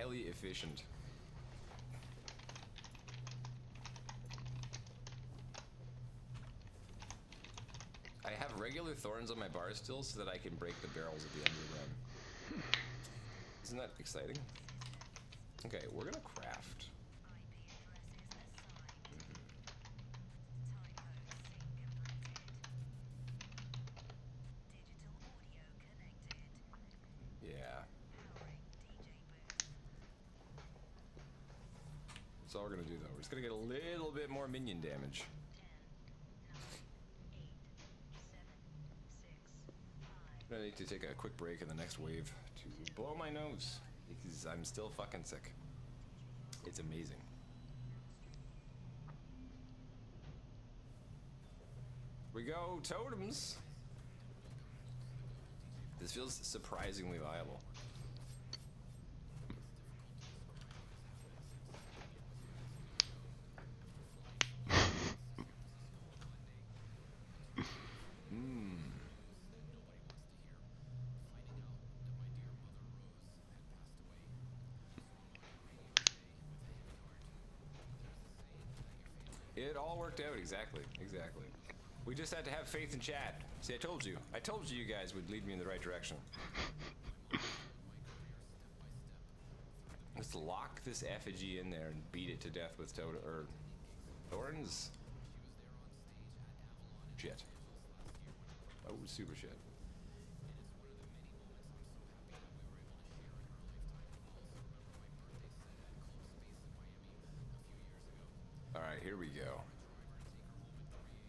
highly efficient. I have regular thorns on my bar still so that I can break the barrels at the end of the run. Isn't that exciting? Okay, we're gonna craft. Yeah. That's all we're gonna do though. We're just gonna get a little bit more minion damage. I need to take a quick break in the next wave to blow my nose because I'm still fucking sick. It's amazing. We go totems. This feels surprisingly viable. It all worked out exactly. We just had to have faith in chat. See, I told you you guys would lead me in the right direction. Let's lock this effigy in there and beat it to death with thorns. Shit. Oh, super shit. Alright, here we go.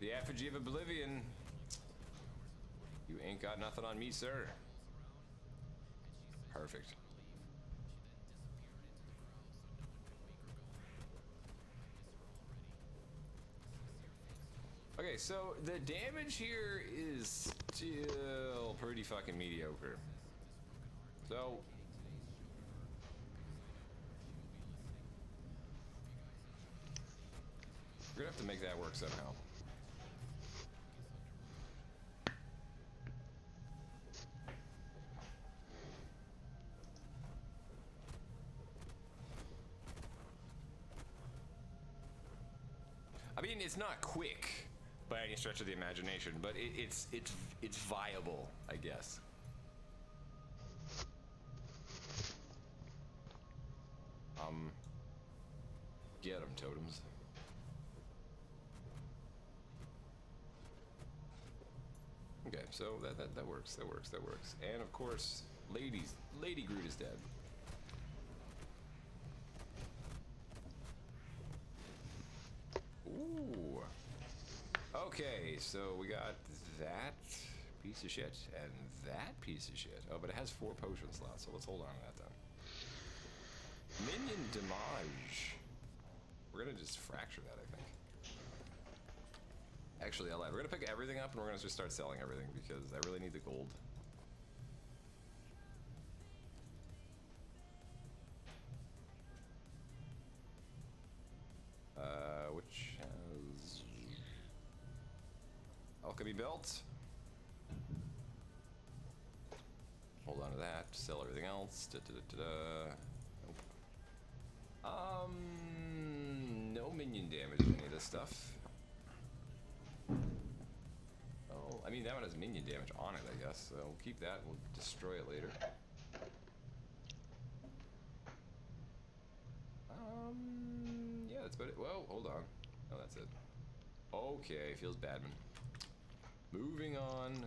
The effigy of oblivion. You ain't got nothing on me, sir. Perfect. Okay, so the damage here is still pretty fucking mediocre. So we're gonna have to make that work somehow. I mean, it's not quick by any stretch of the imagination, but it's viable, I guess. Get them, totems. Okay, so that works. And of course, Lady Groot is dead. Ooh. Okay, so we got that piece of shit and that piece of shit. Oh, but it has 4 potion slots, so let's hold on to that then. Minion damage. We're gonna just fracture that, I think. Actually, I lied. We're gonna pick everything up and we're gonna just start selling everything because I really need the gold. Which has alchemy belt. Hold on to that. Sell everything else. Nope. No minion damage in any of this stuff. Oh, I mean that one has minion damage on it, I guess. So we'll keep that. We'll destroy it later. Yeah, that's about it. Whoa, hold on. Oh, that's it. Okay, feels bad, man. Moving on.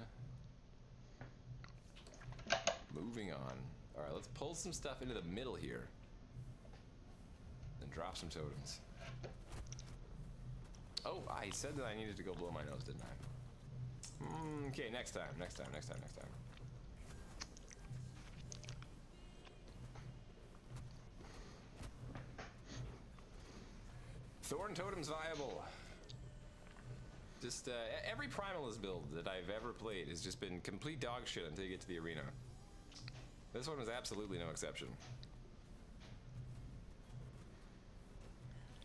Alright, let's pull some stuff into the middle here. Then drop some totems. Oh, I said that I needed to go blow my nose, didn't I? Okay, next time. Thorn totem's viable. Just every Primalist build that I've ever played has just been complete dog shit until you get to the arena. This one was absolutely no exception.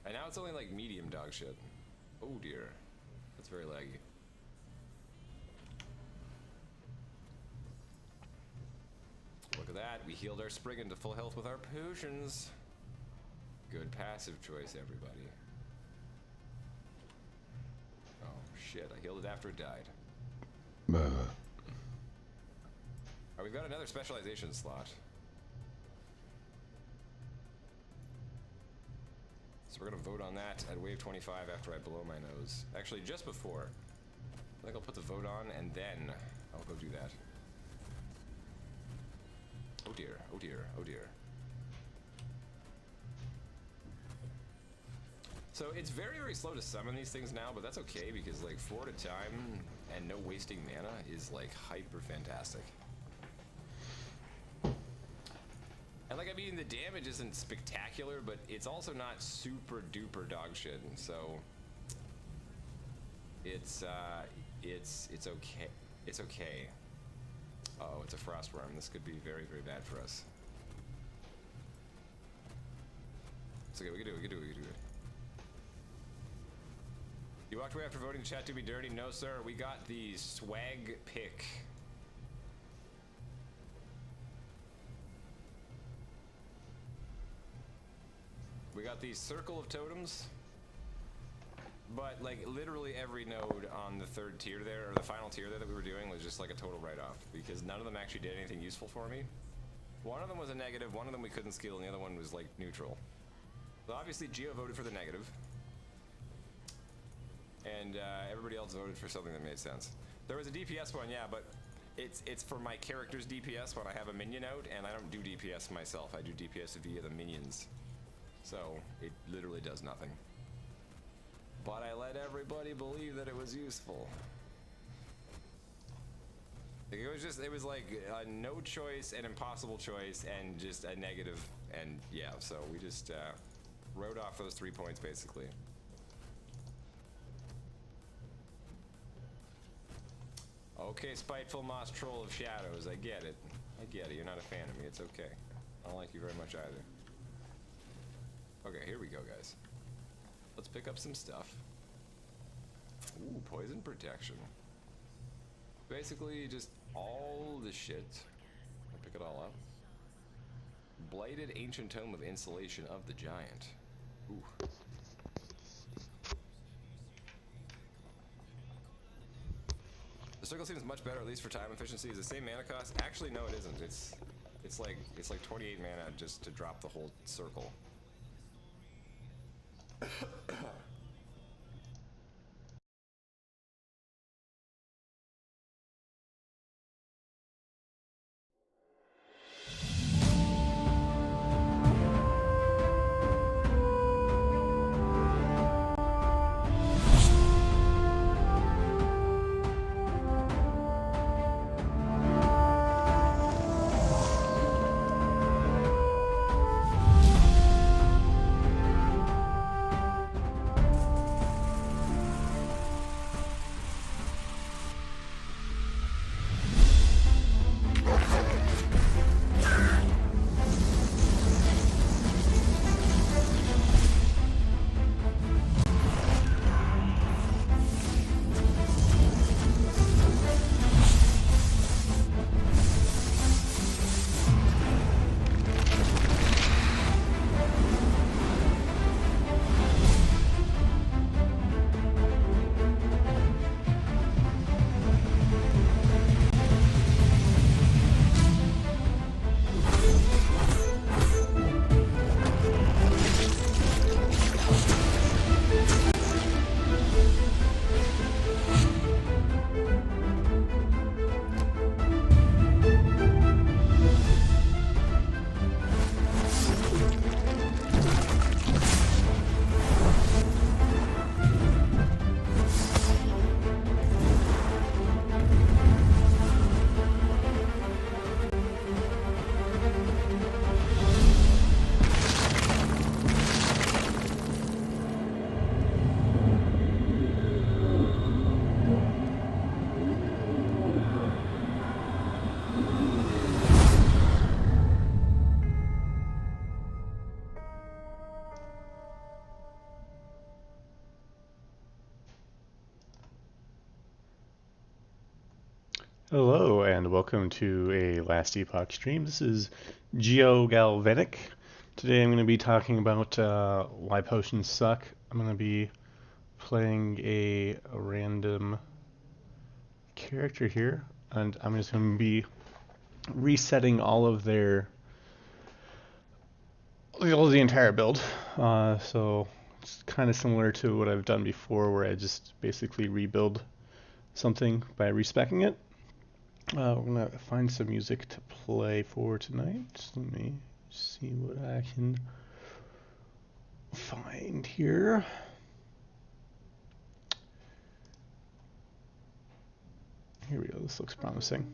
And now it's only like medium dog shit. Oh dear, that's very laggy. Look at that, we healed our Spriggan to full health with our potions. Good passive choice, everybody. Oh shit, I healed it after it died. Alright, we've got another specialization slot. So we're gonna vote on that at wave 25 after I blow my nose. Actually, just before. I think I'll put the vote on and then I'll go do that. Oh dear, oh dear, oh dear. So it's very, very slow to summon these things now, but that's okay because like 4 at a time and no wasting mana is like hyper fantastic. And like, I mean, the damage isn't spectacular, but it's also not super duper dog shit, so it's okay. It's okay. Oh, it's a frostworm. This could be very, very bad for us. It's okay, we can do it, we can do it, we can do it. You walked away after voting, chat to be dirty? No, sir. We got the swag pick. We got the circle of totems. But like literally every node on the third tier there, or the final tier there that we were doing was just like a total write-off because none of them actually did anything useful for me. One of them was a negative, one of them we couldn't skill, and the other one was like neutral. So obviously Geo voted for the negative. And everybody else voted for something that made sense. There was a DPS one, yeah, but it's for my character's DPS when I have a minion out, and I don't do DPS myself. I do DPS via the minions. So it literally does nothing. But I let everybody believe that it was useful. It was like a no choice, an impossible choice, and just a negative, and yeah, so we just wrote off those 3 points basically. Okay, spiteful moss troll of shadows, I get it. I get it, you're not a fan of me, it's okay. I don't like you very much either. Okay, here we go, guys. Let's pick up some stuff. Ooh, poison protection. Basically, just all the shit. I'll pick it all up. Blighted Ancient Tome of Insulation of the Giant. Ooh. The circle seems much better, at least for time efficiency. Is the same mana cost? Actually, no, it isn't. It's like 28 mana just to drop the whole circle. Hello and welcome to a Last Epoch stream. This is GeoGalvanic. Today I'm going to be talking about why potions suck. I'm going to be playing a random character here, and I'm just going to be resetting all of the entire build. So it's kind of similar to what I've done before, where I just basically rebuild something by respeccing it. We're gonna find some music to play for tonight. Let me see what I can find here. Here we go, this looks promising.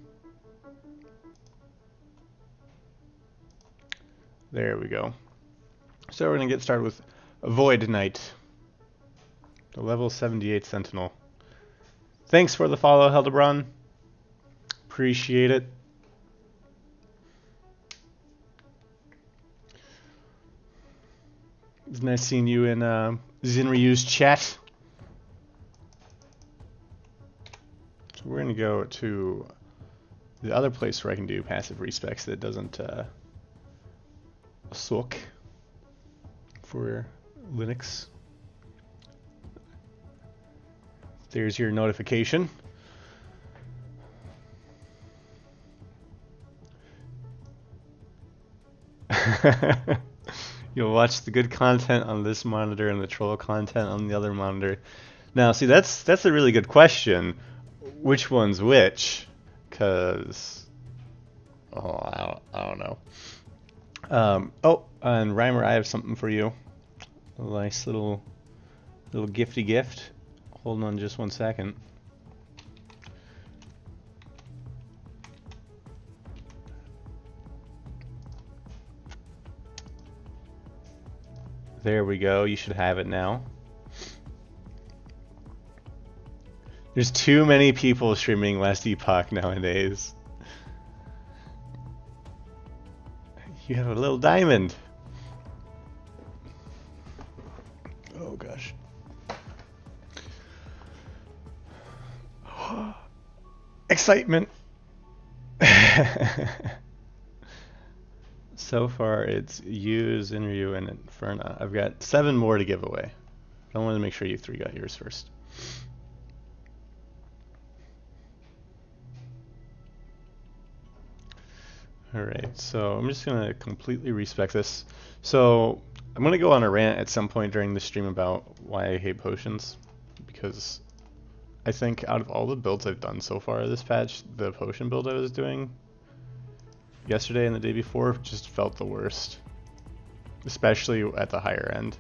There we go. So we're gonna get started with Void Knight, the level 78 Sentinel. Thanks for the follow, Heldebron. Appreciate it. It's nice seeing you in Zinryu's chat. So we're going to go to the other place where I can do passive respecs that doesn't suck for Linux. There's your notification. You'll watch the good content on this monitor and the troll content on the other monitor. Now, see, that's a really good question. Which one's which? Because, I don't know. Oh, and Reimer, I have something for you. A nice little gifty gift. Hold on just 1 second. There we go. You should have it now. There's too many people streaming Last Epoch nowadays. You have a little diamond. Oh gosh. Excitement. So far it's you, Zinryu, and Inferna. I've got 7 more to give away. I wanted to make sure you 3 got yours first. Alright, so I'm just going to completely respec this. So I'm going to go on a rant at some point during the stream about why I hate potions, because I think out of all the builds I've done so far this patch, the potion build I was doing yesterday and the day before just felt the worst, especially at the higher end.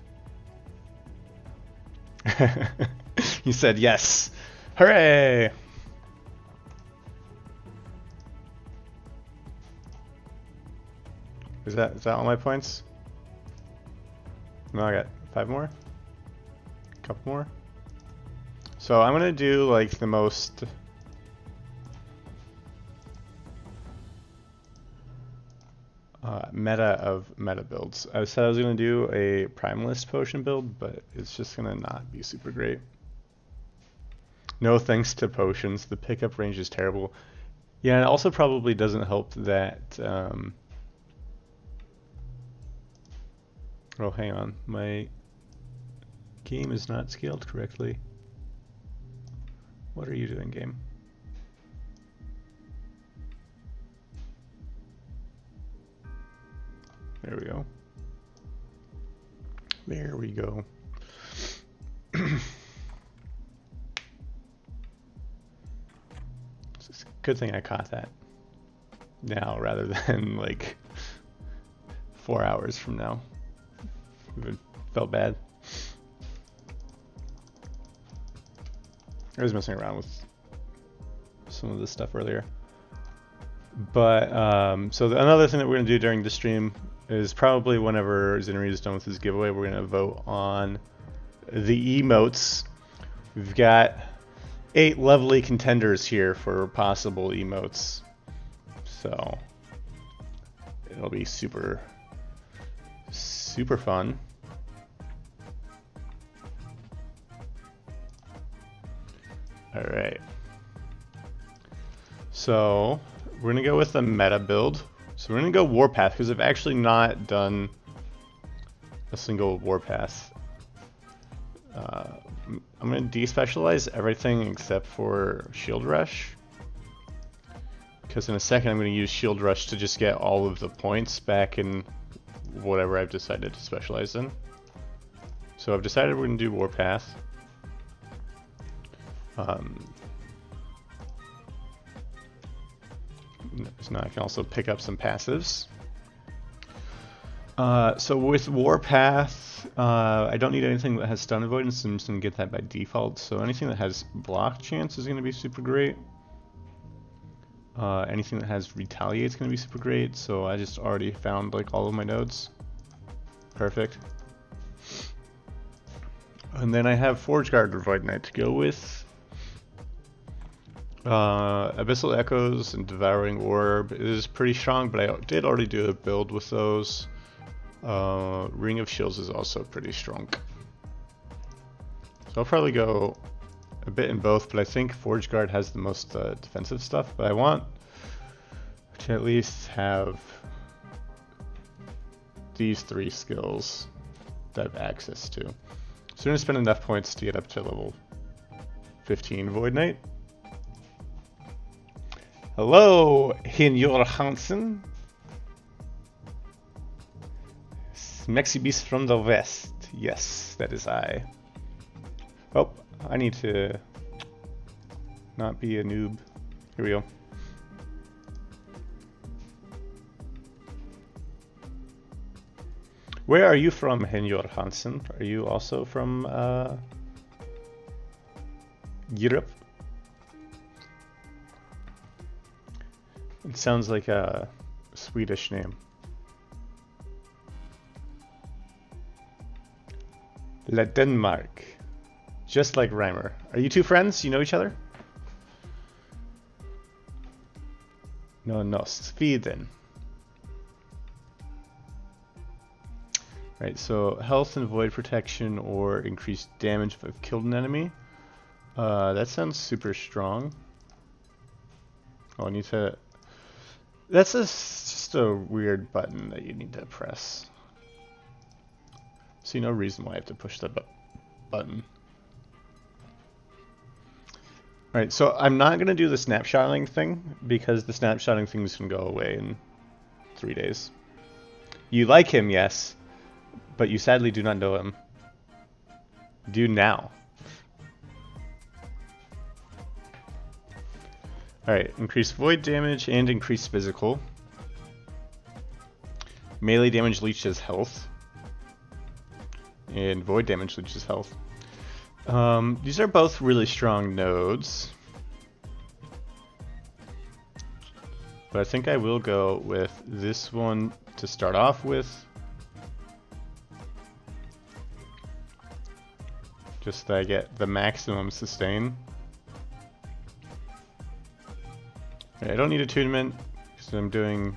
You said yes. Hooray! Is that all my points? No, I got 5 more. A couple more. So I'm gonna do like the most meta of meta builds. I said I was going to do a Primalist potion build, but it's just going to not be super great. No thanks to potions. The pickup range is terrible. Yeah, it also probably doesn't help that... Oh, hang on. My game is not scaled correctly. What are you doing, game? There we go. There we go. It's a good thing I caught that now rather than like 4 hours from now. It felt bad. I was messing around with some of this stuff earlier. But, so another thing that we're going to do during the stream is probably whenever Zinri is done with his giveaway, we're going to vote on the emotes. We've got 8 lovely contenders here for possible emotes. So, it'll be super fun. Alright. So, we're gonna go with a meta build. So we're gonna go Warpath because I've actually not done a single Warpath. I'm gonna despecialize everything except for Shield Rush. Because in a second I'm gonna use Shield Rush to just get all of the points back in whatever I've decided to specialize in. So I've decided we're gonna do Warpath. So now I can also pick up some passives. So with Warpath, I don't need anything that has stun avoidance, I'm just going to get that by default. So anything that has block chance is going to be super great. Anything that has retaliate is going to be super great, so I just already found like all of my nodes. Perfect. And then I have Forge Guard or Void Knight to go with. Abyssal Echoes and Devouring Orb is pretty strong, but I did already do a build with those. Ring of Shields is also pretty strong. So I'll probably go a bit in both, but I think Forge Guard has the most defensive stuff, but I want to at least have these 3 skills that I have access to. So I'm going to spend enough points to get up to level 15 Void Knight. Hello, Hinyor Hansen. Mexi Beast from the West. Yes, that is I. Oh, I need to not be a noob. Here we go. Where are you from, Hinyor Hansen? Are you also from Europe? It sounds like a Swedish name. La Denmark. Just like Reimer. Are you two friends? You know each other? No, Sweden. Right, so health and void protection or increased damage if I've killed an enemy. That sounds super strong. Oh, I need to... That's just a weird button that you need to press. See no reason why I have to push that button. Alright, so I'm not going to do the snapshotting thing because the snapshotting thing is going to go away in 3 days. You like him, yes, but you sadly do not know him. Do now. Alright, increase void damage and increase physical. Melee damage leeches health. And void damage leeches health. These are both really strong nodes. But I think I will go with this one to start off with. Just that I get the maximum sustain. I don't need attunement because I'm doing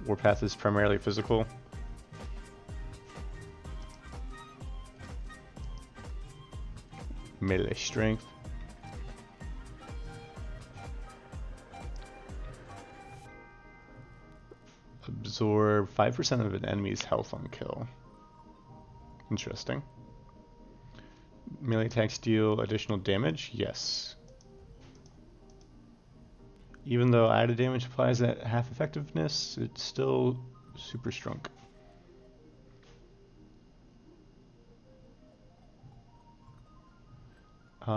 Warpath is primarily physical. Melee strength. Absorb 5% of an enemy's health on kill. Interesting. Melee attacks deal additional damage? Yes. Even though added damage applies at half effectiveness, it's still super strong. If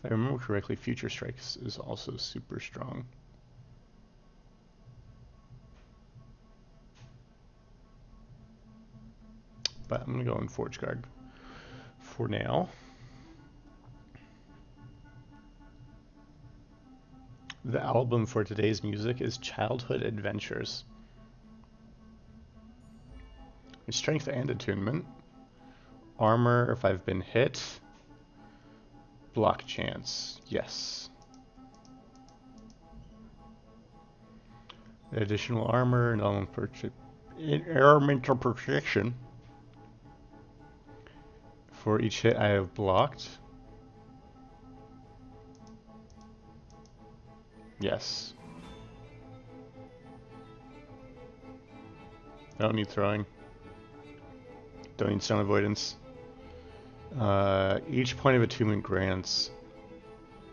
I remember correctly, Future Strikes is also super strong. But I'm gonna go in Forge Guard for now. The album for today's music is Childhood Adventures. Strength and attunement. Armor if I've been hit. Block chance, yes. Additional armor and elemental protection. For each hit I have blocked. Yes. I don't need throwing. Don't need stone avoidance. Each point of attunement grants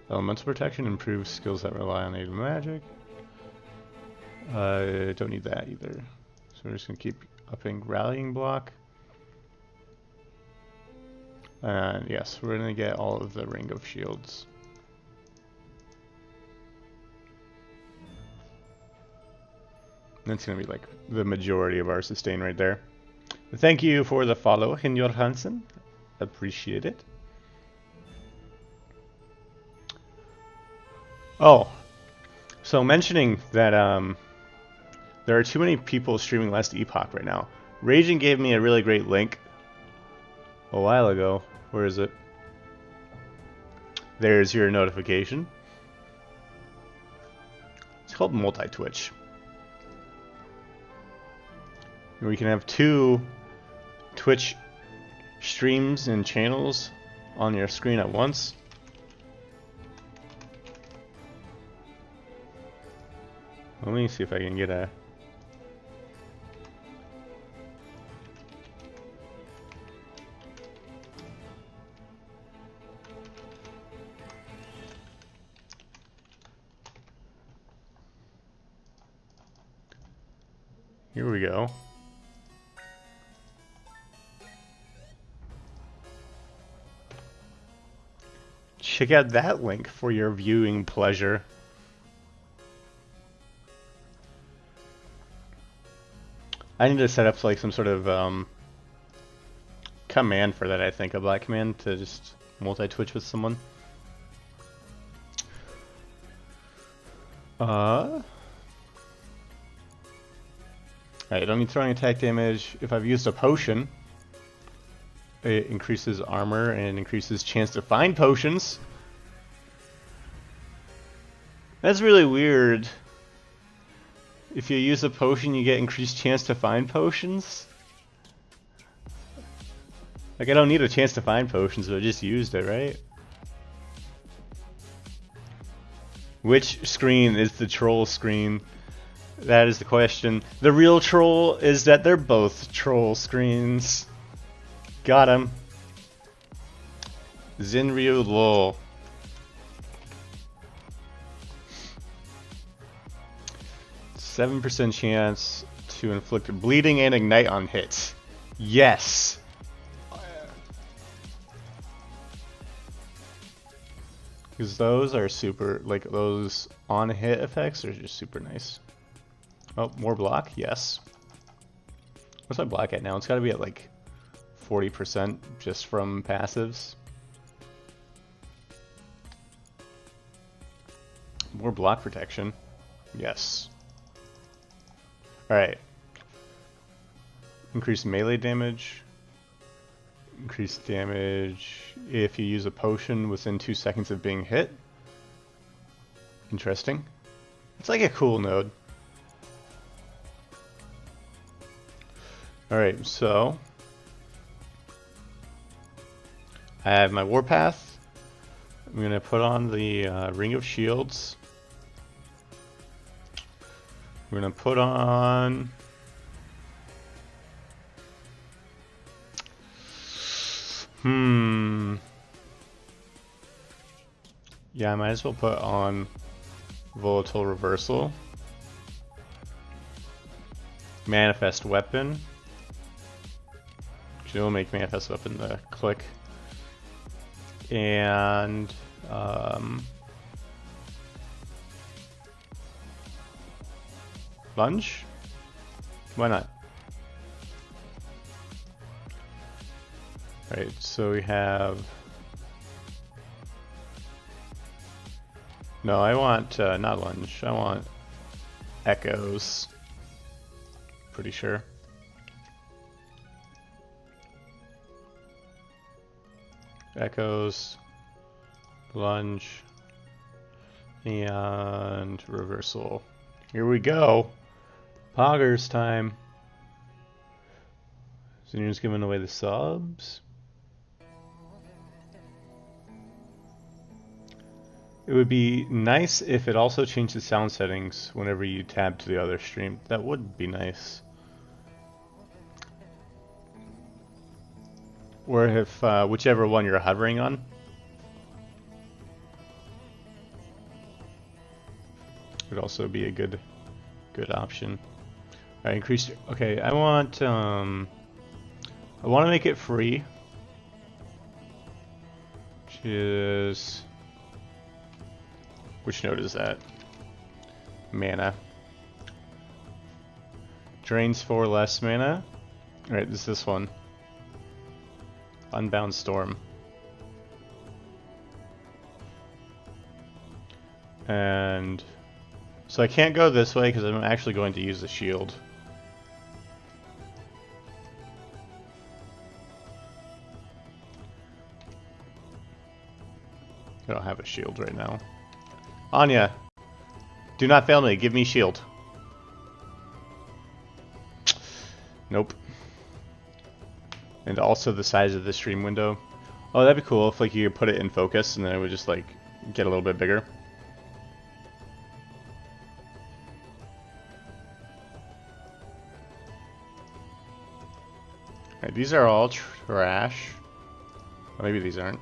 elemental protection, improves skills that rely on native magic. Don't need that either. So we're just gonna keep upping rallying block. And yes, we're gonna get all of the ring of shields. That's gonna be like the majority of our sustain right there. Thank you for the follow, Hinyor Hansen. Appreciate it. Oh, so mentioning that there are too many people streaming Last Epoch right now. Raging gave me a really great link a while ago. Where is it? There's your notification. It's called multi-twitch. We can have 2 Twitch streams and channels on your screen at once. Let me see if I can get a... Here we go. Check out that link for your viewing pleasure. I need to set up like some sort of command for that, I think. A black command to just multi-twitch with someone. Alright, don't need throwing attack damage. If I've used a potion, it increases armor and increases chance to find potions. That's really weird. If you use a potion, you get increased chance to find potions. Like, I don't need a chance to find potions, but I just used it, right? Which screen is the troll screen? That is the question. The real troll is that they're both troll screens. Got him. Zinryu lol. %7 chance to inflict bleeding and ignite on hits. Yes. Because those are super, like those on hit effects are just super nice. Oh, more block? Yes. What's my block at now? It's gotta be at like 40% just from passives. More block protection. Yes. Alright. Increased melee damage. Increased damage if you use a potion within 2 seconds of being hit. Interesting. It's like a cool node. Alright, so I have my warpath. I'm going to put on the Ring of Shields. We're going to put on yeah, I might as well put on Volatile Reversal. Manifest Weapon. Which will make Manifest Weapon the click. And lunge? Why not? Right, so we have... No, I want, not lunge, I want echoes. Pretty sure. Echoes, lunge, and reversal. Here we go. Poggers time. So you're just giving away the subs. It would be nice if it also changed the sound settings whenever you tab to the other stream. That would be nice. Or if whichever one you're hovering on. Would also be a good option. Alright, increase. Okay, I want to make it free. Which is, which node is that? Mana. Drains 4 less mana. Alright, this one. Unbound Storm. And so I can't go this way because I'm actually going to use the shield. I don't have a shield right now. Anya, do not fail me. Give me shield. Nope. And also the size of the stream window. Oh, that'd be cool if like you could put it in focus and then it would just like get a little bit bigger. Alright, these are all trash. Well, maybe these aren't.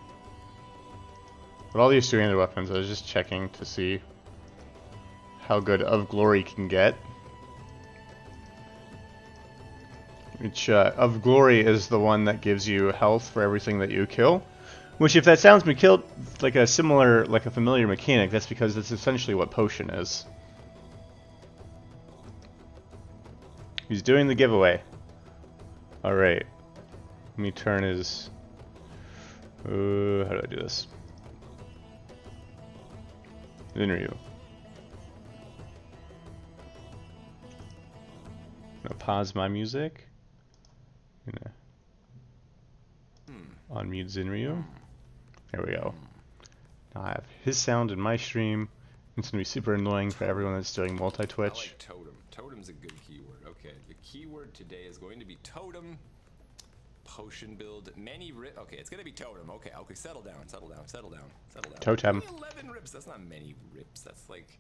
But all these two-handed weapons, I was just checking to see how good Of Glory can get. Which, Of Glory is the one that gives you health for everything that you kill. Which, if that sounds like a similar, like a familiar mechanic, that's because that's essentially what Potion is. He's doing the giveaway. Alright. Let me turn his... how do I do this? Interview. I'm gonna pause my music. I'm gonna unmute Zinryu. There we go. Now I have his sound in my stream. It's gonna be super annoying for everyone that's doing multi-Twitch. I like totem. Totem's a good keyword. Okay, the keyword today is going to be totem. Potion build, many rip. Okay, it's gonna be totem. Okay, settle down. Totem. 11 rips. That's not many rips. That's like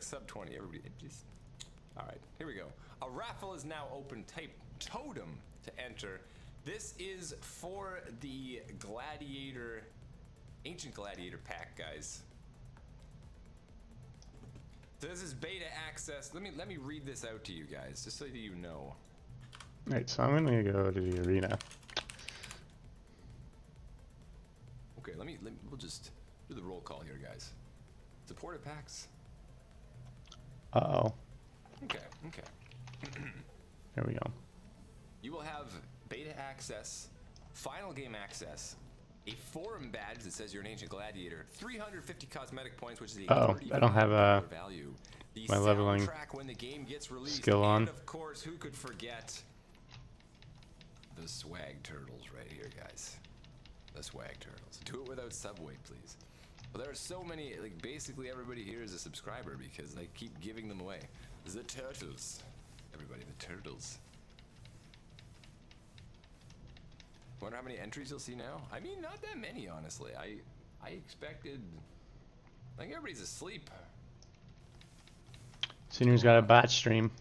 sub 20. Everybody, just. All right, here we go. A raffle is now open. Type totem to enter. This is for the gladiator, ancient gladiator pack, guys. So this is beta access. Let me read this out to you guys, just so that you know. Alright, so I'm gonna go to the arena. Okay, we'll just do the roll call here, guys. Supporter packs. Uh-oh. Okay. There we go. You will have beta access, final game access, a forum badge that says you're an ancient gladiator, 350 cosmetic points, which is a I don't have value. The my leveling soundtrack when the game gets released, skill on. And of course, who could forget the swag turtles right here, guys? The swag turtles. Do it without Subway, please. Well, there are so many, like basically everybody here is a subscriber because I keep giving them away. The turtles. Everybody, the turtles. Wonder how many entries you'll see now? I mean, not that many, honestly. I expected... I think everybody's asleep. Senior's got a bot stream.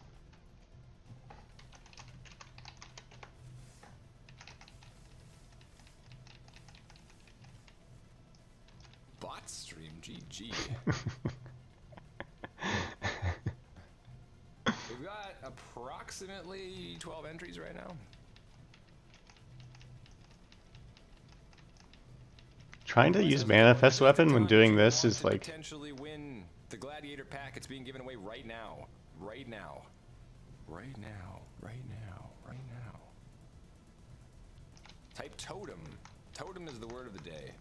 Bot stream? GG. We've got approximately 12 entries right now. Trying to use Manifest Weapon when doing this is like... Potentially win the Gladiator pack. It's being given away right now. Right now. Right now. Right now. Right now. Type totem. Totem is the word of the day.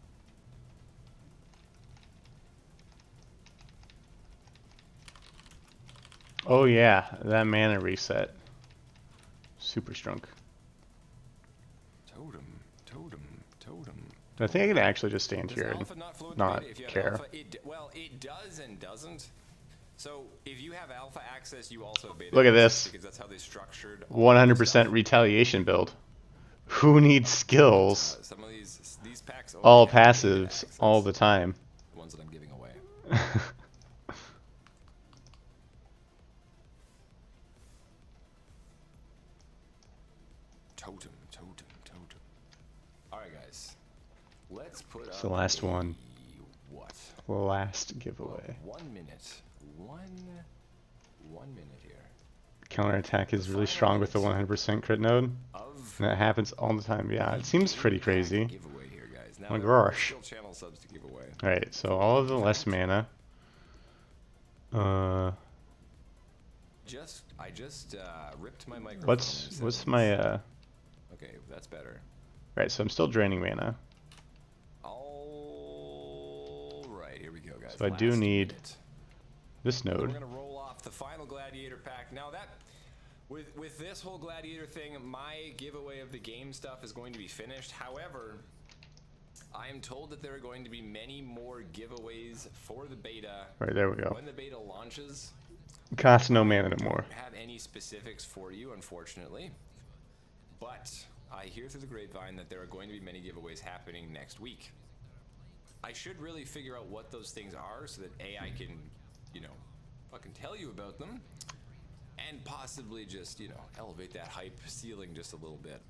Oh yeah, that mana reset. Super strong. Totem. I think I can actually just stand Does here alpha and not flow in not the beta? If you have care. alpha, well, it does and doesn't. So if you have alpha access, you also have beta. Look at access this. because that's how they structured. 100% retaliation build. Who needs skills? Some of these packs. All only have beta passives access. all the time. The ones that I'm giving away. Totem. All right, guys. Let's put It's up the last one. What? The last giveaway. 1 minute. 1 minute here. Counterattack is really strong with the 100% crit node. And that happens all the time. Yeah, it seems pretty crazy. Giveaway here, guys. Now, Oh my gosh. still channel subs to give away. Alright, so all of the less mana. I just ripped my microphone. What's my Okay, that's better. Right, so I'm still draining mana. All right, here we go, guys. So I do need this We're node. gonna roll off the final gladiator pack. Now that with this whole gladiator thing, my giveaway of the game stuff is going to be finished. However, I am told that there are going to be many more giveaways for the beta. Right, there we go. When the beta launches. Costs no mana no more. I don't have any specifics for you, unfortunately. But I hear through the grapevine that there are going to be many giveaways happening next week. I should really figure out what those things are so that I can, you know, fucking tell you about them. And possibly just, you know, elevate that hype ceiling just a little bit.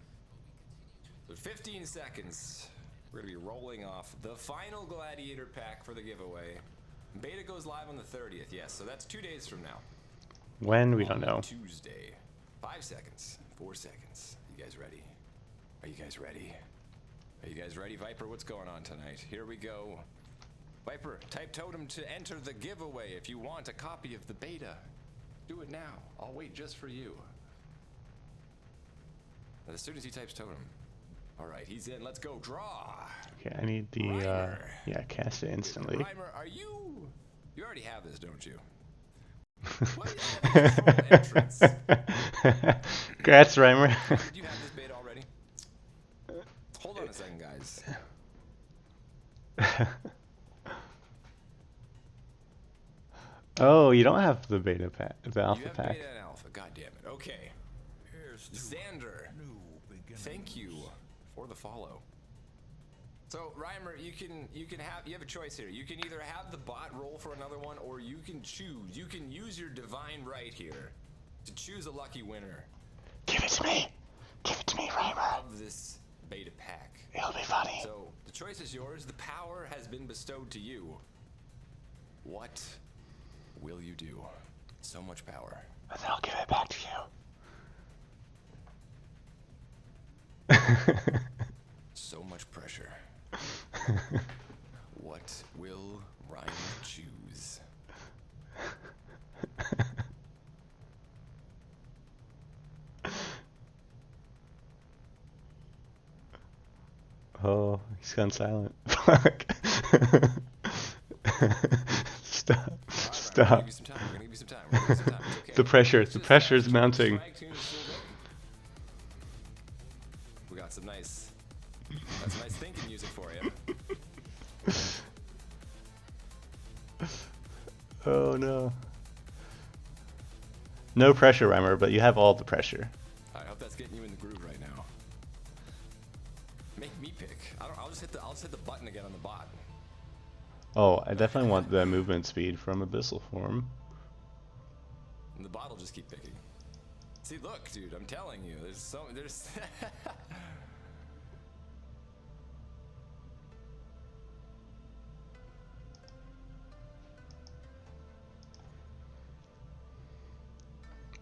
So 15 seconds. We're going to be rolling off the final gladiator pack for the giveaway. Beta goes live on the 30th, yes. So that's 2 days from now. When? We don't know. Tuesday. 5 seconds. 4 seconds. You guys ready? Are you guys ready? Are you guys ready, Viper? What's going on tonight? Here we go. Viper, type totem to enter the giveaway if you want a copy of the beta. Do it now. I'll wait just for you. As soon as he types totem. All right, he's in. Let's go. Draw. Okay, I need the yeah, cast it instantly. Reimer, are you? You already have this, don't you? What is that entrance? Congrats, Reimer. Did you have this beta already? Hold on a second, guys. Oh, you don't have the beta pack, the alpha You have pack. beta and alpha. God damn it. Okay. Xander, thank you for the follow. So Reimer, you have a choice here. You can either have the bot roll for another one, or you can choose. You can use your divine right here to choose a lucky winner. Give it to me. Give it to me, Reimer. Of this beta pack. It'll be funny. So the choice is yours. The power has been bestowed to you. What will you do? So much power. And then I'll give it back to you. So much pressure. What will Ryan choose? Oh, he's gone silent. Fuck. Stop. Right, Stop. We're gonna give you some time. We're gonna give you some time. We're gonna give you some time. It's okay. The pressure is mounting. We got some nice thinking music for you. Oh no. No pressure, Reimer, but you have all the pressure. I hope that's getting you in the groove right now. Make me pick. I'll just hit the button again on the bot. Oh, I definitely want the movement speed from Abyssal Form. And the bot will just keep picking. See, look, dude, I'm telling you, there's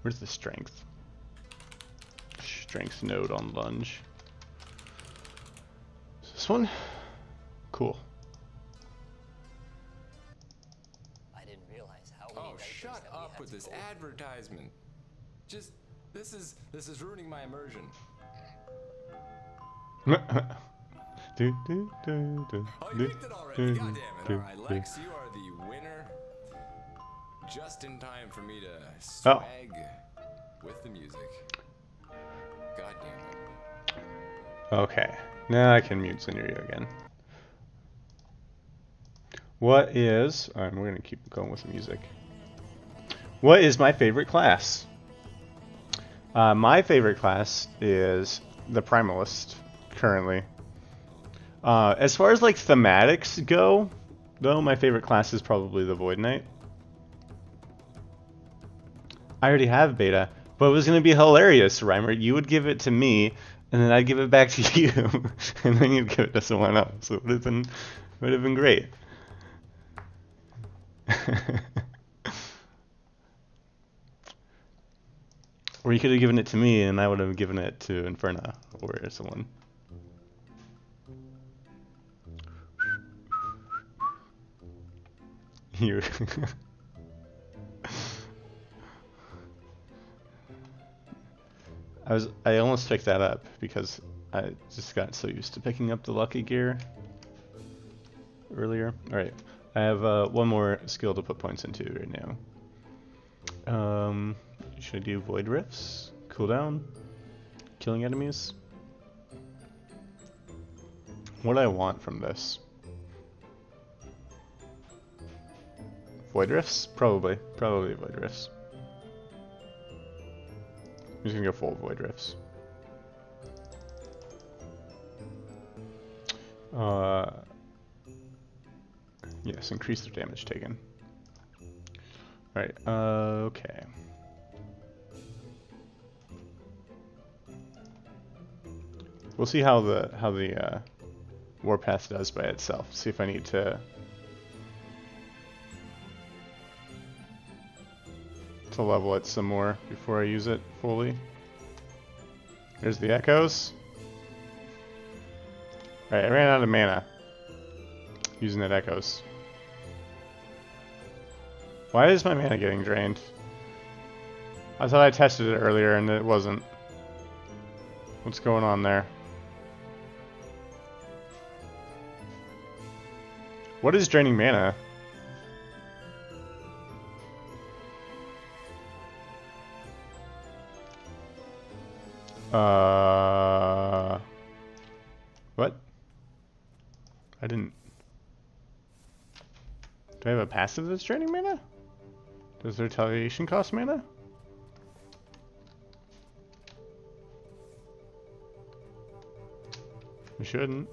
Where's the strength? Strength node on lunge. Is this one? Cool. I didn't realize how many Oh, diapers shut that we up had with to this fold. advertisement. Just this is ruining my immersion. Do, do, do, do, Oh, you do, picked it already. do, God damn it. do, All right, do. Lex, you are the winner. Just in time for me to Oh. swag with the music. God damn it. Okay, now I can mute Zenrio again. What is... Alright, we're gonna keep going with the music. What is my favorite class? My favorite class is the Primalist, currently. As far as like thematics go, Though my favorite class is probably the Void Knight. I already have beta, but it was going to be hilarious, Reimer. You would give it to me, and then I'd give it back to you, and then you'd give it to someone else. It would have been great. Or you could have given it to me, and I would have given it to Inferna or someone. You. I almost picked that up because I just got so used to picking up the lucky gear earlier. All right, I have one more skill to put points into right now. Should I do Void Rifts? Cooldown? Killing enemies? What do I want from this? Void Rifts? Probably Void Rifts. I'm just gonna go full Void Rifts. Yes, increase the damage taken. Alright, okay. We'll see how the Warpath does by itself. See if I need to level it some more before I use it fully. There's the echoes. Alright, I ran out of mana using that echoes. Why is my mana getting drained? I thought I tested it earlier and it wasn't. What's going on there? What is draining mana? What? I didn't... Do I have a passive that's draining mana? Does retaliation cost mana? It shouldn't.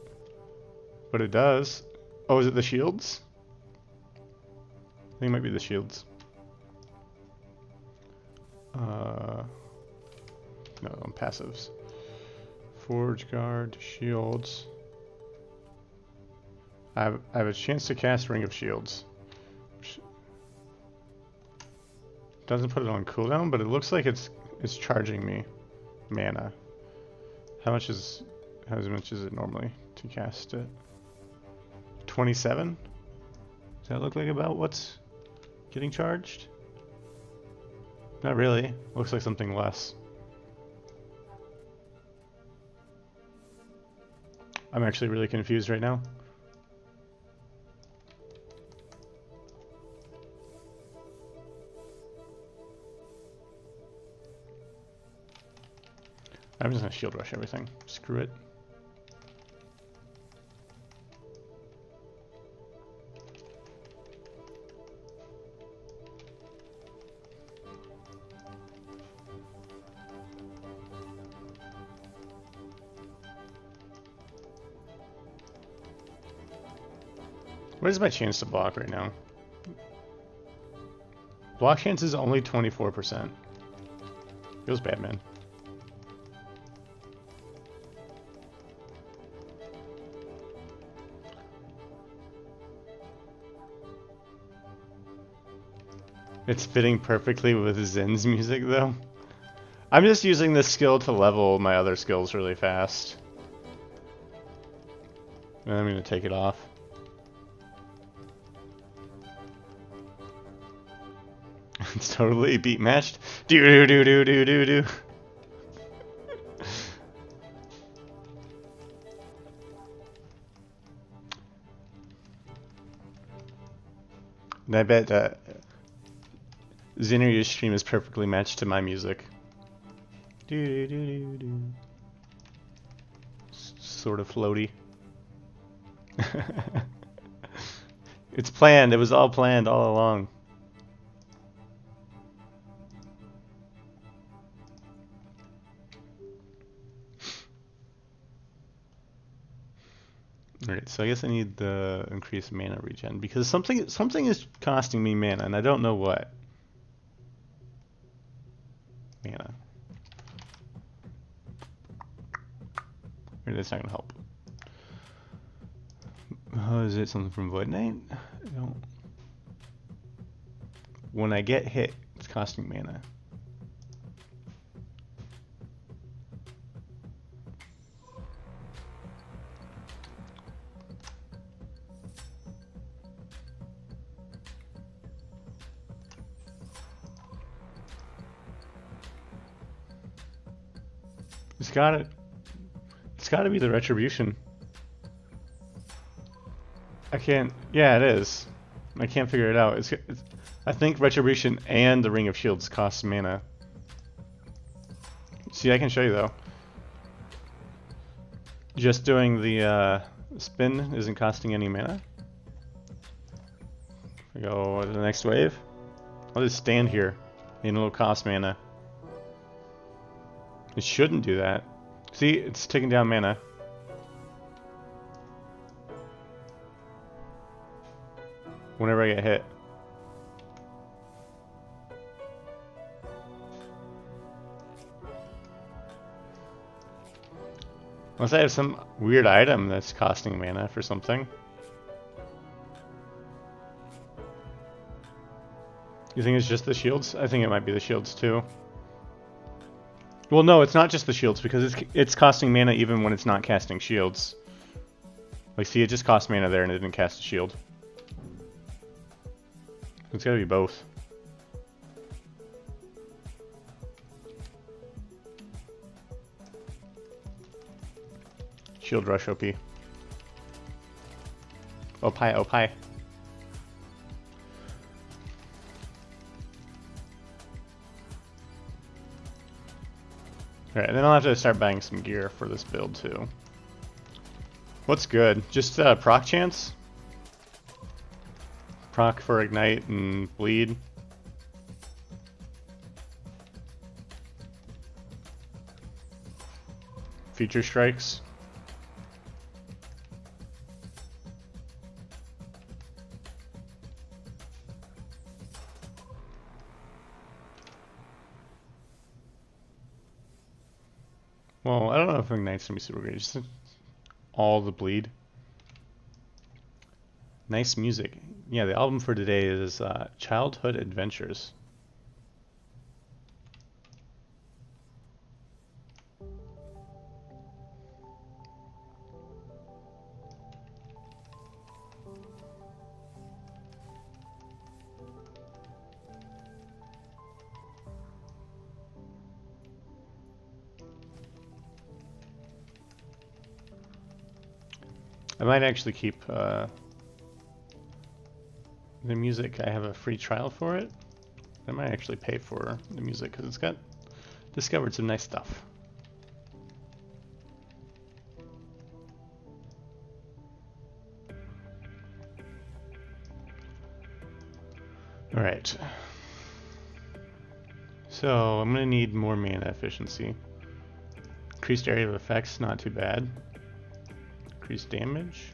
But it does. Oh, is it the shields? I think it might be the shields. No, on passives. Forge Guard, Shields. I have a chance to cast Ring of Shields. Doesn't put it on cooldown, but it looks like it's charging me mana. How much is it normally to cast it? 27? Does that look like about what's getting charged? Not really. Looks like something less. I'm actually really confused right now. I'm just gonna shield rush everything. Screw it. What is my chance to block right now? Block chance is only 24%. Feels bad, man. It's fitting perfectly with Zen's music, though. I'm just using this skill to level my other skills really fast. And I'm gonna take it off. It's totally beat matched. Do do do do do do do. And I bet Zineria's stream is perfectly matched to my music. Do do do do do. Sort of floaty. It's planned. It was all planned all along. Alright, so I guess I need the increased mana regen because something is costing me mana and I don't know what. Mana. Maybe that's not gonna help. Is it something from Void Knight? I don't. When I get hit, it's costing mana. It's gotta be the Retribution. I can't, yeah it is. I can't figure it out. I think Retribution and the Ring of Shields cost mana. See, I can show you though. Just doing the spin isn't costing any mana. I go to the next wave. I'll just stand here and it'll cost mana. It shouldn't do that. See, it's taking down mana. Whenever I get hit. Unless I have some weird item that's costing mana for something. You think it's just the shields? I think it might be the shields too. Well, no, it's not just the shields because it's costing mana even when it's not casting shields. Like, see, it just cost mana there and it didn't cast a shield. It's gotta be both. Shield rush OP. Opie, opie. Alright, and then I'll have to start buying some gear for this build too. What's good? Just proc chance? Proc for Ignite and Bleed. Future Strikes. Well, I don't know if Ignite's gonna be super great. Just all the bleed. Nice music. Yeah, the album for today is Childhood Adventures. I might actually keep the music. I have a free trial for it. I might actually pay for the music because it's got discovered some nice stuff. All right. So I'm gonna need more mana efficiency. Increased area of effects, not too bad. Increased damage.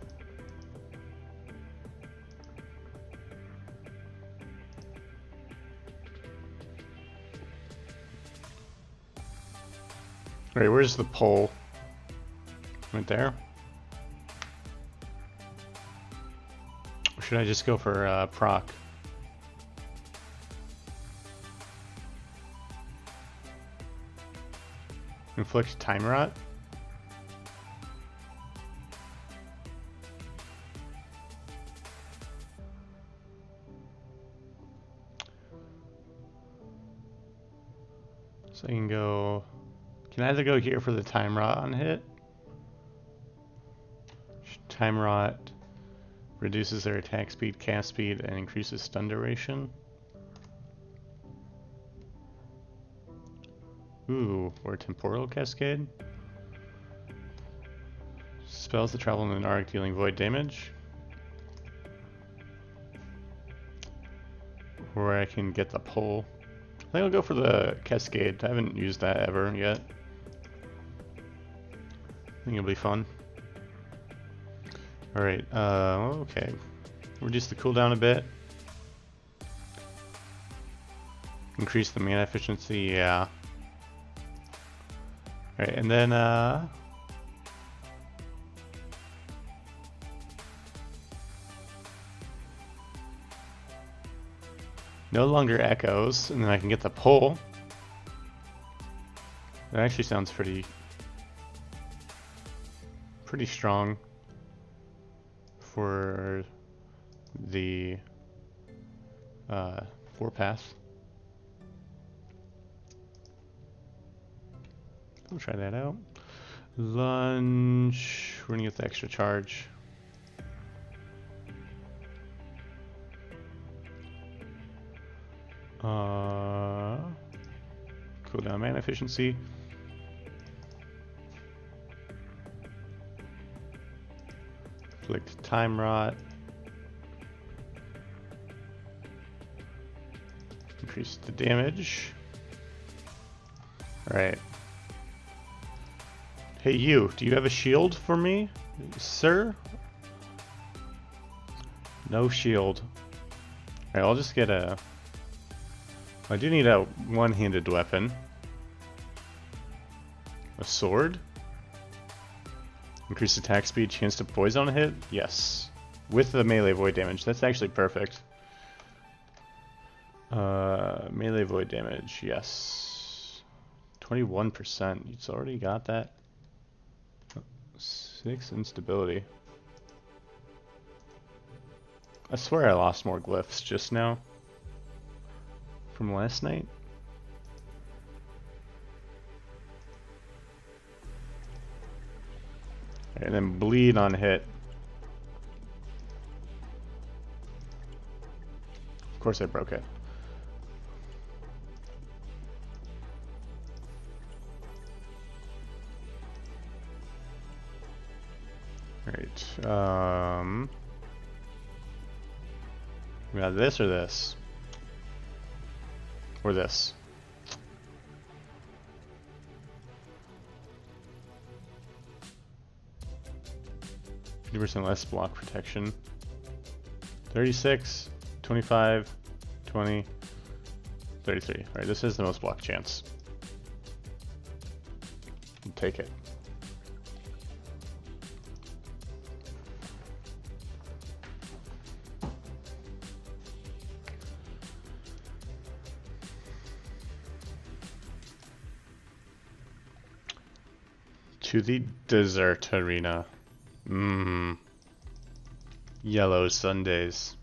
Alright, where's the pole? Right there? Or should I just go for proc? Inflict time rot? So I can go... Can I either go here for the time rot on hit? Time rot reduces their attack speed, cast speed, and increases stun duration. Ooh, or temporal cascade. Spells that travel in an arc dealing void damage. Or I can get the pull. I think I'll go for the cascade. I haven't used that ever yet. I think it'll be fun. Alright, okay. Reduce the cooldown a bit. Increase the mana efficiency, yeah. Alright, and then, no longer echoes, and then I can get the pull. That actually sounds pretty strong for the 4-pass. We'll try that out. Lunge. We're gonna get the extra charge. Cooldown mana efficiency. Inflict time rot. Increase the damage. Alright. Hey you, do you have a shield for me, sir? No shield. Alright, I'll just get a... I do need a one-handed weapon. A sword? Increased attack speed, chance to poison on a hit? Yes. With the melee void damage. That's actually perfect. Melee void damage, yes. 21%. It's already got that. 6 instability. I swear I lost more glyphs just now. From last night? And then bleed on hit. Of course I broke it. Alright, we got this or this? Or this? 50% less block protection. 36, 25, 20, 33. Alright, this is the most block chance. I'll take it. To the dessert arena. Mmm. Yellow sundaes.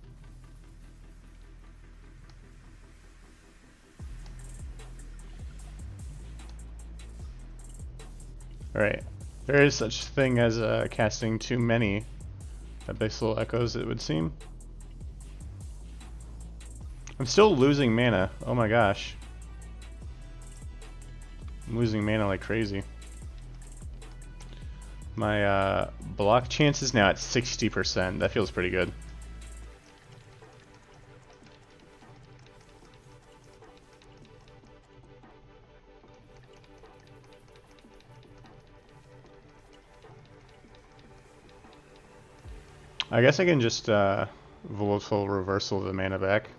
Alright. There is such thing as casting too many abyssal echoes, it would seem. I'm still losing mana. Oh my gosh. I'm losing mana like crazy. My block chance is now at 60%. That feels pretty good. I guess I can just volatile reversal the mana back.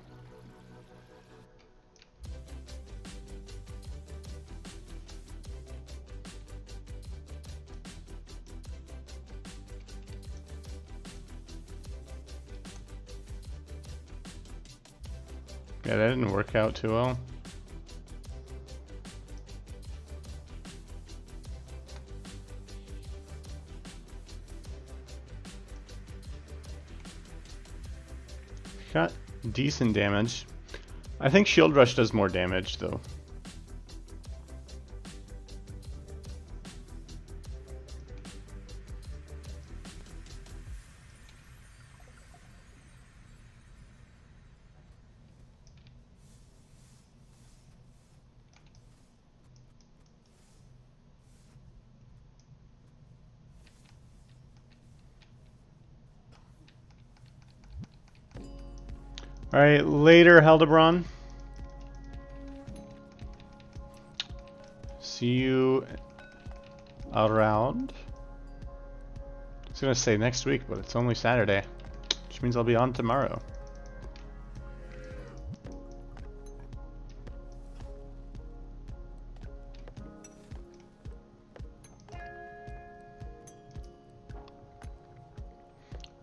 Yeah, that didn't work out too well. Got decent damage. I think Shield Rush does more damage though. Alright, later, Haldebron. See you around. was gonna say next week, but it's only Saturday, which means I'll be on tomorrow.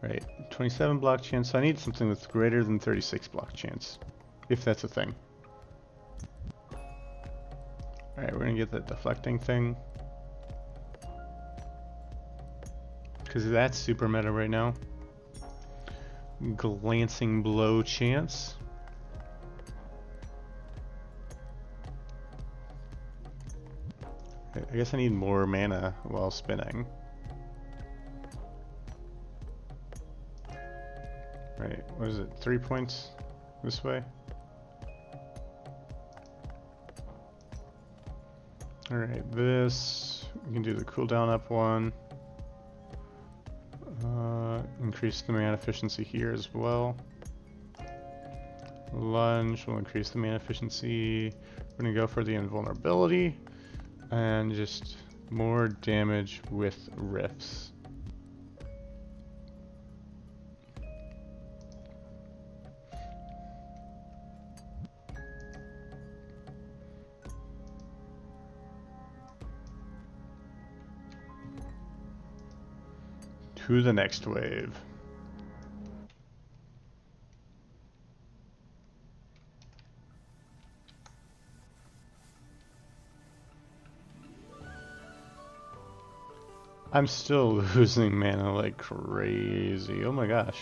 Right, 27 block chance, so I need something that's greater than 36 block chance, if that's a thing. Alright, we're gonna get that deflecting thing. Because that's super meta right now. Glancing blow chance. I guess I need more mana while spinning. Right, what is it? 3 points this way? Alright, this, we can do the cooldown up one. Increase the mana efficiency here as well. Lunge will increase the mana efficiency. We're gonna go for the invulnerability and just more damage with riffs. To the next wave. I'm still losing mana like crazy. Oh my gosh.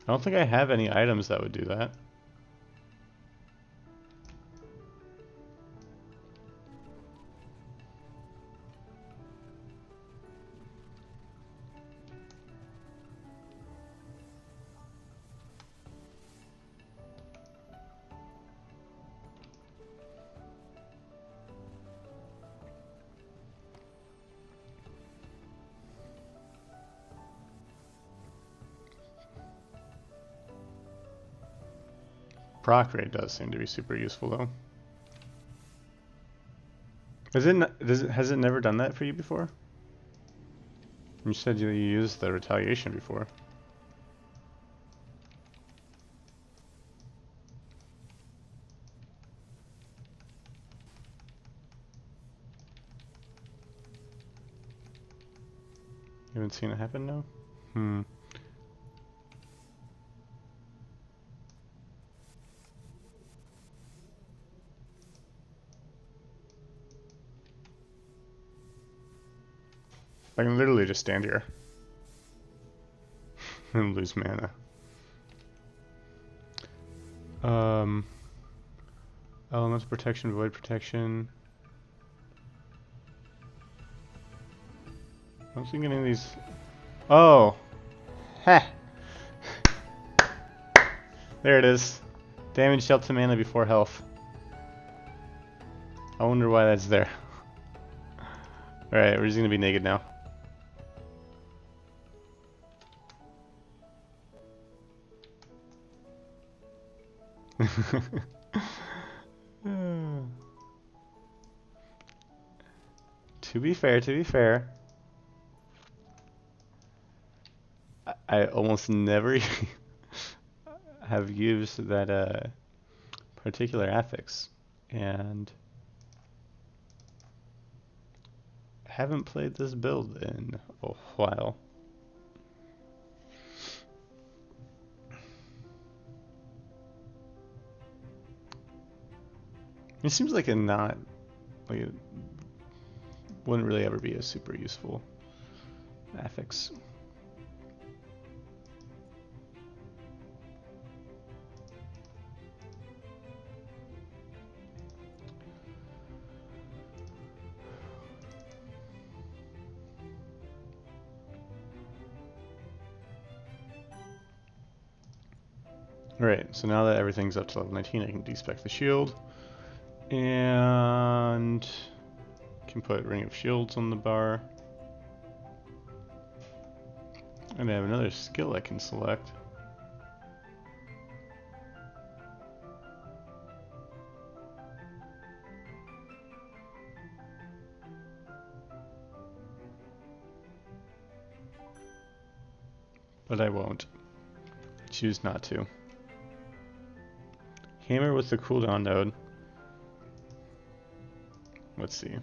I don't think I have any items that would do that. Proc rate does seem to be super useful though. Has it never done that for you before? You said you used the retaliation before. You haven't seen it happen now? Hmm. I can literally just stand here and lose mana. Elemental protection, void protection. I don't think any of these. Oh, ha! There it is. Damage dealt to mana before health. I wonder why that's there. Alright, we're just gonna be naked now. To be fair, I almost never have used that particular affix, and haven't played this build in a while. It seems like it wouldn't really ever be a super useful affix. Alright, so now that everything's up to level 19, I can despec the shield. And can put Ring of Shields on the bar. And I have another skill I can select. But I won't. I choose not to. Hammer with the cooldown node. Let's see.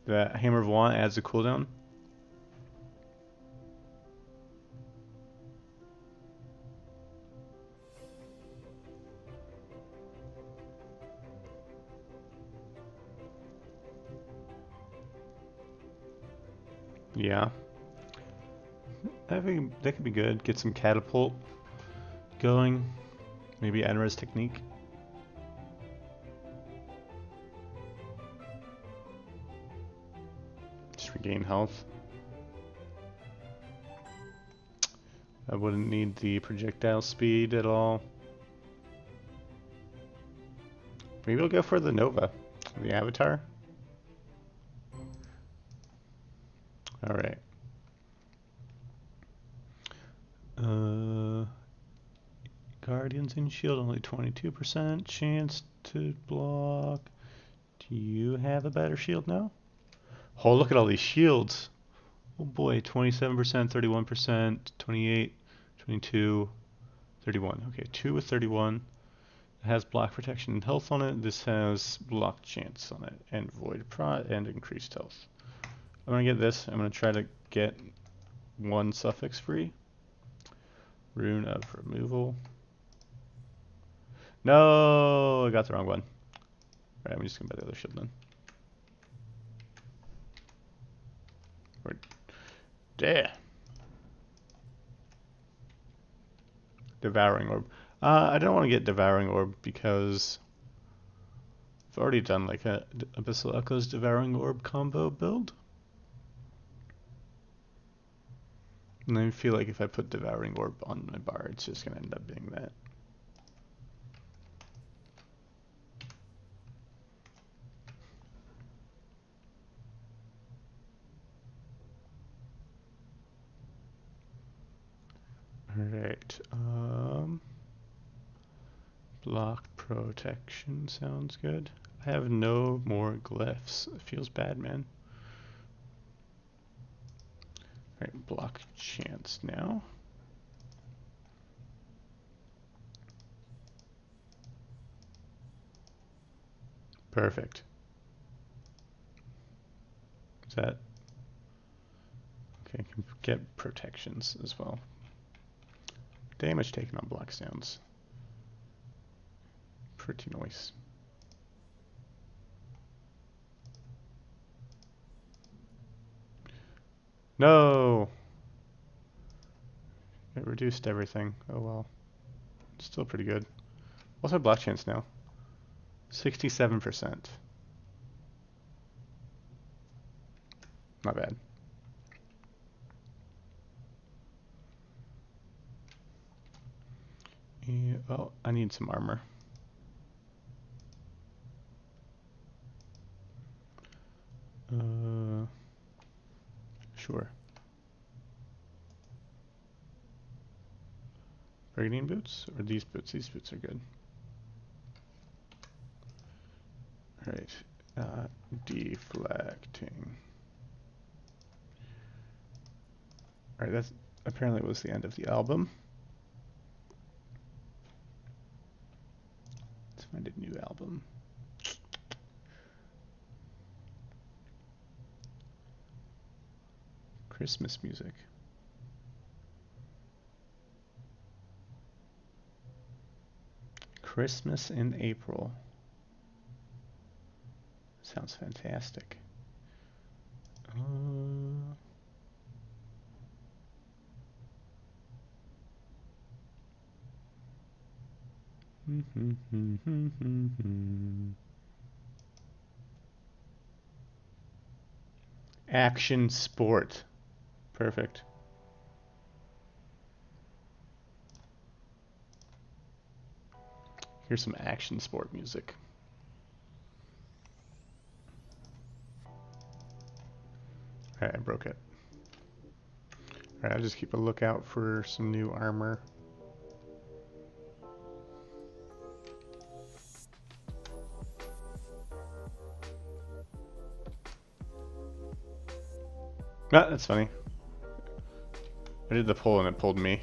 The Hammer of Want adds a cooldown. Yeah. That could be good. Get some catapult going. Maybe Admir's technique. Just regain health. I wouldn't need the projectile speed at all. Maybe we'll go for the Nova, the Avatar. Alright. Guardians and Shield, only 22% chance to block. Do you have a better shield now? Oh, look at all these shields. Oh boy, 27%, 31%, 28, 22, 31. Okay, 2 with 31. It has block protection and health on it. This has block chance on it, and void prot, and increased health. I'm gonna get this. I'm gonna try to get one suffix free. Rune of removal. No, I got the wrong one. Alright, I'm just gonna buy the other shield then. There. Devouring Orb. I don't want to get Devouring Orb because I've already done like a Abyssal Echoes Devouring Orb combo build. And I feel like if I put Devouring Orb on my bar, it's just going to end up being that. Alright, block protection sounds good. I have no more glyphs. It feels bad, man. Alright, block chance now. Perfect. Is that... Okay, can get protections as well. Damage taken on block sounds pretty nice. No! It reduced everything. Oh well. Still pretty good. What's our block chance now? 67%. Not bad. Yeah, oh, I need some armor. Sure. Bargaining boots? Or these boots? These boots are good. Alright. Deflecting. Alright, that's apparently was the end of the album. Let's find a new album. Christmas music. Christmas in April. Sounds fantastic. Action sport. Perfect. Here's some action sport music. Alright, I broke it. Alright, I'll just keep a lookout for some new armor. Ah, that's funny. I did the pull and it pulled me.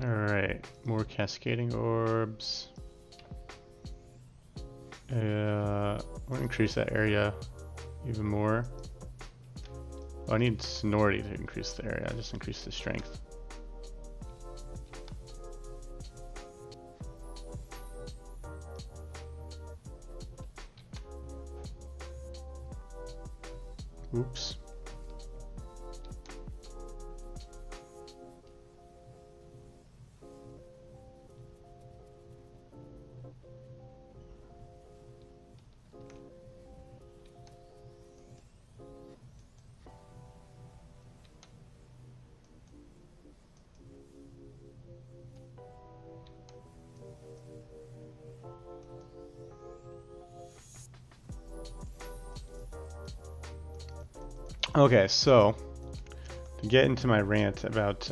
Alright, more cascading orbs. I'm gonna increase that area even more. Oh, I need sonority to increase the area. Just increase the strength. Oops. Okay, so to get into my rant about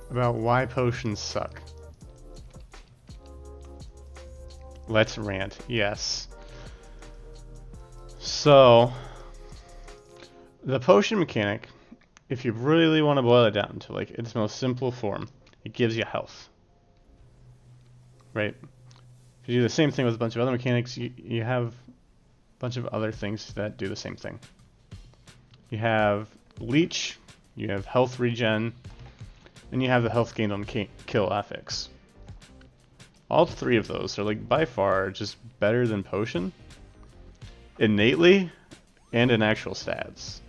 why potions suck. Let's rant. Yes. So the potion mechanic, if you really want to boil it down to like its most simple form, it gives you health. Right? If you do the same thing with a bunch of other mechanics, you have a bunch of other things that do the same thing. You have leech, you have health regen, and you have the health gained on kill affix. All three of those are like by far just better than potion, innately, and in actual stats.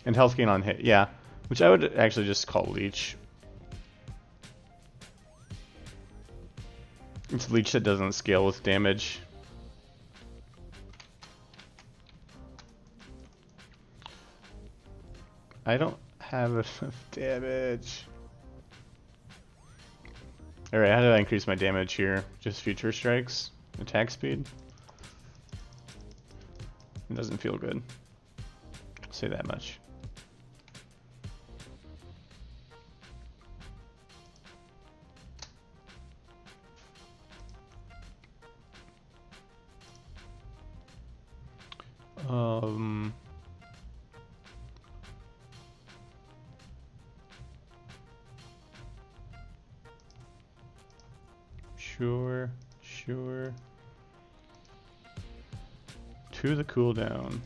And health gain on hit, yeah, which I would actually just call leech. It's leech that doesn't scale with damage. I don't have enough damage. Alright, how did I increase my damage here? Just future strikes? Attack speed? It doesn't feel good. I'll say that much. Sure. To the cooldown.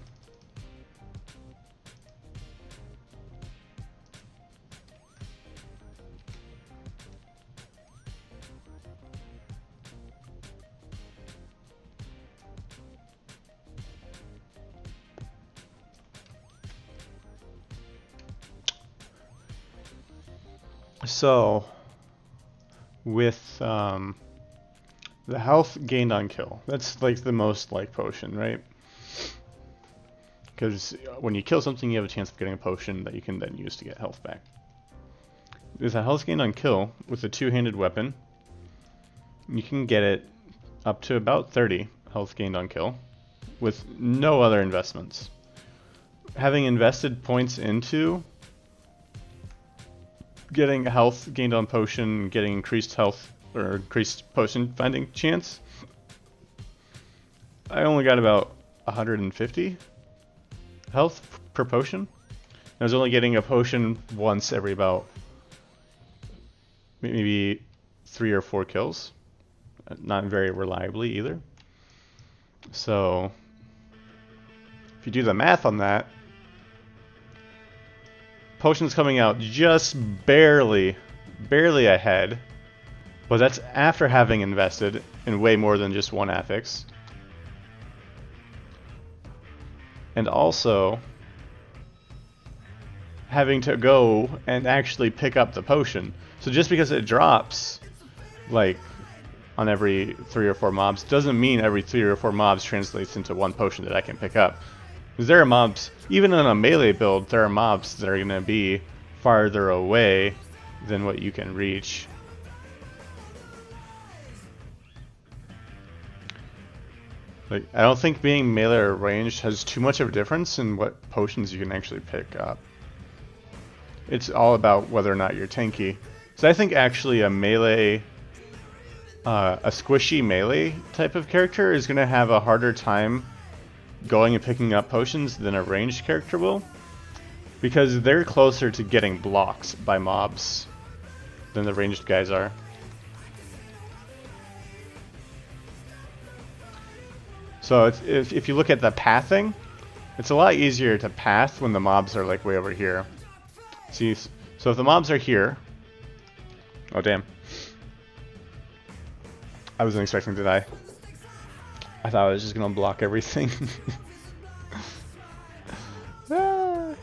So, with the health gained on kill, that's like the most like potion, right? Because when you kill something, you have a chance of getting a potion that you can then use to get health back. With a health gained on kill, with a two-handed weapon, you can get it up to about 30 health gained on kill with no other investments. Having invested points into getting health gained on potion, getting increased health or increased potion finding chance, I only got about 150 health per potion. I was only getting a potion once every about maybe 3 or 4 kills. Not very reliably either. So if you do the math on that, potions coming out just barely ahead, but that's after having invested in way more than just one affix. and also having to go and actually pick up the potion. So just because it drops, like, on every 3 or 4 mobs, doesn't mean every 3 or 4 mobs translates into one potion that I can pick up. Because there are mobs, even in a melee build, there are mobs that are going to be farther away than what you can reach. Like, I don't think being melee or ranged has too much of a difference in what potions you can actually pick up. It's all about whether or not you're tanky. So I think actually a melee, a squishy melee type of character is going to have a harder time going and picking up potions than a ranged character will, because they're closer to getting blocks by mobs than the ranged guys are. So if you look at the pathing, it's a lot easier to path when the mobs are like way over here. See, so if the mobs are here, oh damn, I wasn't expecting to die. I thought I was just gonna block everything. Ah.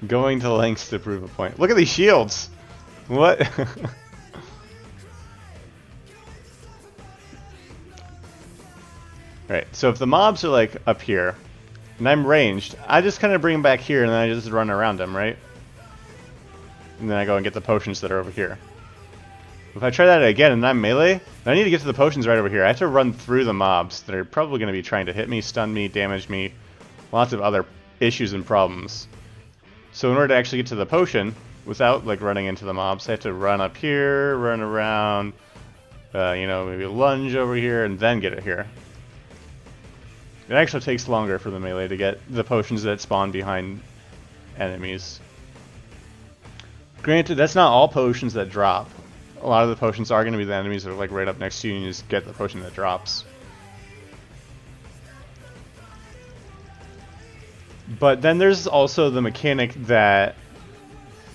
Going to lengths to prove a point. Look at these shields! What? Right, so if the mobs are like up here, and I'm ranged, I just kind of bring them back here and then I just run around them, right? And then I go and get the potions that are over here. If I try that again and I'm melee, I need to get to the potions right over here. I have to run through the mobs that are probably going to be trying to hit me, stun me, damage me, lots of other issues and problems. So in order to actually get to the potion, without like running into the mobs, I have to run up here, run around, you know, maybe lunge over here, and then get it here. It actually takes longer for the melee to get the potions that spawn behind enemies. Granted, that's not all potions that drop. A lot of the potions are going to be the enemies that are like right up next to you and you just get the potion that drops. But then there's also the mechanic that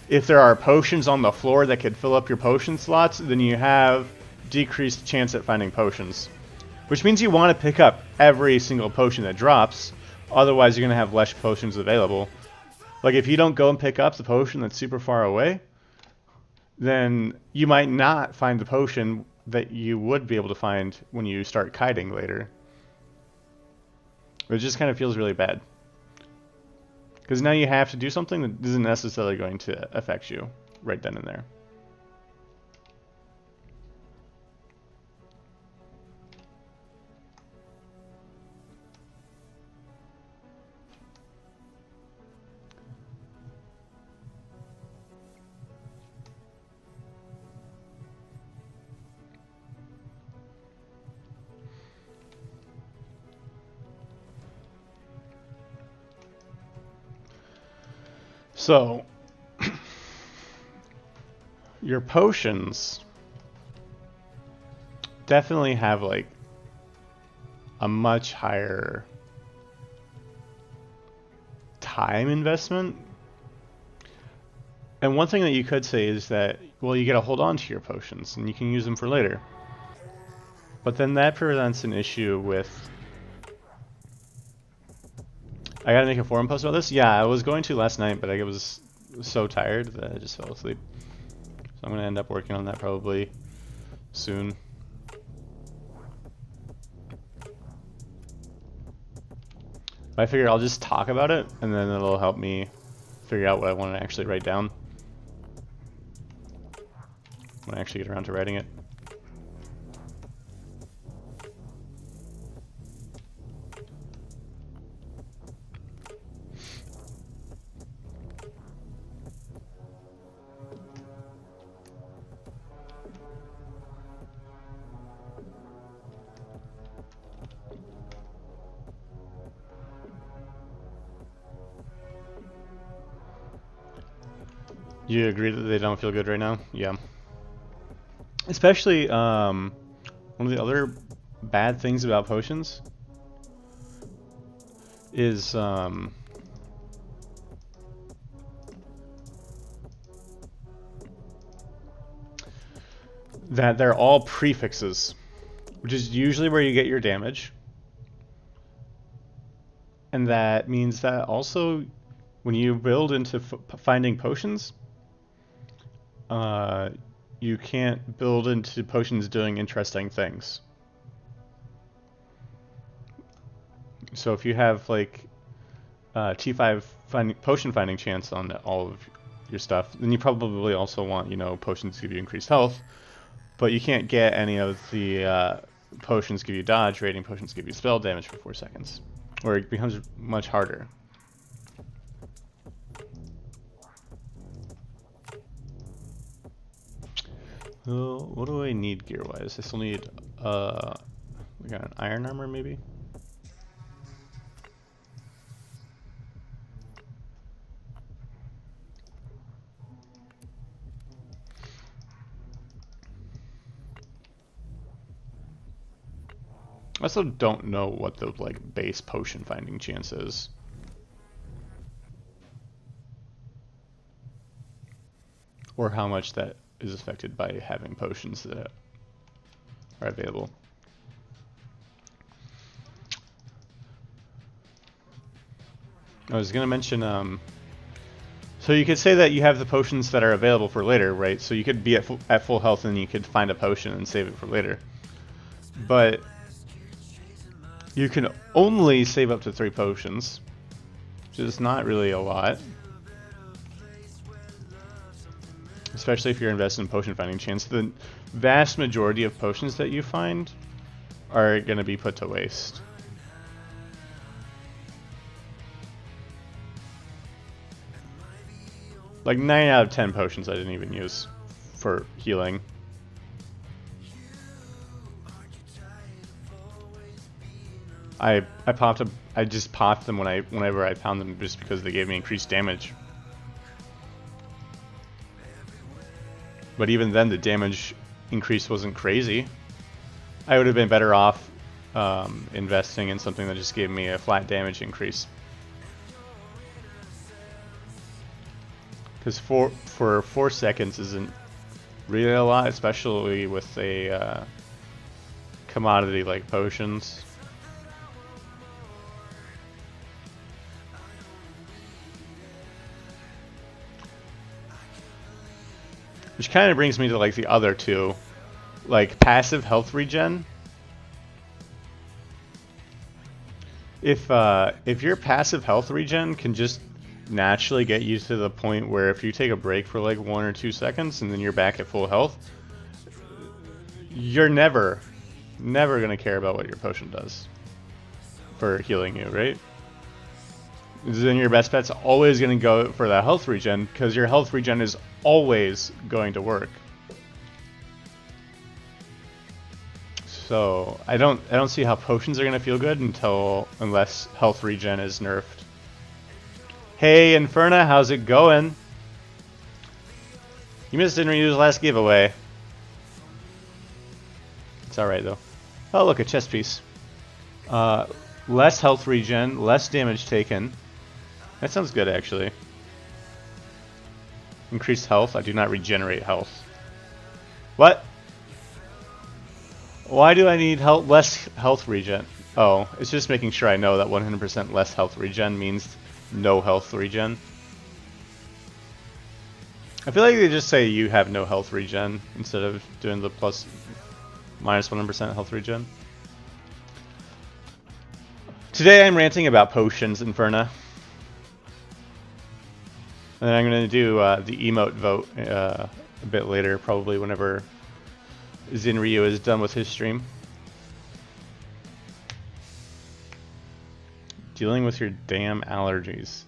if there are potions on the floor that could fill up your potion slots, then you have decreased chance at finding potions. Which means you want to pick up every single potion that drops, otherwise you're going to have less potions available. Like if you don't go and pick up the potion that's super far away, then you might not find the potion that you would be able to find when you start kiting later. It just kind of feels really bad. Because now you have to do something that isn't necessarily going to affect you right then and there. So, your potions definitely have like a much higher time investment. And one thing that you could say is that, well, you gotta hold on to your potions and you can use them for later. But then that presents an issue with... I gotta make a forum post about this? Yeah, I was going to last night, but I was so tired that I just fell asleep. So I'm gonna end up working on that probably soon. But I figure I'll just talk about it, and then it'll help me figure out what I want to actually write down when I actually get around to writing it. You agree that they don't feel good right now? Yeah. Especially, one of the other bad things about potions is, that they're all prefixes, which is usually where you get your damage. And that means that also when you build into finding potions, you can't build into potions doing interesting things. So if you have like T5 potion finding chance on all of your stuff, then you probably also want, you know, potions to give you increased health, but you can't get any of the potions give you dodge, rating potions give you spell damage for 4 seconds, or it becomes much harder. Well, what do I need gear-wise? I still need, we got an iron armor maybe? I also don't know what the like base potion finding chance is. Or how much that is affected by having potions that are available. I was gonna mention, so you could say that you have the potions that are available for later, right? So you could be at full health and you could find a potion and save it for later. But you can only save up to 3 potions, which is not really a lot. Especially if you're invested in potion finding chance. The vast majority of potions that you find are going to be put to waste. Like 9 out of 10 potions I didn't even use for healing. I just popped them whenever I found them just because they gave me increased damage. But even then, the damage increase wasn't crazy. I would have been better off investing in something that just gave me a flat damage increase. Because for 4 seconds isn't really a lot, especially with a commodity like potions. Which kind of brings me to like the other two, like passive health regen. If your passive health regen can just naturally get you to the point where if you take a break for like 1 or 2 seconds and then you're back at full health, you're never gonna care about what your potion does for healing you, right? Then your best bet's always going to go for that health regen, because your health regen is always going to work. So I don't see how potions are going to feel good unless health regen is nerfed. Hey Inferna, how's it going? You missed Inryu's last giveaway. It's alright though. Oh look, a chest piece. Less health regen, less damage taken. That sounds good, actually. Increased health. I do not regenerate health. What? Why do I need less health regen? Oh, it's just making sure I know that 100% less health regen means no health regen. I feel like they just say you have no health regen instead of doing the minus 100% health regen. Today I'm ranting about potions, Inferna. And then I'm going to do the emote vote a bit later, probably whenever Zinryu is done with his stream. Dealing with your damn allergies.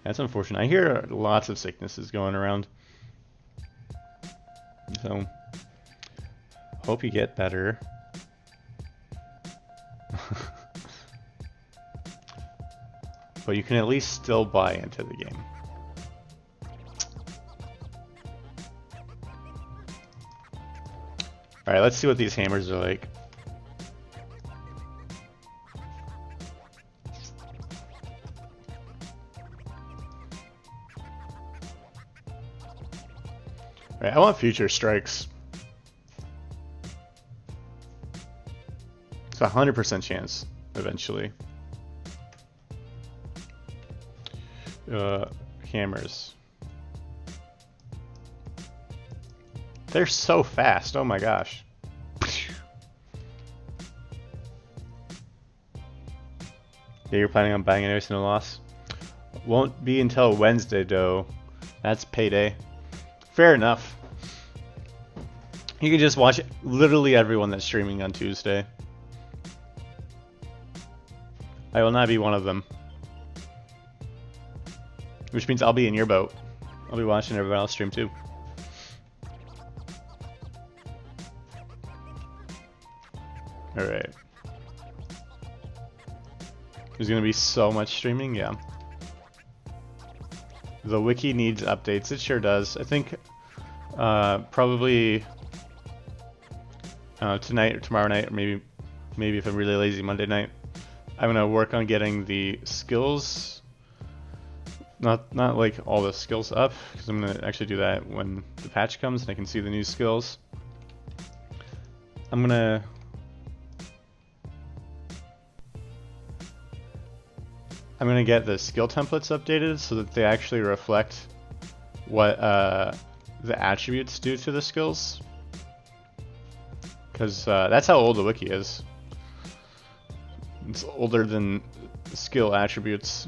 That's unfortunate. I hear lots of sicknesses going around. So, hope you get better. But you can at least still buy into the game. Alright, let's see what these hammers are like. Alright, I want future strikes. a 100% chance eventually. Hammers. They're so fast. Oh my gosh. Yeah, you're planning on buying anyways, no loss. Won't be until Wednesday though. That's payday. Fair enough. You can just watch literally everyone that's streaming on Tuesday. I will not be one of them. Which means I'll be in your boat. I'll be watching everyone else stream too. Alright. There's gonna be so much streaming, yeah. The wiki needs updates, it sure does. I think probably tonight or tomorrow night, or maybe if I'm really lazy, Monday night, I'm gonna work on getting the skills, not like all the skills up, because I'm gonna actually do that when the patch comes and I can see the new skills. I'm gonna get the skill templates updated so that they actually reflect what the attributes do to the skills. Because that's how old the wiki is. It's older than skill attributes.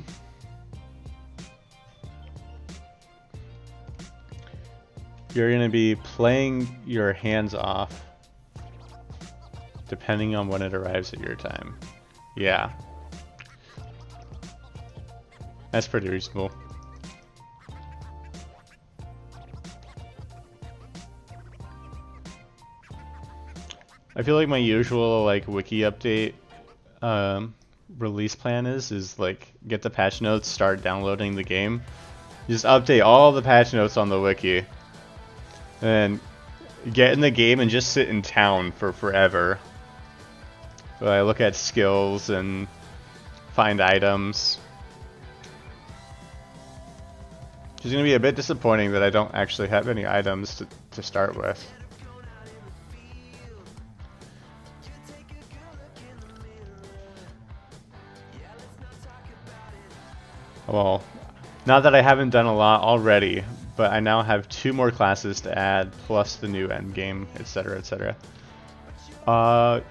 You're going to be playing your hands off depending on when it arrives at your time. Yeah. That's pretty reasonable. I feel like my usual like wiki update release plan is like get the patch notes, start downloading the game, just update all the patch notes on the wiki, and get in the game and just sit in town for forever. So I look at skills and find items. It's going to be a bit disappointing that I don't actually have any items to start with. Well, not that I haven't done a lot already, but I now have 2 more classes to add, plus the new endgame, etc., etc. I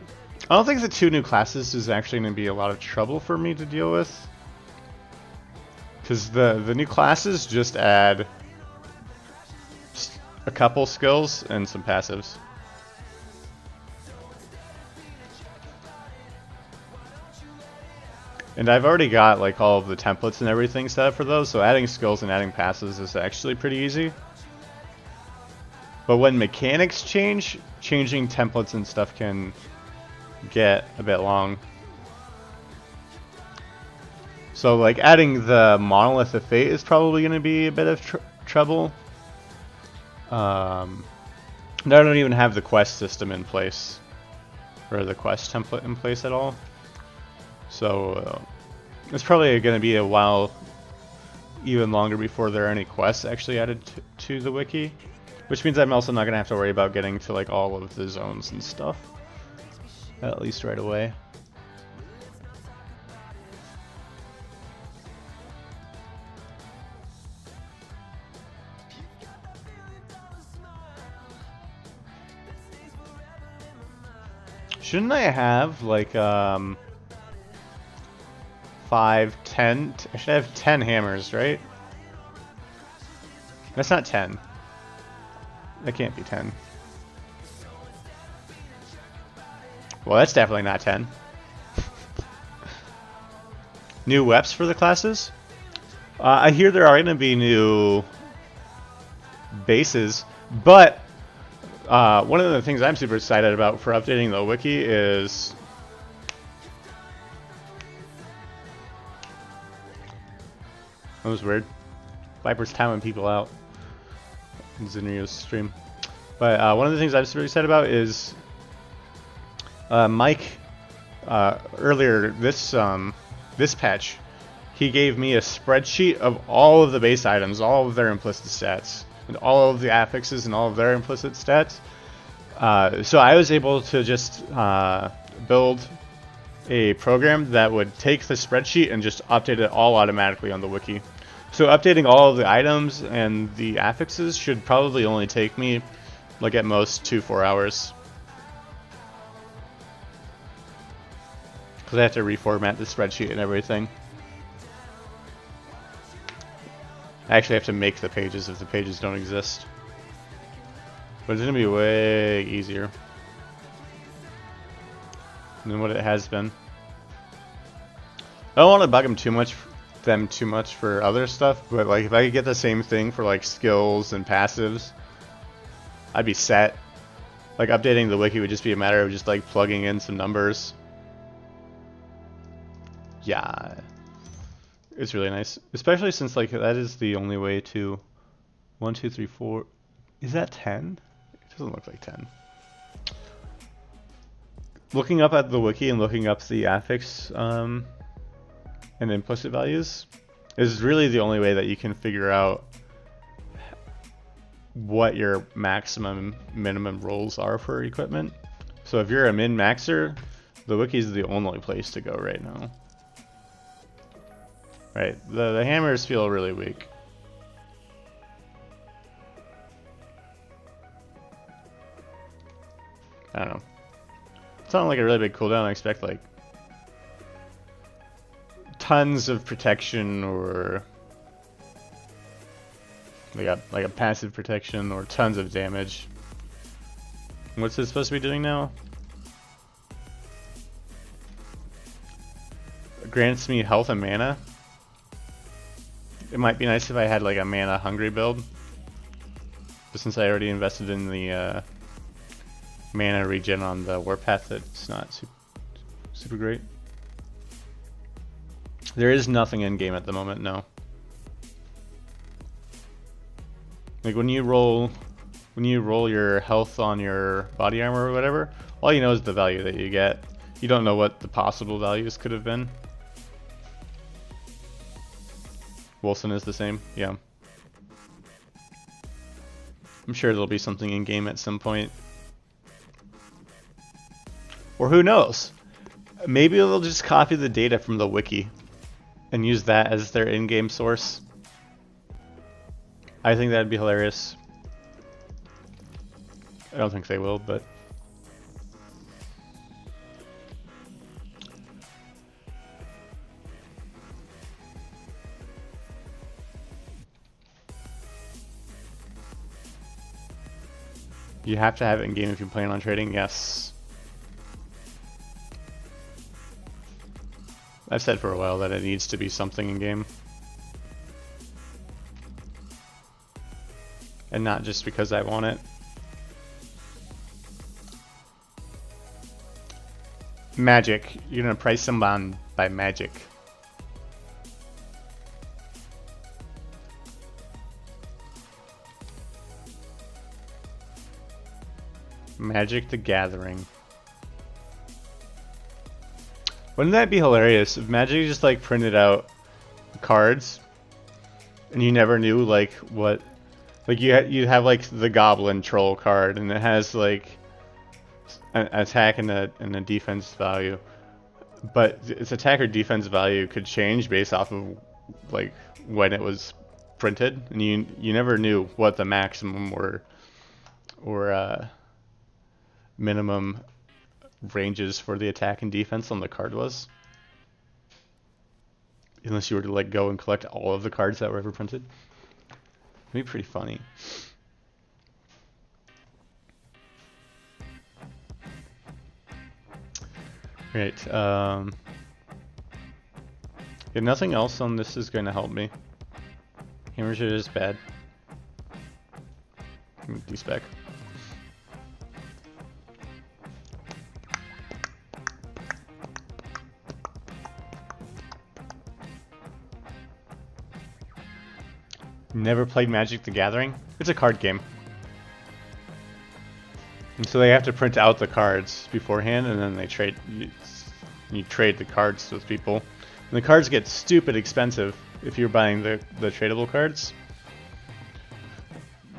don't think the 2 new classes is actually going to be a lot of trouble for me to deal with. Because the new classes just add a couple skills and some passives. And I've already got like all of the templates and everything set up for those, so adding skills and adding passives is actually pretty easy. But when mechanics change, changing templates and stuff can get a bit long. So like adding the Monolith of Fate is probably going to be a bit of trouble. I don't even have the quest system in place, or the quest template in place at all. So it's probably going to be a while, even longer, before there are any quests actually added to the wiki. Which means I'm also not going to have to worry about getting to like all of the zones and stuff, at least right away. Shouldn't I have like 5, 10? I should have 10 hammers, right? That's not 10. That can't be 10. Well, that's definitely not 10. New weps for the classes? I hear there are going to be new bases, but one of the things I'm super excited about for updating the wiki is that was weird. Viper's timing people out in Zinrio's stream. But one of the things I'm super excited about is Mike earlier this patch, he gave me a spreadsheet of all of the base items, all of their implicit stats, and all of the affixes and all of their implicit stats. So I was able to just build a program that would take the spreadsheet and just update it all automatically on the wiki. So updating all of the items and the affixes should probably only take me, like at most, 2-4 hours. Because I have to reformat the spreadsheet and everything. I actually have to make the pages if the pages don't exist. But it's going to be way easier than what it has been. I don't want to bug them too much for other stuff, but like if I could get the same thing for like skills and passives, I'd be set. Like updating the wiki would just be a matter of just like plugging in some numbers. Yeah. It's really nice, especially since like that is the only way to 1, 2, 3, 4. Is that 10? It doesn't look like 10. Looking up at the wiki and looking up the affix and implicit values is really the only way that you can figure out what your maximum minimum rolls are for equipment. So if you're a min-maxer, the wiki is the only place to go right now. Right, the hammers feel really weak. I don't know. It's not like a really big cooldown. I expect like tons of protection or like a passive protection or tons of damage. What's it supposed to be doing now? It grants me health and mana. It might be nice if I had like a mana hungry build, but since I already invested in the mana regen on the warpath, that's not super great. There is nothing in game at the moment, no. Like when you roll your health on your body armor or whatever, all you know is the value that you get. You don't know what the possible values could have been. Wilson is the same, yeah. I'm sure there'll be something in game at some point. Or who knows? Maybe they'll just copy the data from the wiki and use that as their in-game source. I think that'd be hilarious. I don't think they will, but you have to have it in game if you plan on trading, yes. I've said for a while that it needs to be something in game. And not just because I want it. Magic. You're gonna price someone by magic. Magic the Gathering. Wouldn't that be hilarious if Magic just like printed out cards and you never knew like what, like you have like the Goblin Troll card and it has like an attack and a defense value, but its attack or defense value could change based off of like when it was printed, and you never knew what the maximum or minimum ranges for the attack and defense on the card was, unless you were to like go and collect all of the cards that were ever printed. It'd be pretty funny. Right. Yeah, nothing else on this is going to help me. Hammers are just bad. D-spec. Never played Magic the Gathering? It's a card game. And so they have to print out the cards beforehand, and then they trade. You trade the cards with people. And the cards get stupid expensive if you're buying the tradable cards.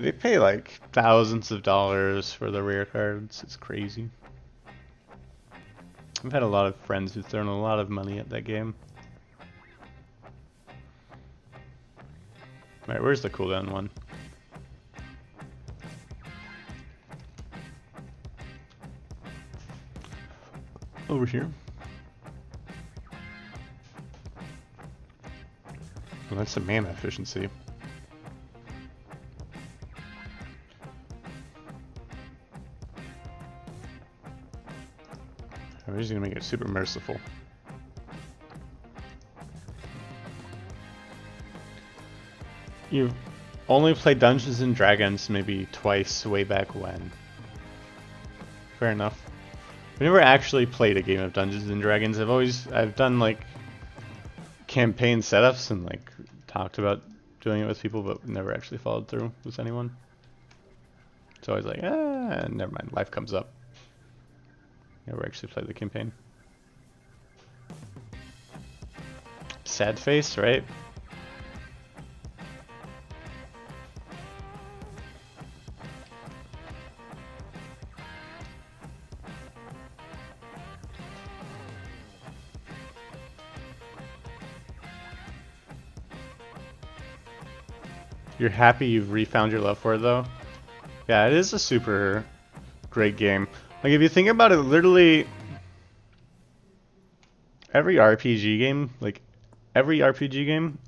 They pay like thousands of dollars for the rare cards. It's crazy. I've had a lot of friends who've thrown a lot of money at that game. Alright, where's the cooldown one? Over here. Well, that's the mana efficiency. We're just gonna make it super merciful. You've only played Dungeons and Dragons maybe twice way back when. Fair enough. I've never actually played a game of Dungeons and Dragons. I've done like campaign setups and like talked about doing it with people, but never actually followed through with anyone. It's always like, never mind, life comes up. Never actually played the campaign. Sad face, right? You're happy you've refound your love for it, though? Yeah, it is a super great game. Like, if you think about it, literally every RPG game,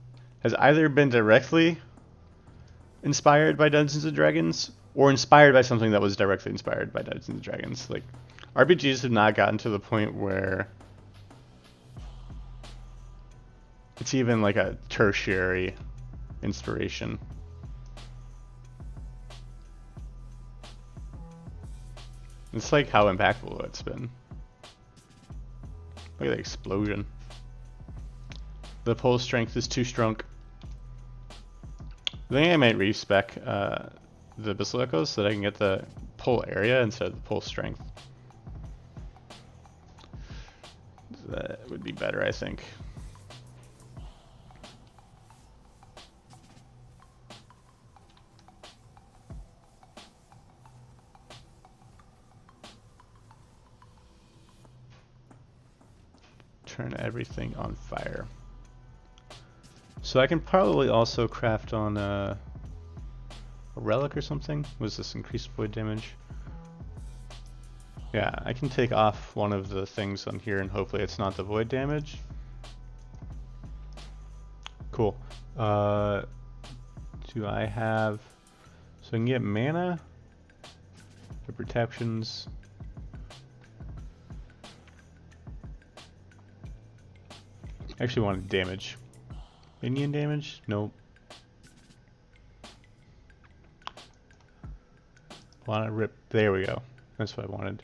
has either been directly inspired by Dungeons and Dragons or inspired by something that was directly inspired by Dungeons and Dragons. Like, RPGs have not gotten to the point where it's even like a tertiary inspiration. It's like how impactful it's been. Look at the explosion. The pull strength is too strong. I think I might respec the Abyssal Echoes so that I can get the pull area instead of the pull strength. That would be better, I think. Turn everything on fire. So I can probably also craft on a relic or something. Was this increased void damage? Yeah, I can take off one of the things on here and hopefully it's not the void damage. Cool. Do I have... So I can get mana, the protections. I actually wanted damage. Minion damage? Nope. Wanna rip. There we go. That's what I wanted.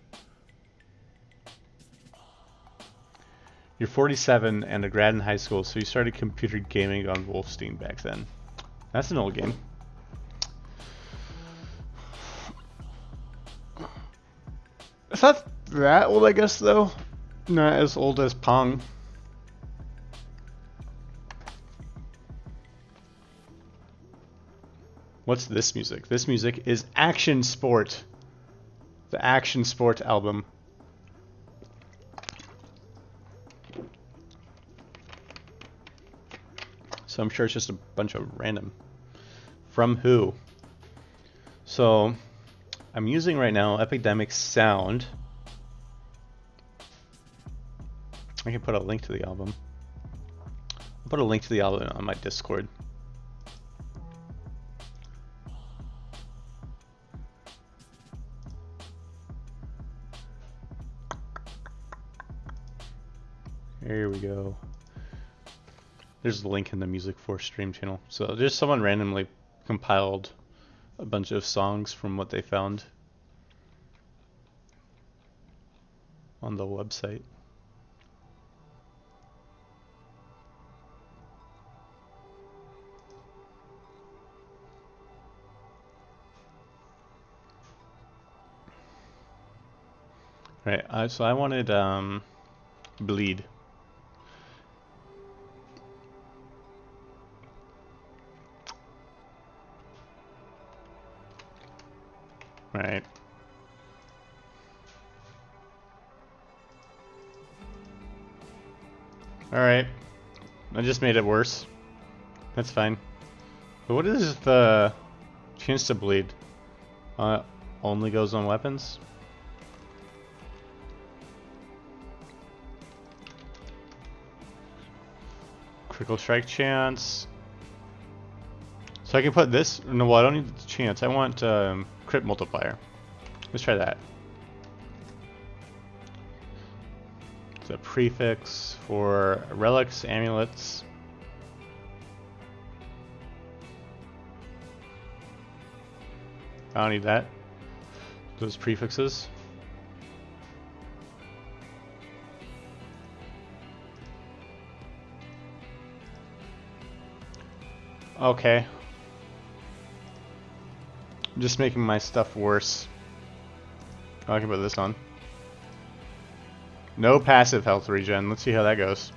You're 47 and a grad in high school, so you started computer gaming on Wolfstein back then. That's an old game. It's not that old, I guess, though. Not as old as Pong. What's this music? This music is Action Sport. The Action Sport album. So I'm sure it's just a bunch of random. From who? So I'm using right now Epidemic Sound. I can put a link to the album. I'll put a link to the album on my Discord. Here we go. There's a link in the Music for Stream channel. So just someone randomly compiled a bunch of songs from what they found on the website. Right, so I wanted Bleed. Right. Alright. I just made it worse. That's fine. But what is the chance to bleed? Only goes on weapons? Critical strike chance. So I can put this. No, well, I don't need the chance. I want crit multiplier. Let's try that. It's a prefix for relics, amulets. I don't need that. Those prefixes. Okay. I'm just making my stuff worse. Oh, I can put this on. No passive health regen. Let's see how that goes.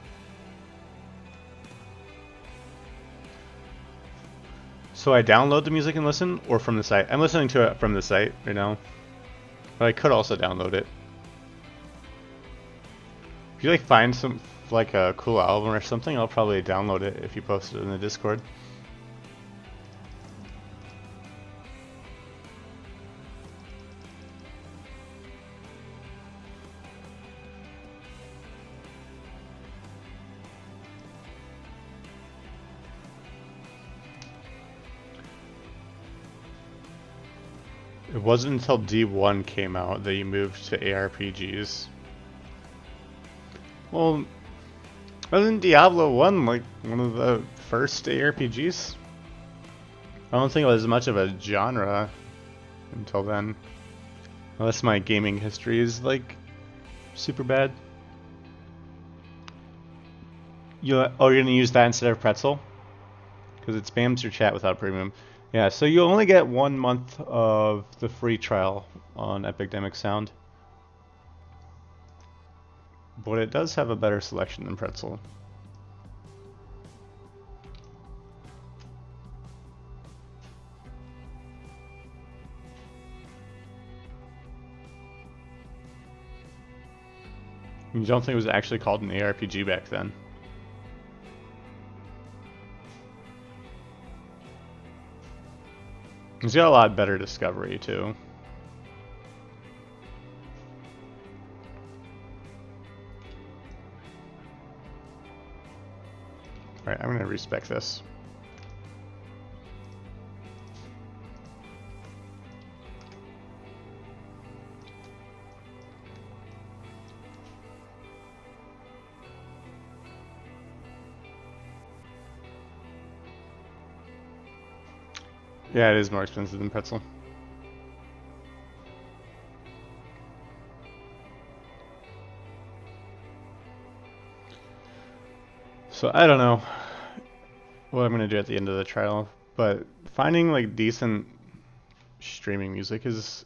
So I download the music and listen, or from the site? I'm listening to it from the site right now. But I could also download it. If you like find some like a cool album or something, I'll probably download it if you post it in the Discord. It wasn't until D1 came out that you moved to ARPGs. Well, wasn't Diablo 1 like one of the first ARPGs? I don't think it was much of a genre until then. Unless my gaming history is like super bad. You're gonna use that instead of Pretzel? Because it spams your chat without premium. Yeah, so you only get 1 month of the free trial on Epidemic Sound. But it does have a better selection than Pretzel. You don't think it was actually called an ARPG back then? He's got a lot better discovery too. Alright, I'm gonna respec this. Yeah, it is more expensive than Pretzel. So I don't know what I'm gonna do at the end of the trial, but finding like decent streaming music is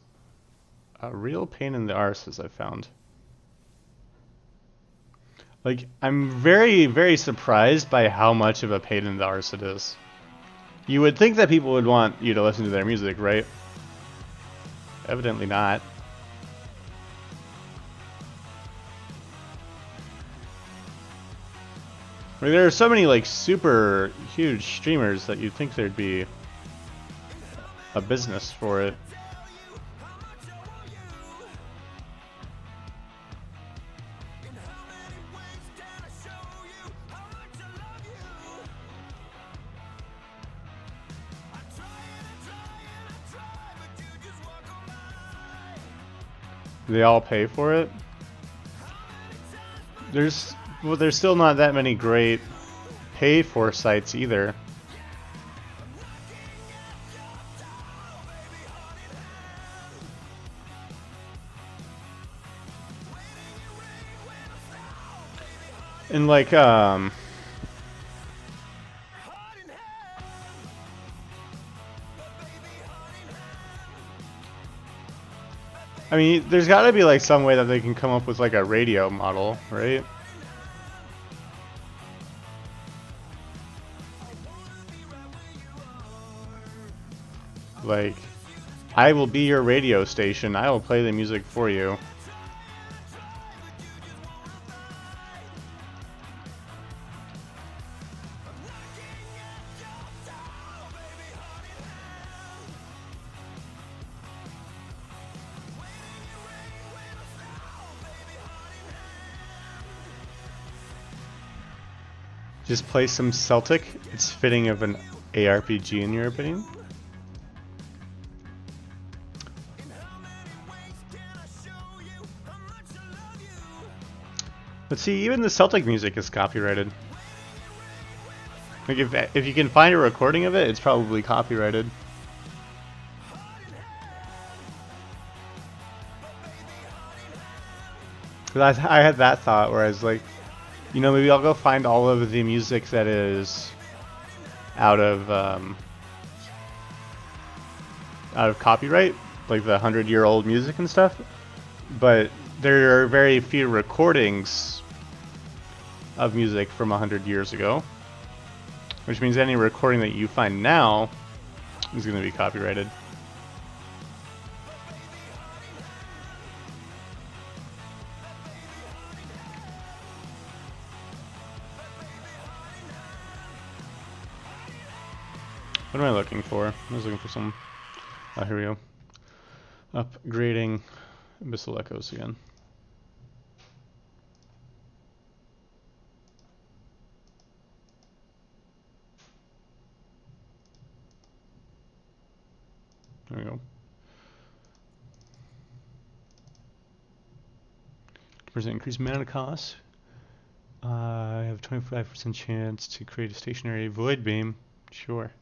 a real pain in the arse, as I've found. Like, I'm very, very surprised by how much of a pain in the arse it is. You would think that people would want you to listen to their music, right? Evidently not. I mean, there are so many like super huge streamers that you'd think there'd be a business for it. They all pay for it. There's still not that many great pay for sites either. And like I mean, there's got to be like some way that they can come up with like a radio model, right? Like, I will be your radio station. I will play the music for you. just play some Celtic. It's fitting of an ARPG in your opinion. But see, even the Celtic music is copyrighted. Like if you can find a recording of it, it's probably copyrighted. Cause I had that thought where I was like, you know, maybe I'll go find all of the music that is out of copyright, like the 100-year-old music and stuff. But there are very few recordings of music from 100 years ago, which means any recording that you find now is going to be copyrighted. What am I looking for? I was looking for some... Oh, here we go. Upgrading Abyssal Echoes again. There we go. Percent increased mana cost. I have 25% chance to create a stationary void beam. Sure.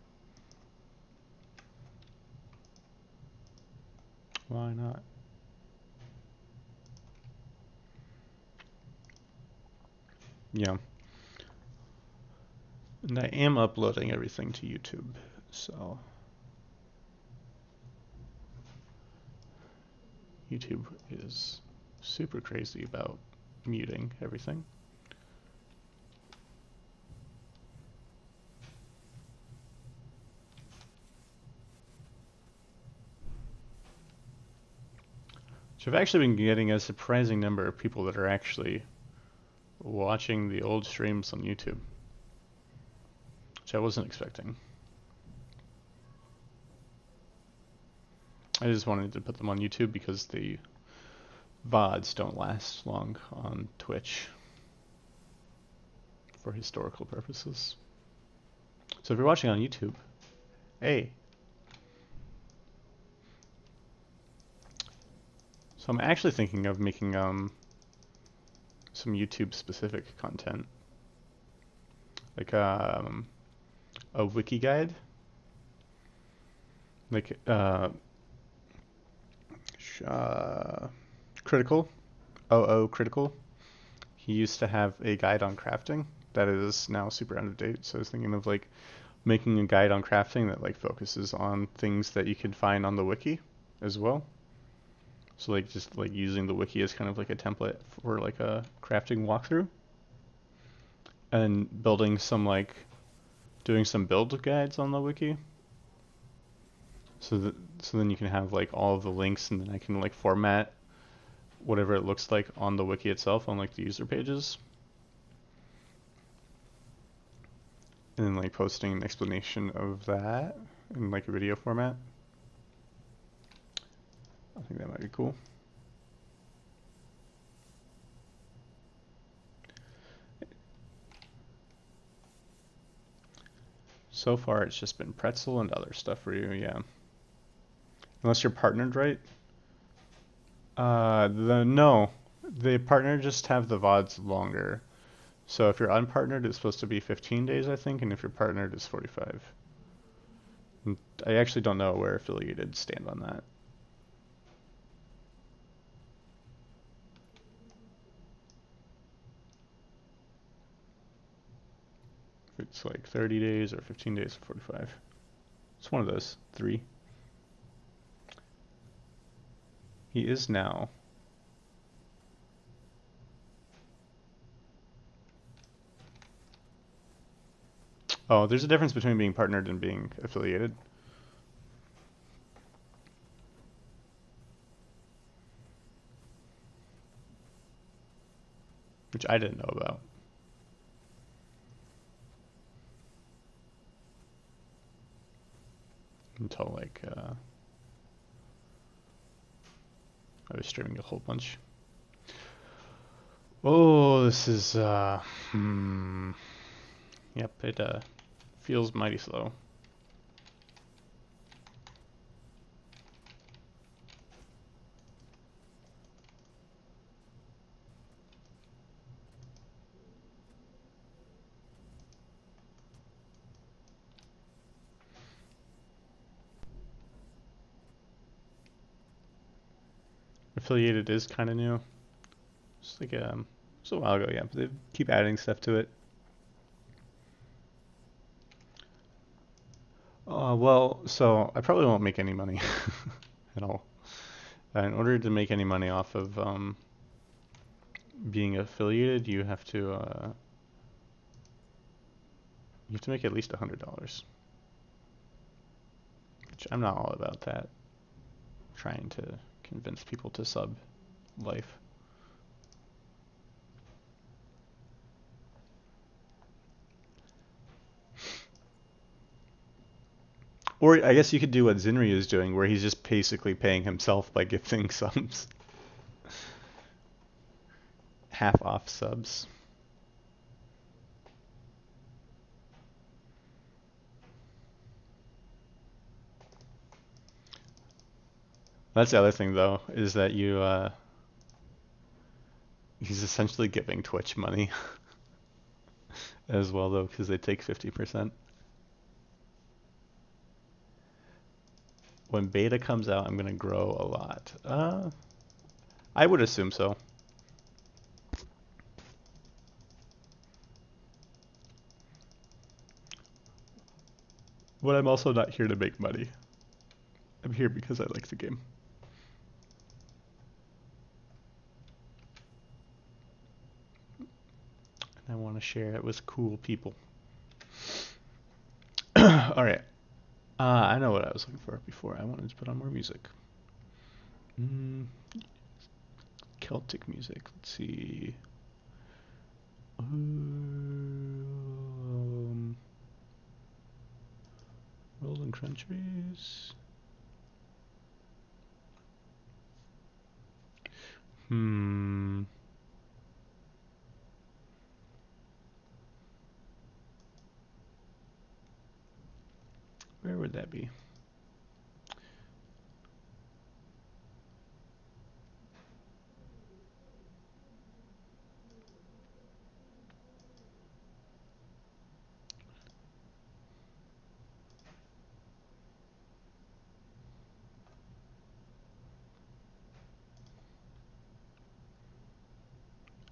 Why not? Yeah. And I am uploading everything to YouTube, so YouTube is super crazy about muting everything. So I've actually been getting a surprising number of people that are actually watching the old streams on YouTube, which I wasn't expecting. I just wanted to put them on YouTube because the VODs don't last long on Twitch for historical purposes. So if you're watching on YouTube, hey. So I'm actually thinking of making some YouTube specific content, like a wiki guide, like Critical, Critical. He used to have a guide on crafting that is now super out of date. So I was thinking of like making a guide on crafting that like focuses on things that you can find on the wiki as well. So like just like using the wiki as kind of like a template for like a crafting walkthrough, and building some like doing some build guides on the wiki. So then you can have like all of the links, and then I can like format whatever it looks like on the wiki itself on like the user pages, and then like posting an explanation of that in like a video format. I think that might be cool. So far it's just been pretzel and other stuff for you, yeah. Unless you're partnered, right? No. The partner just have the VODs longer. So if you're unpartnered, it's supposed to be 15 days, I think, and if you're partnered, it's 45. And I actually don't know where affiliated stand on that. If it's like 30 days or 15 days or 45. It's one of those three. He is now. Oh, there's a difference between being partnered and being affiliated. Which I didn't know about. Until like I was streaming a whole bunch. Oh, this is Yep, it feels mighty slow. Affiliated is kind of new. It's like it's a while ago, yeah, but they keep adding stuff to it. Well, so I probably won't make any money at all. In order to make any money off of being affiliated, you have to make at least $100, which I'm not all about that. Trying to convince people to sub life. Or I guess you could do what Zinri is doing, where he's just basically paying himself by gifting subs. Half off subs. That's the other thing, though, is that he's essentially giving Twitch money as well, though, because they take 50%. When beta comes out, I'm going to grow a lot. I would assume so. But I'm also not here to make money. I'm here because I like the game. And I want to share it with cool people. Alright. I know what I was looking for before. I wanted to put on more music. Celtic music. Let's see. Rolling Countries. Where would that be?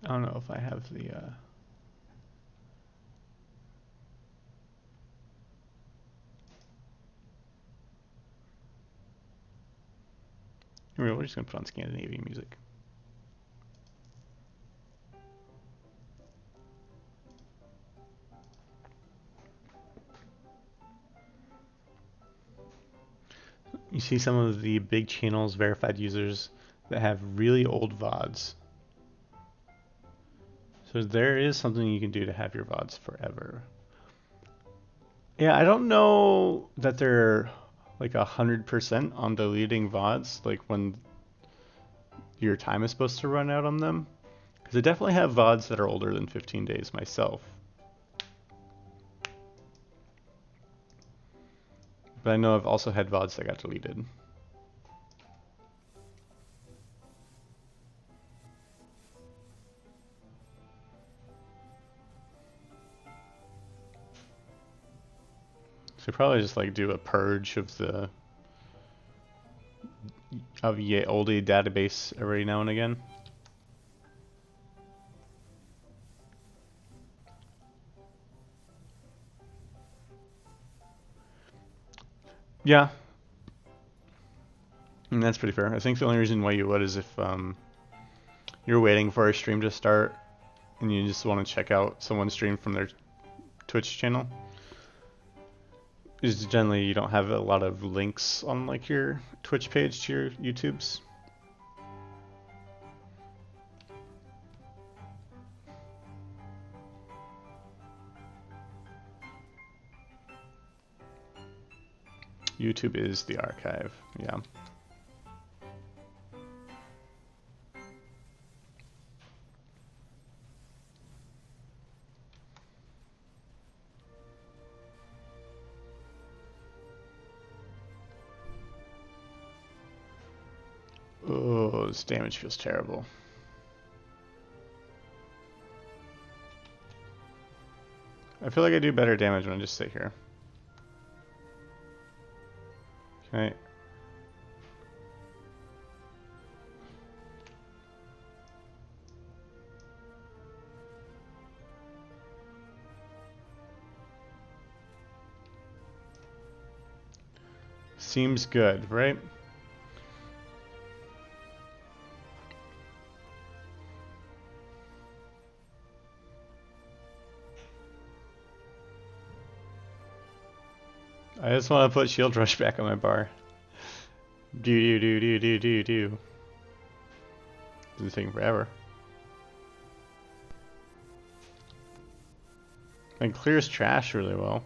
I don't know if I have the we're just gonna put on Scandinavian music. You see some of the big channels, verified users, that have really old VODs. So there is something you can do to have your VODs forever. Yeah, I don't know that they're like 100% on deleting VODs, like when your time is supposed to run out on them. Because I definitely have VODs that are older than 15 days myself. But I know I've also had VODs that got deleted. So probably just like do a purge of the oldie database every now and again. Yeah. And that's pretty fair. I think the only reason why you would is if you're waiting for a stream to start and you just want to check out someone's stream from their Twitch channel. Is generally you don't have a lot of links on like your Twitch page to your YouTubes. YouTube is the archive, yeah. Oh, this damage feels terrible. I feel like I do better damage when I just sit here. Okay. Seems good, right? I just want to put Shield Rush back on my bar. Do. This is taking forever. It clears trash really well.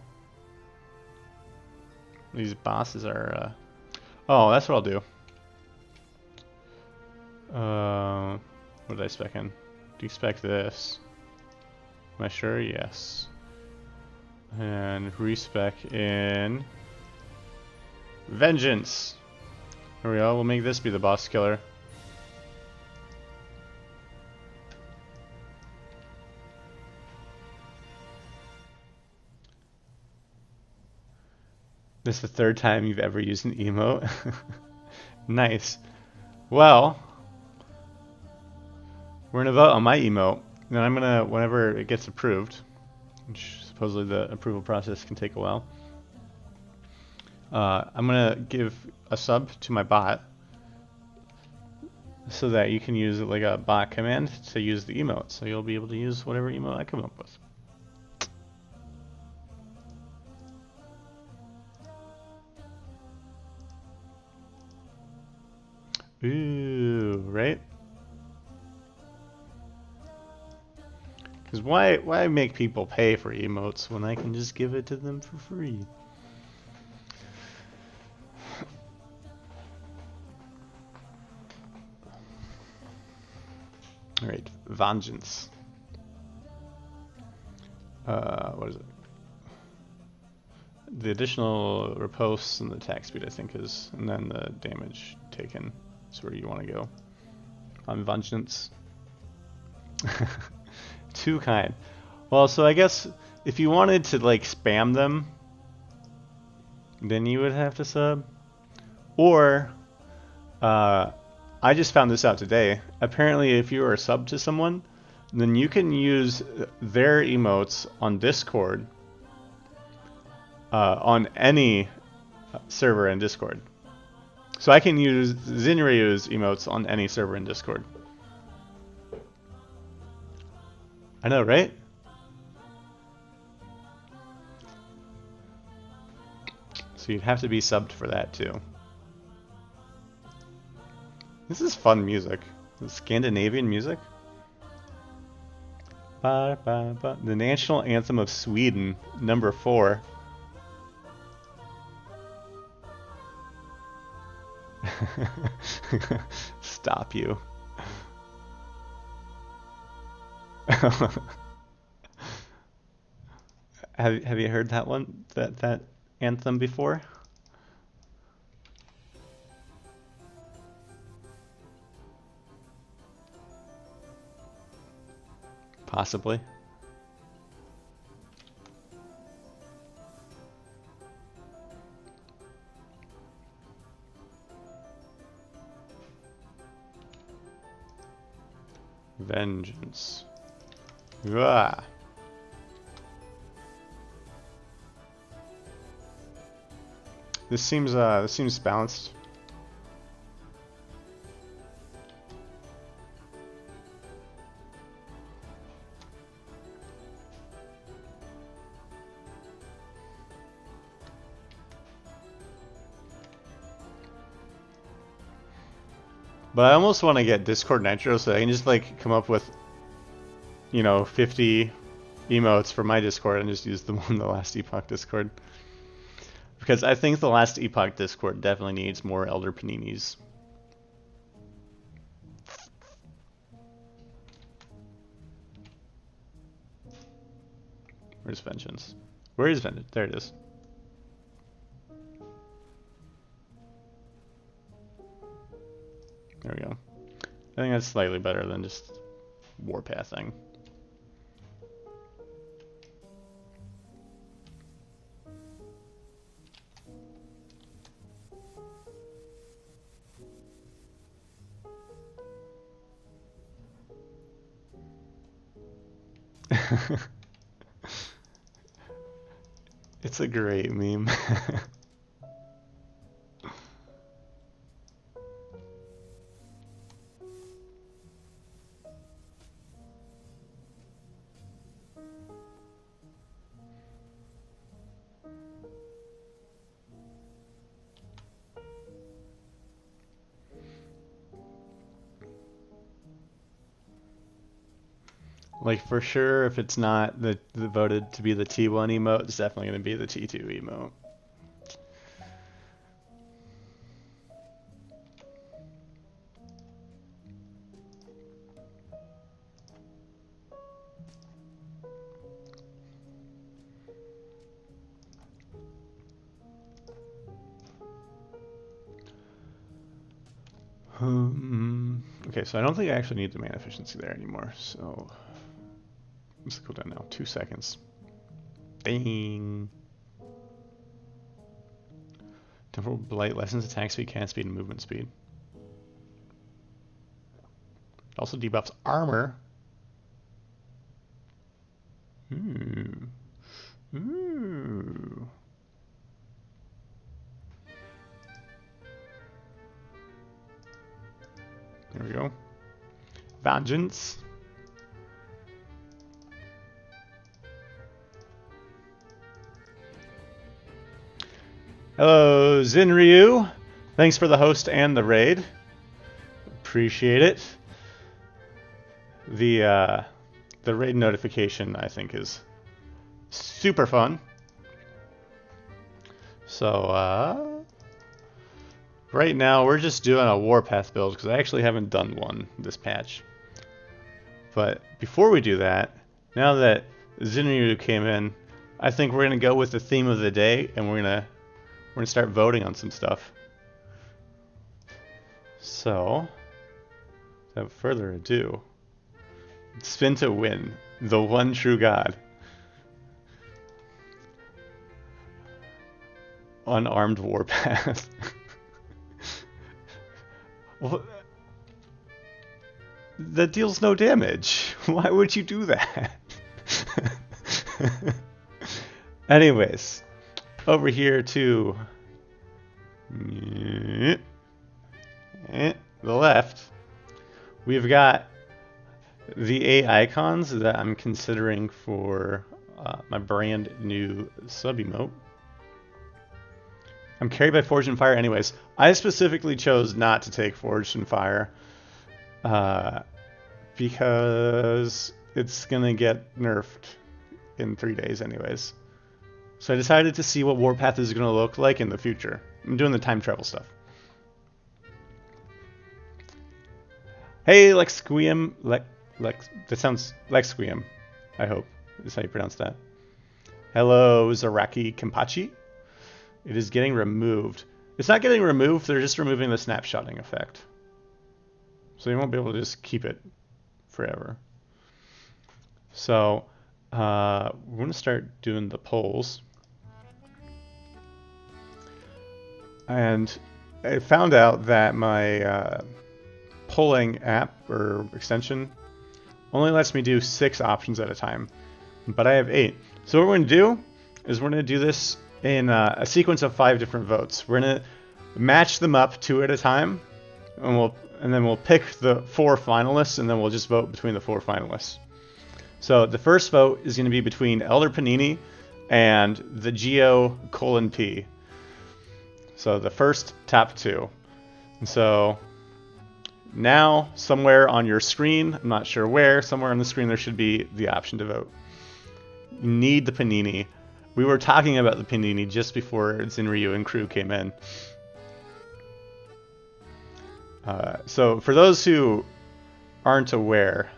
These bosses are. Oh, that's what I'll do. What did I spec in? Do you spec this? Am I sure? Yes. And respec in Vengeance. There we go. We'll make this be the boss killer. This is the third time you've ever used an emote. Nice. Well, we're gonna vote on my emote, and I'm gonna, whenever it gets approved, which supposedly the approval process can take a while, I'm gonna give a sub to my bot so that you can use like a bot command to use the emote. So you'll be able to use whatever emote I come up with. Ooh, right? Because why make people pay for emotes when I can just give it to them for free? Alright, Vengeance. What is it? The additional riposte and the attack speed, I think, is, and then the damage taken is where you want to go on Vengeance. Too kind. Well, so I guess if you wanted to like spam them, then you would have to sub. Or, I just found this out today. Apparently, if you are a sub to someone, then you can use their emotes on Discord. On any server in Discord. So I can use Zinryu's emotes on any server in Discord. I know, right? So you'd have to be subbed for that too. This is fun music. Scandinavian music. Ba, ba, ba. The national anthem of Sweden, number 4. Stop you. Have you heard that one? That anthem before? Possibly. Vengeance. Ah. This seems balanced. But I almost want to get Discord Nitro so I can just like come up with, you know, 50 emotes for my Discord and just use them on the last Epoch Discord. Because I think the last Epoch Discord definitely needs more Elder Paninis. Where's Vengeance? Where is Vengeance? There it is. There we go. I think that's slightly better than just warpathing. It's a great meme. Like, for sure, if it's not the voted to be the T1 emote, it's definitely going to be the T2 emote. Okay, so I don't think I actually need the mana efficiency there anymore, so let's go down now. 2 seconds. Ding! Temporal Blight lessens attack speed, can speed, and movement speed. Also debuffs armor. Ooh. Ooh. There we go. Vengeance. Hello, Zinryu. Thanks for the host and the raid. Appreciate it. The raid notification, I think, is super fun. So, right now we're just doing a warpath build because I actually haven't done one this patch. But before we do that, now that Zinryu came in, I think we're gonna go with the theme of the day, and we're gonna start voting on some stuff. So, without further ado, spin to win, the one true God. Unarmed warpath. Well, that deals no damage. Why would you do that? Anyways, over here to the left, we've got the 8 icons that I'm considering for my brand new sub-emote. I'm carried by Forged in Fire anyways. I specifically chose not to take Forged in Fire because it's going to get nerfed in 3 days anyways. So I decided to see what Warpath is going to look like in the future. I'm doing the time travel stuff. Hey, Lexquium. That sounds Lexquium, I hope. Is how you pronounce that. Hello, Zaraki Kimpachi. It is getting removed. It's not getting removed, they're just removing the snapshotting effect. So you won't be able to just keep it forever. So, we're going to start doing the polls. And I found out that my polling app or extension only lets me do 6 options at a time, but I have 8. So what we're going to do is we're going to do this in a sequence of 5 different votes. We're going to match them up 2 at a time, and then we'll pick the 4 finalists, and then we'll just vote between the 4 finalists. So the first vote is going to be between Elder Panini and the Geo::P. So the first top 2. And so now somewhere on your screen, I'm not sure where, somewhere on the screen there should be the option to vote. You need the Panini. We were talking about the Panini just before Zinryu and crew came in. So for those who aren't aware,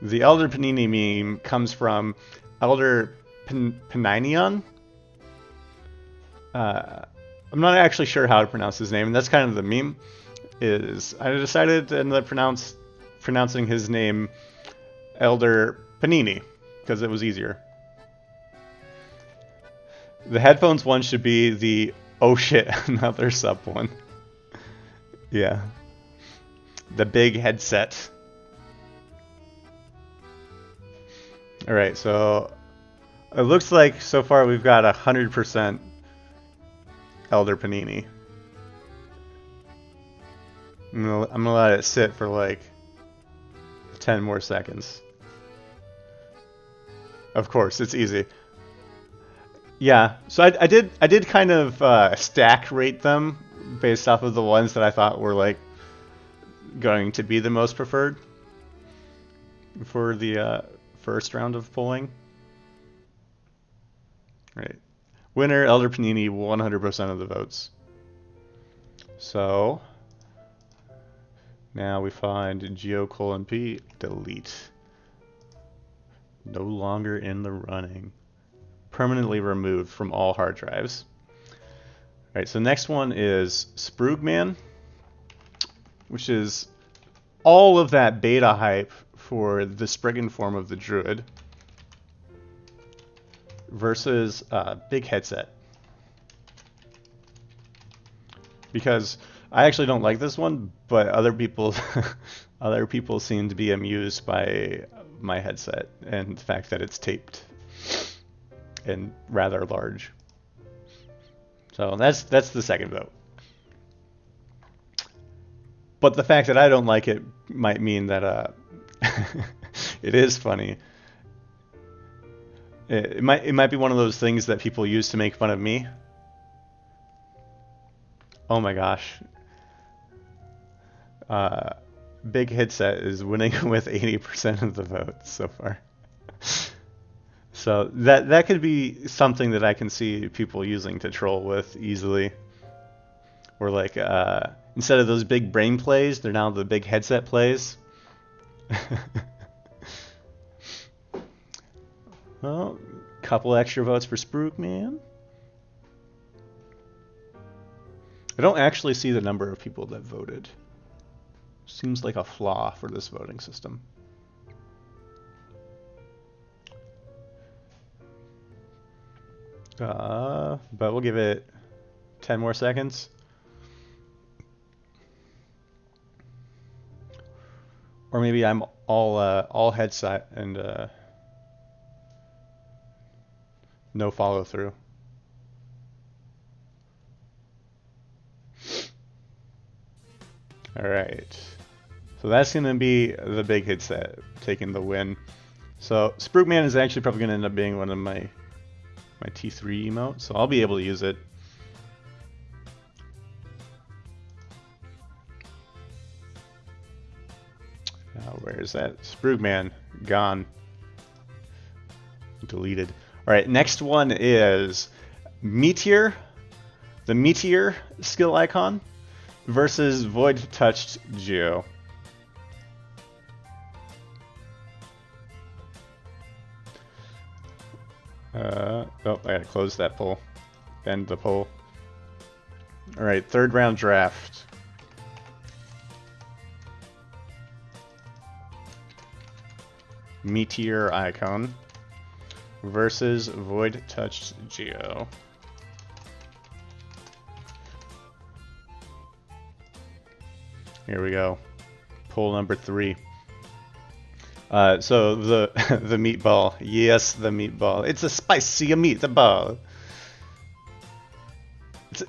the Elder Panini meme comes from Elder Paninion. I'm not actually sure how to pronounce his name, and that's kind of the meme. I decided to pronounce pronouncing his name Elder Panini, because it was easier. The headphones one should be the oh shit, another sub one. Yeah. The big headset. Alright, so it looks like so far we've got 100% Elder Panini. I'm gonna let it sit for like 10 more seconds. Of course, it's easy. Yeah, so I did kind of stack rate them based off of the ones that I thought were like going to be the most preferred for the first round of polling. Right, winner Elder Panini, 100% of the votes. So now we find Geo:P, delete. No longer in the running. Permanently removed from all hard drives. Alright, so next one is Sproogman, which is all of that beta hype for the Spriggan form of the Druid versus Big Headset. Because I actually don't like this one, but other people other people seem to be amused by my headset and the fact that it's taped and rather large. So that's the second vote. But the fact that I don't like it might mean that it is funny. It might be one of those things that people use to make fun of me. Oh my gosh. Big Headset is winning with 80% of the votes so far. So that could be something that I can see people using to troll with easily. Or like instead of those big brain plays, they're now the big headset plays. Well, couple extra votes for Sproogman. I don't actually see the number of people that voted. Seems like a flaw for this voting system. But we'll give it 10 more seconds. Or maybe I'm all headset and no follow through. All right. So that's going to be the big headset taking the win. So Sproogman is actually probably going to end up being one of my T3 emotes, so I'll be able to use it. Now, where is that? Sproogman, gone. Deleted. Alright, next one is Meteor, the Meteor skill icon, versus Void Touched Geo. Oh, I gotta close that poll. End the poll. Alright, third round draft. Meteor icon versus Void Touched Geo. Here we go. Poll number 3. So the the meatball, yes, the meatball. It's a spicy meatball.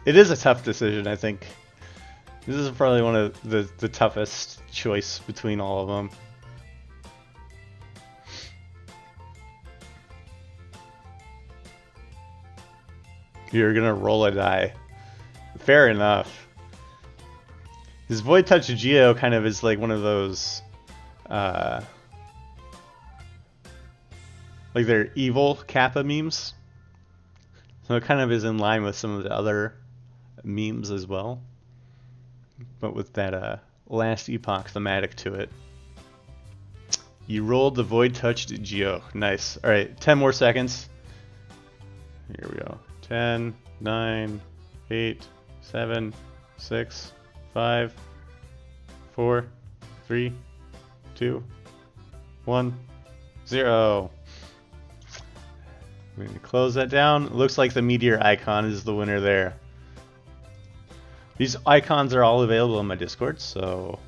It is a tough decision, I think. This is probably one of the toughest choice between all of them. You're gonna roll a die. Fair enough. His Void Touch Geo kind of is like one of those like they're evil Kappa memes. So it kind of is in line with some of the other memes as well. But with that last Epoch thematic to it. You rolled the Void Touched Geo. Nice. Alright, 10 more seconds. Here we go. 10, 9, 8, 7, 6, 5, 4, 3, 2, 1, 0. We're going to close that down. It looks like the meteor icon is the winner there. These icons are all available on my Discord, so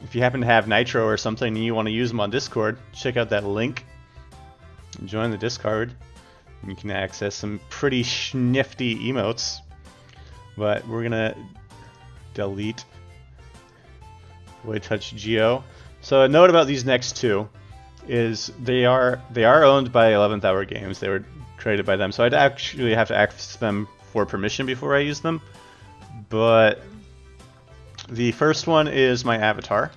if you happen to have Nitro or something and you want to use them on Discord, check out that link and join the Discord. And you can access some pretty snifty emotes. But we're gonna delete Void Touch Geo. So a note about these next two is they are owned by 11th Hour Games. They were created by them, so I'd actually have to ask them for permission before I use them. But the first one is my avatar,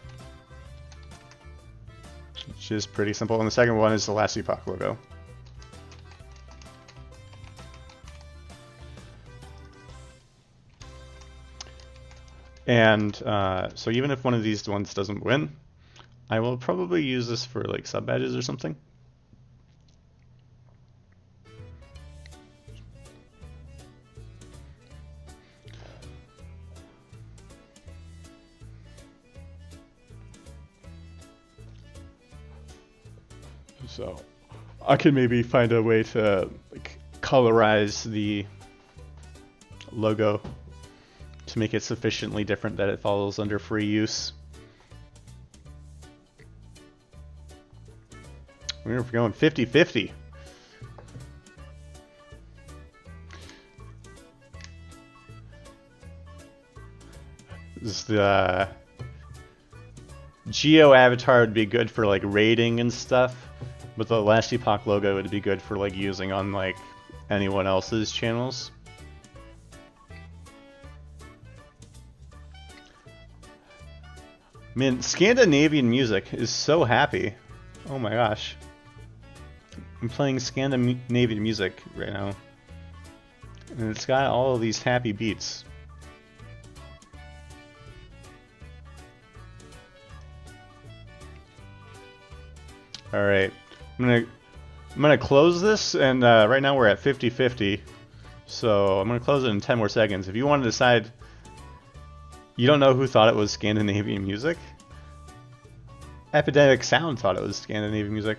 which is pretty simple, and the second one is the Last Epoch logo. And so even if one of these ones doesn't win, I will probably use this for like sub badges or something. So I can maybe find a way to like colorize the logo to make it sufficiently different that it falls under free use. We're going 50-50. The Geo avatar would be good for like raiding and stuff, but the Last Epoch logo would be good for like using on like anyone else's channels. Man, Scandinavian music is so happy. Oh my gosh. I'm playing Scandinavian music right now, and it's got all of these happy beats. Alright, I'm gonna close this, and right now we're at 50-50, so I'm gonna close it in 10 more seconds. If you want to decide you don't know who thought it was Scandinavian music, Epidemic Sound thought it was Scandinavian music.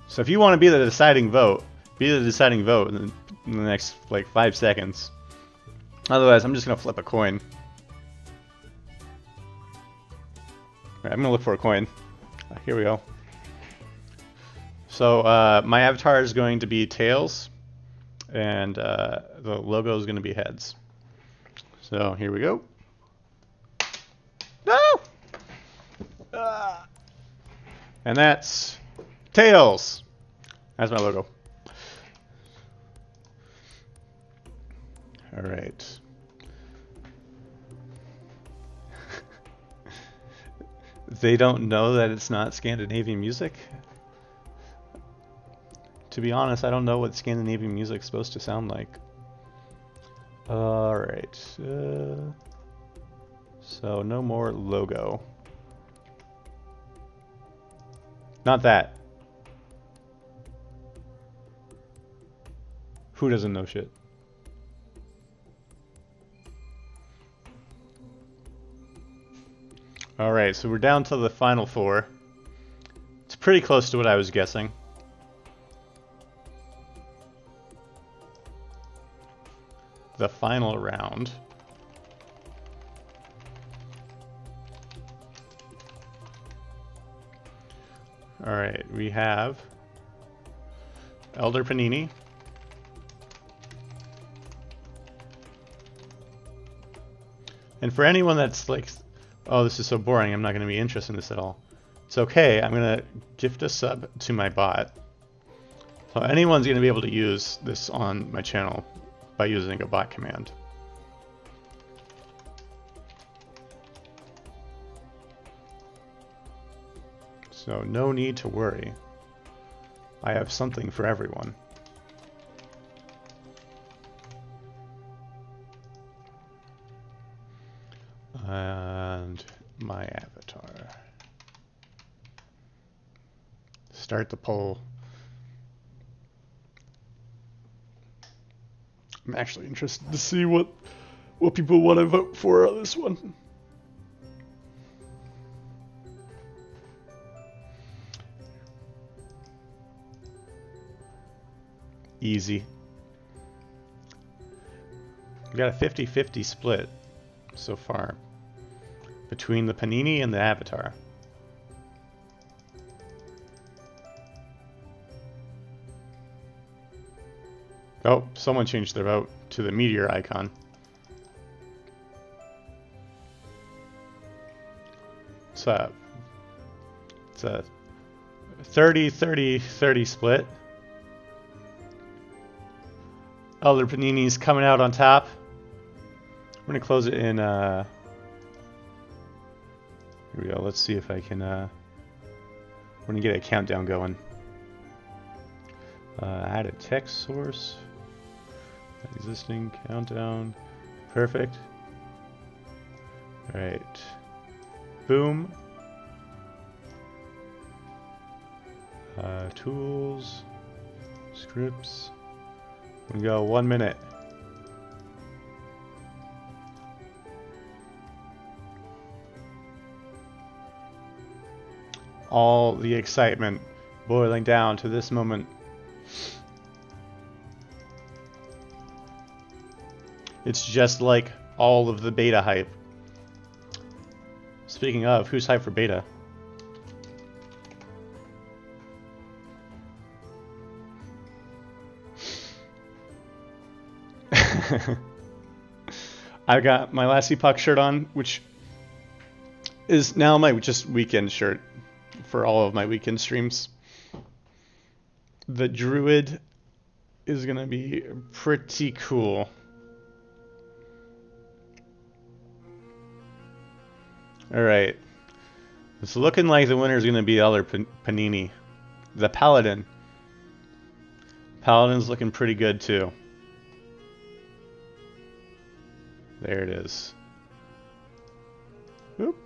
So if you want to be the deciding vote in the next like 5 seconds. Otherwise, I'm just gonna flip a coin. Alright, I'm gonna look for a coin. Here we go. So my avatar is going to be tails, and the logo is going to be heads. So here we go. No! And that's tails. That's my logo. All right. They don't know that it's not Scandinavian music. To be honest, I don't know what Scandinavian music's supposed to sound like. Alright. So, no more logo. Not that. Who doesn't know shit? Alright, so we're down to the final 4. It's pretty close to what I was guessing. The final round. Alright, we have Elder Panini. And for anyone that's like, oh, this is so boring, I'm not going to be interested in this at all. It's okay, I'm going to gift a sub to my bot. So anyone's going to be able to use this on my channel by using a bot command. So no need to worry. I have something for everyone. And my avatar. Start the poll. I'm actually interested to see what people want to vote for on this one. Easy. We got a 50-50 split so far between the Panini and the Avatar. Oh, someone changed their vote to the meteor icon. It's a 30-30-30 split. Elder Panini's coming out on top. We're gonna close it in. Here we go. Let's see if I can. We're gonna get a countdown going. Add a text source. Existing countdown. Perfect. All right. Boom. Tools. Scripts. We go 1 minute. All the excitement boiling down to this moment. It's just like all of the beta hype. Speaking of, who's hyped for beta? I got my last Epoch shirt on, which is now my just weekend shirt for all of my weekend streams. The Druid is gonna be pretty cool. Alright. It's looking like the winner is gonna be Elder Panini. The Paladin. Paladin's looking pretty good too. There it is. Oop.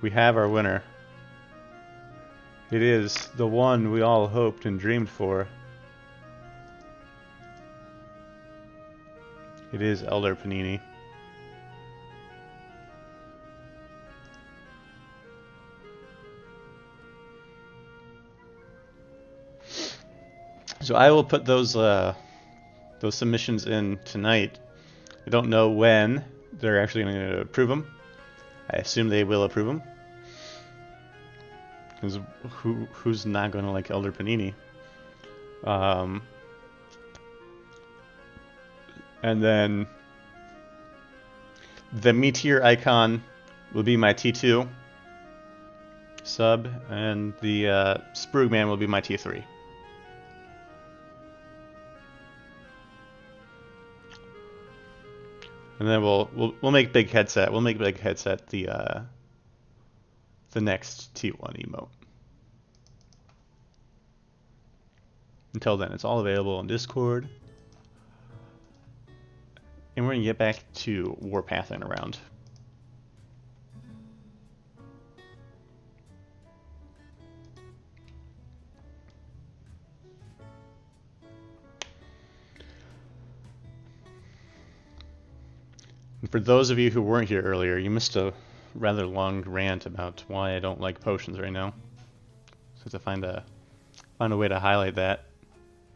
We have our winner. It is the one we all hoped and dreamed for. It is Elder Panini. So I will put those submissions in tonight. I don't know when they're actually going to approve them. I assume they will approve them. Because who's not going to like Elder Panini? And then the meteor icon will be my T2 sub, and the Sprugman will be my T3. And then we'll make Big Headset. We'll make Big Headset the next T1 emote. Until then, it's all available on Discord. And we're gonna get back to warpathing around. And for those of you who weren't here earlier, you missed a rather long rant about why I don't like potions right now. So to find a way to highlight that.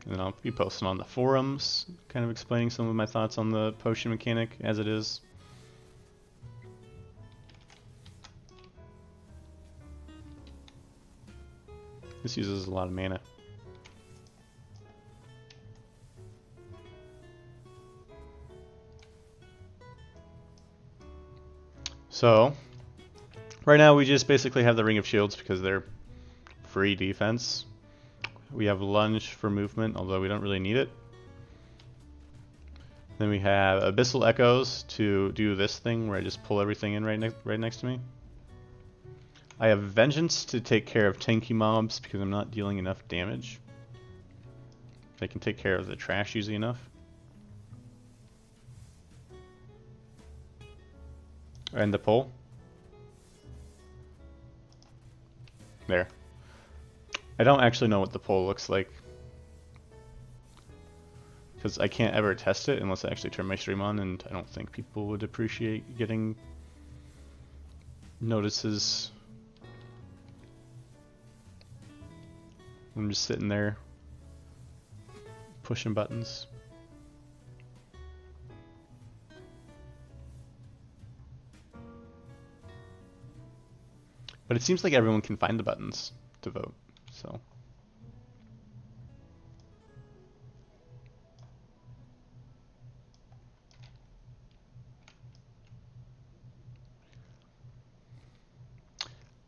And then I'll be posting on the forums, kind of explaining some of my thoughts on the potion mechanic as it is. This uses a lot of mana. So, right now we just basically have the Ring of Shields because they're free defense. We have Lunge for movement, although we don't really need it. Then we have Abyssal Echoes to do this thing where I just pull everything in right next to me. I have Vengeance to take care of tanky mobs because I'm not dealing enough damage. I can take care of the trash easy enough. And the pull. There. I don't actually know what the pull looks like, because I can't ever test it unless I actually turn my stream on, and I don't think people would appreciate getting notices. I'm just sitting there pushing buttons. But it seems like everyone can find the buttons to vote, so.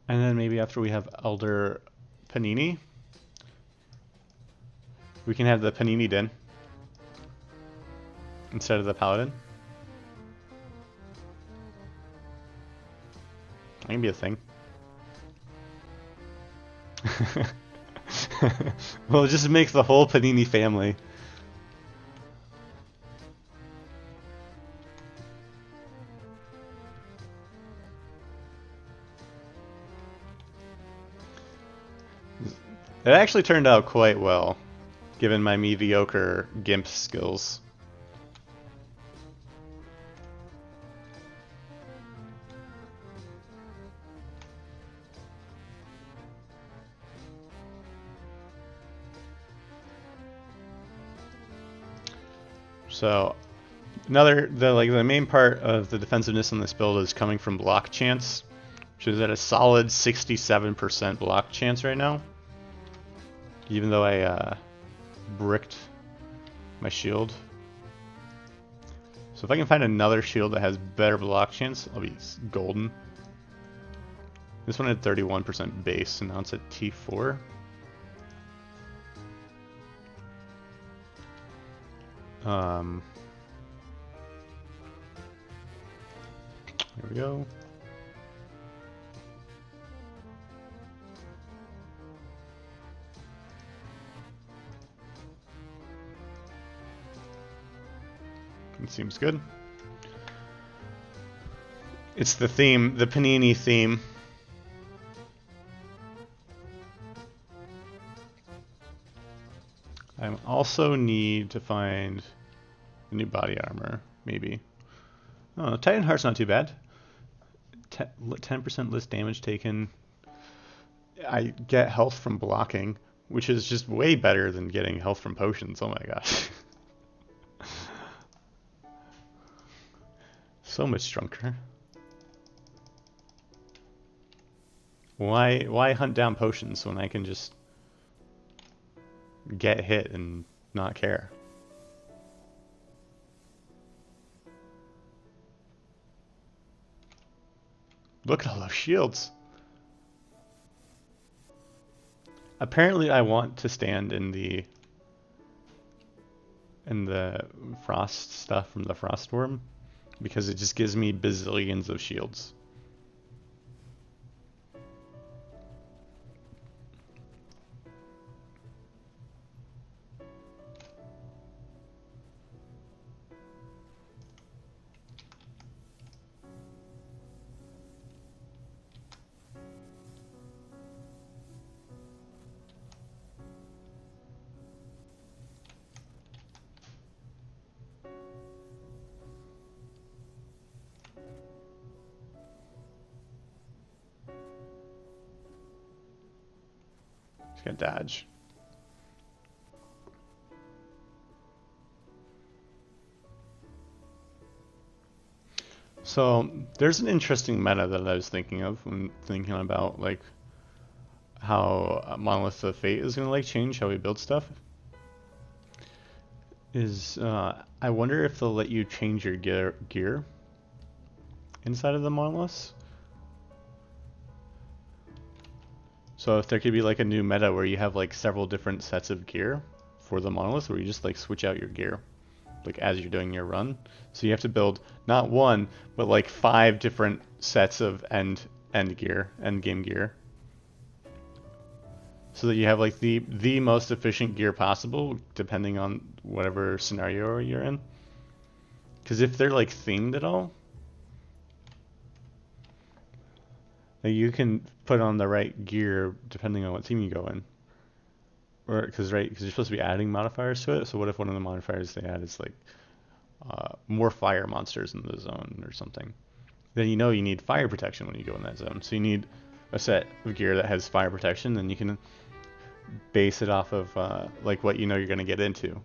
And then maybe after we have Elder Panini, we can have the Panini Den instead of the Paladin. That can be a thing. Well, it just makes the whole Panini family. It actually turned out quite well, given my mediocre GIMP skills. So, the main part of the defensiveness on this build is coming from block chance, which is at a solid 67% block chance right now. Even though I bricked my shield. So if I can find another shield that has better block chance, I'll be golden. This one had 31% base, and now it's at T4. Here we go. It seems good. It's the theme, the Panini theme. I also need to find a new body armor, maybe. Oh, Titan Heart's not too bad. 10% less damage taken. I get health from blocking, which is just way better than getting health from potions. Oh my gosh. So much stronger. Why hunt down potions when I can just get hit and not care? Look at all those shields. Apparently I want to stand in the frost stuff from the frost worm because it just gives me bazillions of shields. He's got dodge. So there's an interesting meta that I was thinking of when thinking about like how Monolith of Fate is gonna like change how we build stuff. I wonder if they'll let you change your gear inside of the monoliths. So if there could be like a new meta where you have like several different sets of gear for the monoliths, where you just like switch out your gear like as you're doing your run. So you have to build not one, but like 5 different sets of end game gear. So that you have like the most efficient gear possible depending on whatever scenario you're in. Because if they're like themed at all, like you can put on the right gear depending on what team you go in. Or because you're supposed to be adding modifiers to it. So what if one of the modifiers they add is like more fire monsters in the zone or something? Then you know you need fire protection when you go in that zone. So you need a set of gear that has fire protection, then you can base it off of like what you know you're going to get into.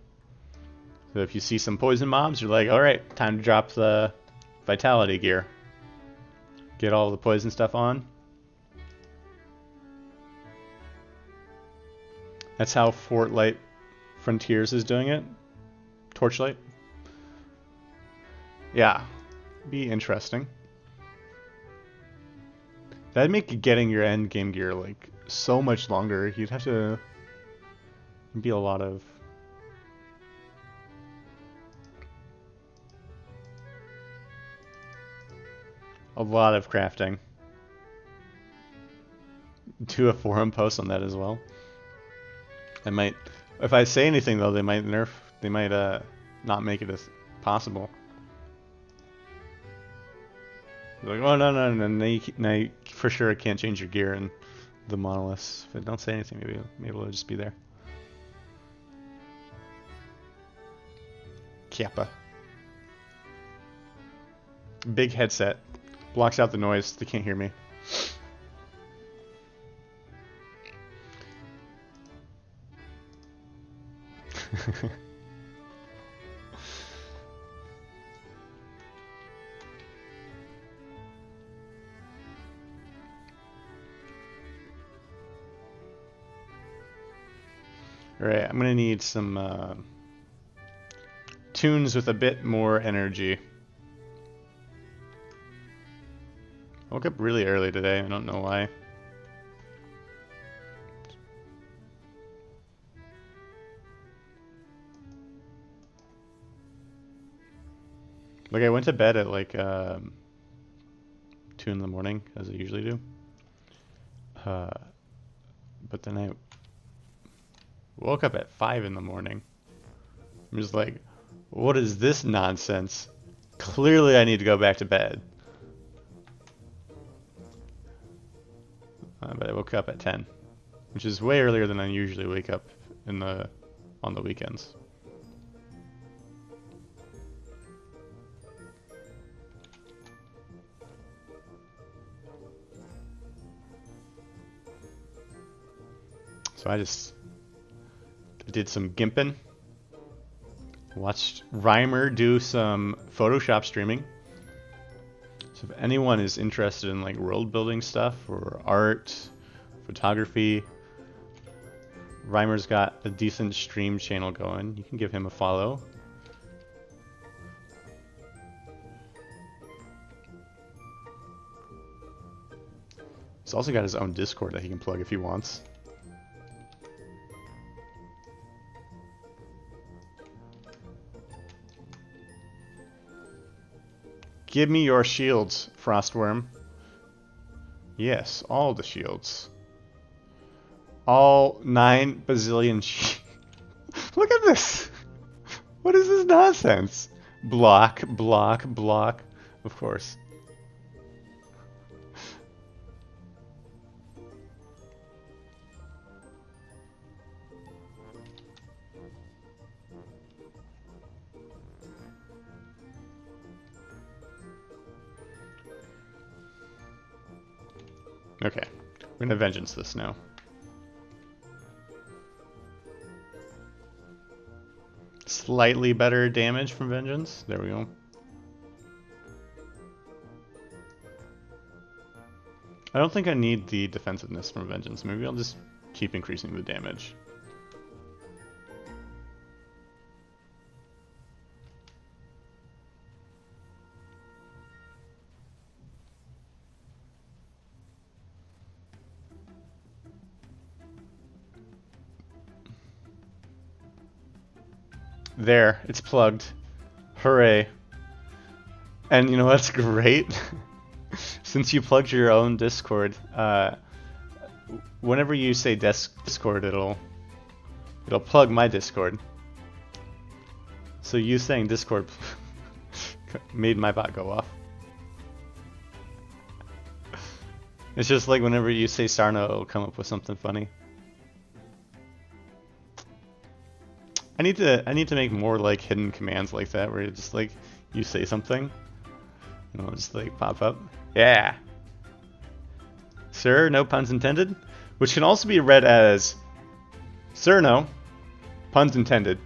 So if you see some poison mobs, you're like, alright, time to drop the vitality gear. Get all the poison stuff on. That's how Fortlight Frontiers is doing it. Torchlight. Yeah, be interesting. That'd make getting your end game gear like so much longer. You'd have to be a lot of crafting. Do a forum post on that as well. I might, if I say anything though, they might not make it as possible. Like, oh no, now you for sure can't change your gear in the monoliths. If I don't say anything, maybe it'll just be there. Kappa. Big headset. Blocks out the noise. They can't hear me. Alright, I'm gonna need some tunes with a bit more energy. I woke up really early today, I don't know why. Like I went to bed at like 2 in the morning, as I usually do. But then I woke up at 5 in the morning. I'm just like, what is this nonsense? Clearly I need to go back to bed. But I woke up at 10, which is way earlier than I usually wake up on the weekends. So I did some gimping. Watched Reimer do some Photoshop streaming. So if anyone is interested in like world building stuff or art, photography, Reimer's got a decent stream channel going. You can give him a follow. He's also got his own Discord that he can plug if he wants. Give me your shields, Frostworm. Yes, all the shields. All 9 bazillion shields. Look at this! What is this nonsense? Block, block, block. Of course. Okay, we're gonna vengeance this now. Slightly better damage from vengeance. There we go. I don't think I need the defensiveness from vengeance. Maybe I'll just keep increasing the damage. There, it's plugged. Hooray. And you know what's great? Since you plugged your own Discord, whenever you say Discord, it'll plug my Discord. So you saying Discord made my bot go off. It's just like whenever you say Sarno, it'll come up with something funny. I need to make more like hidden commands like that, where it's just like you say something, and it'll just like pop up. Yeah, sir, no puns intended, which can also be read as Sir, no puns intended.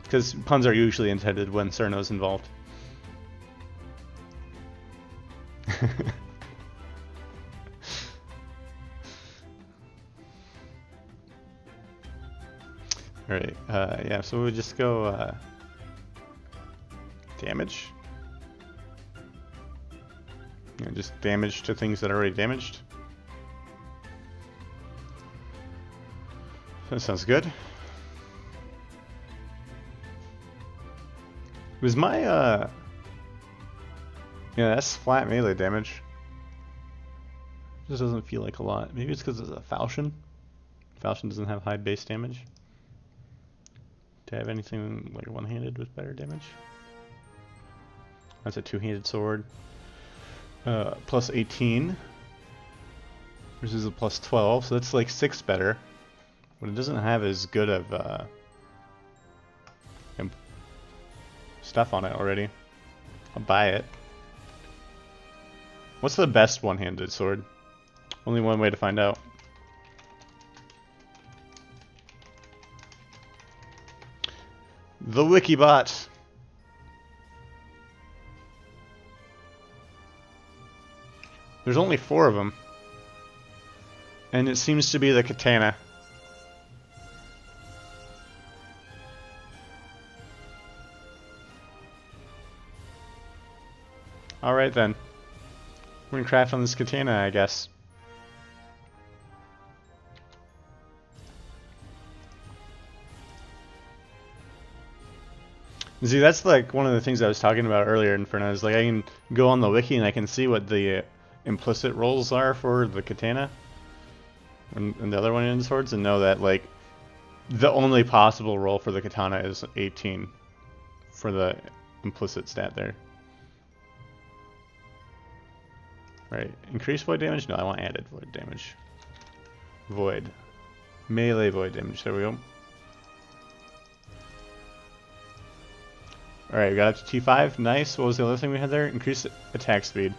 Because puns are usually intended when Cerno's involved. Alright, yeah, so we'll just go damage. You know, just damage to things that are already damaged. That sounds good. Was my yeah, that's flat melee damage. This doesn't feel like a lot. Maybe it's because it's a falchion. Falchion doesn't have high base damage. Do I have anything like one-handed with better damage? That's a two-handed sword. Plus 18 versus a plus 12, so that's like 6 better. But it doesn't have as good of stuff on it already. I'll buy it. What's the best one-handed sword? Only one way to find out. The Wikibot. There's only 4 of them. And it seems to be the katana. Alright then. We're gonna craft on this katana, I guess. See, that's like one of the things I was talking about earlier in Inferno, is like I can go on the wiki and I can see what the implicit rolls are for the katana and the other one in swords, and know that like the only possible roll for the katana is 18 for the implicit stat there. Right, increased void damage? No, I want added void damage. Void. Melee void damage, there we go. Alright, we got up to T5, nice. What was the other thing we had there? Increased attack speed.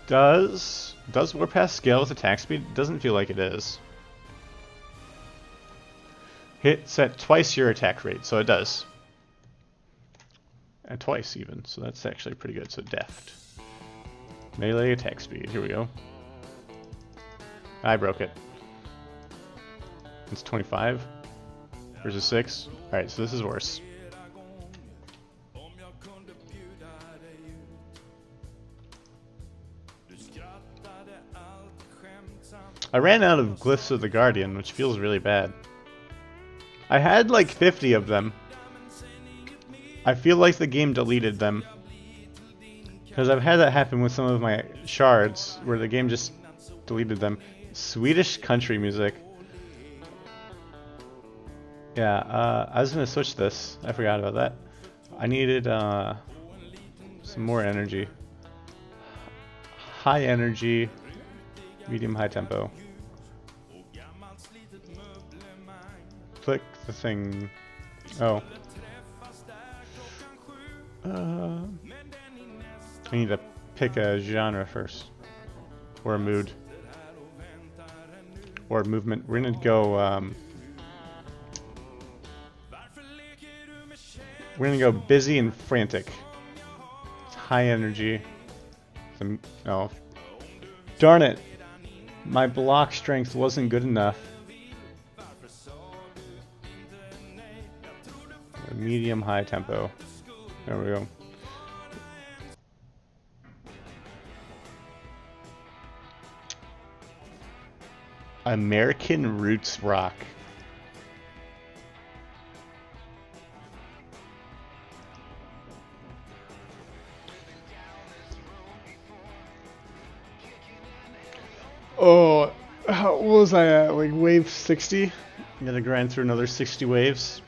Does Warpath scale with attack speed? Doesn't feel like it is. Hits at twice your attack rate, so it does. At twice even, so that's actually pretty good. So deft. Melee attack speed, here we go. I broke it. It's 25 versus 6. Alright, so this is worse. I ran out of Glyphs of the Guardian, which feels really bad. I had like 50 of them. I feel like the game deleted them. Because I've had that happen with some of my shards, where the game just deleted them. Swedish country music. Yeah, I was going to switch this. I forgot about that. I needed some more energy. High energy, medium high tempo. Click the thing. Oh. I need to pick a genre first. Or a mood. Or movement. We're gonna go, we're gonna go busy and frantic. It's high energy. Oh. Darn it! My block strength wasn't good enough. Medium high tempo. There we go. American roots rock. Oh, what was I at? Like wave 60? I'm gonna grind through another 60 waves.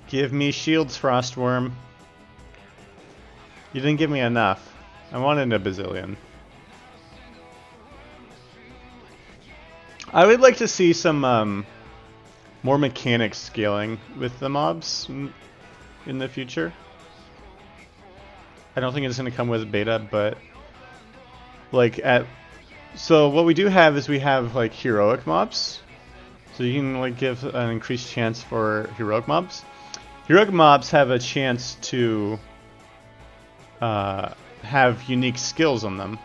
Give me shields, Frostworm. You didn't give me enough. I wanted a bazillion. I would like to see some more mechanic scaling with the mobs in the future. I don't think it's going to come with beta, but like so what we do have is we have like heroic mobs. So you can like give an increased chance for heroic mobs. Heroic mobs have a chance to have unique skills on them,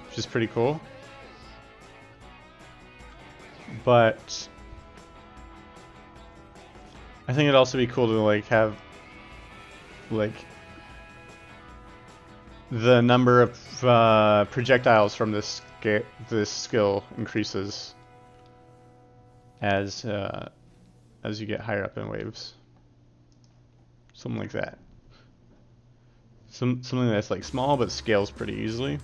which is pretty cool. But I think it'd also be cool to like have like the number of projectiles from this skill increases as you get higher up in waves. Something like that. Something that's like small but scales pretty easily.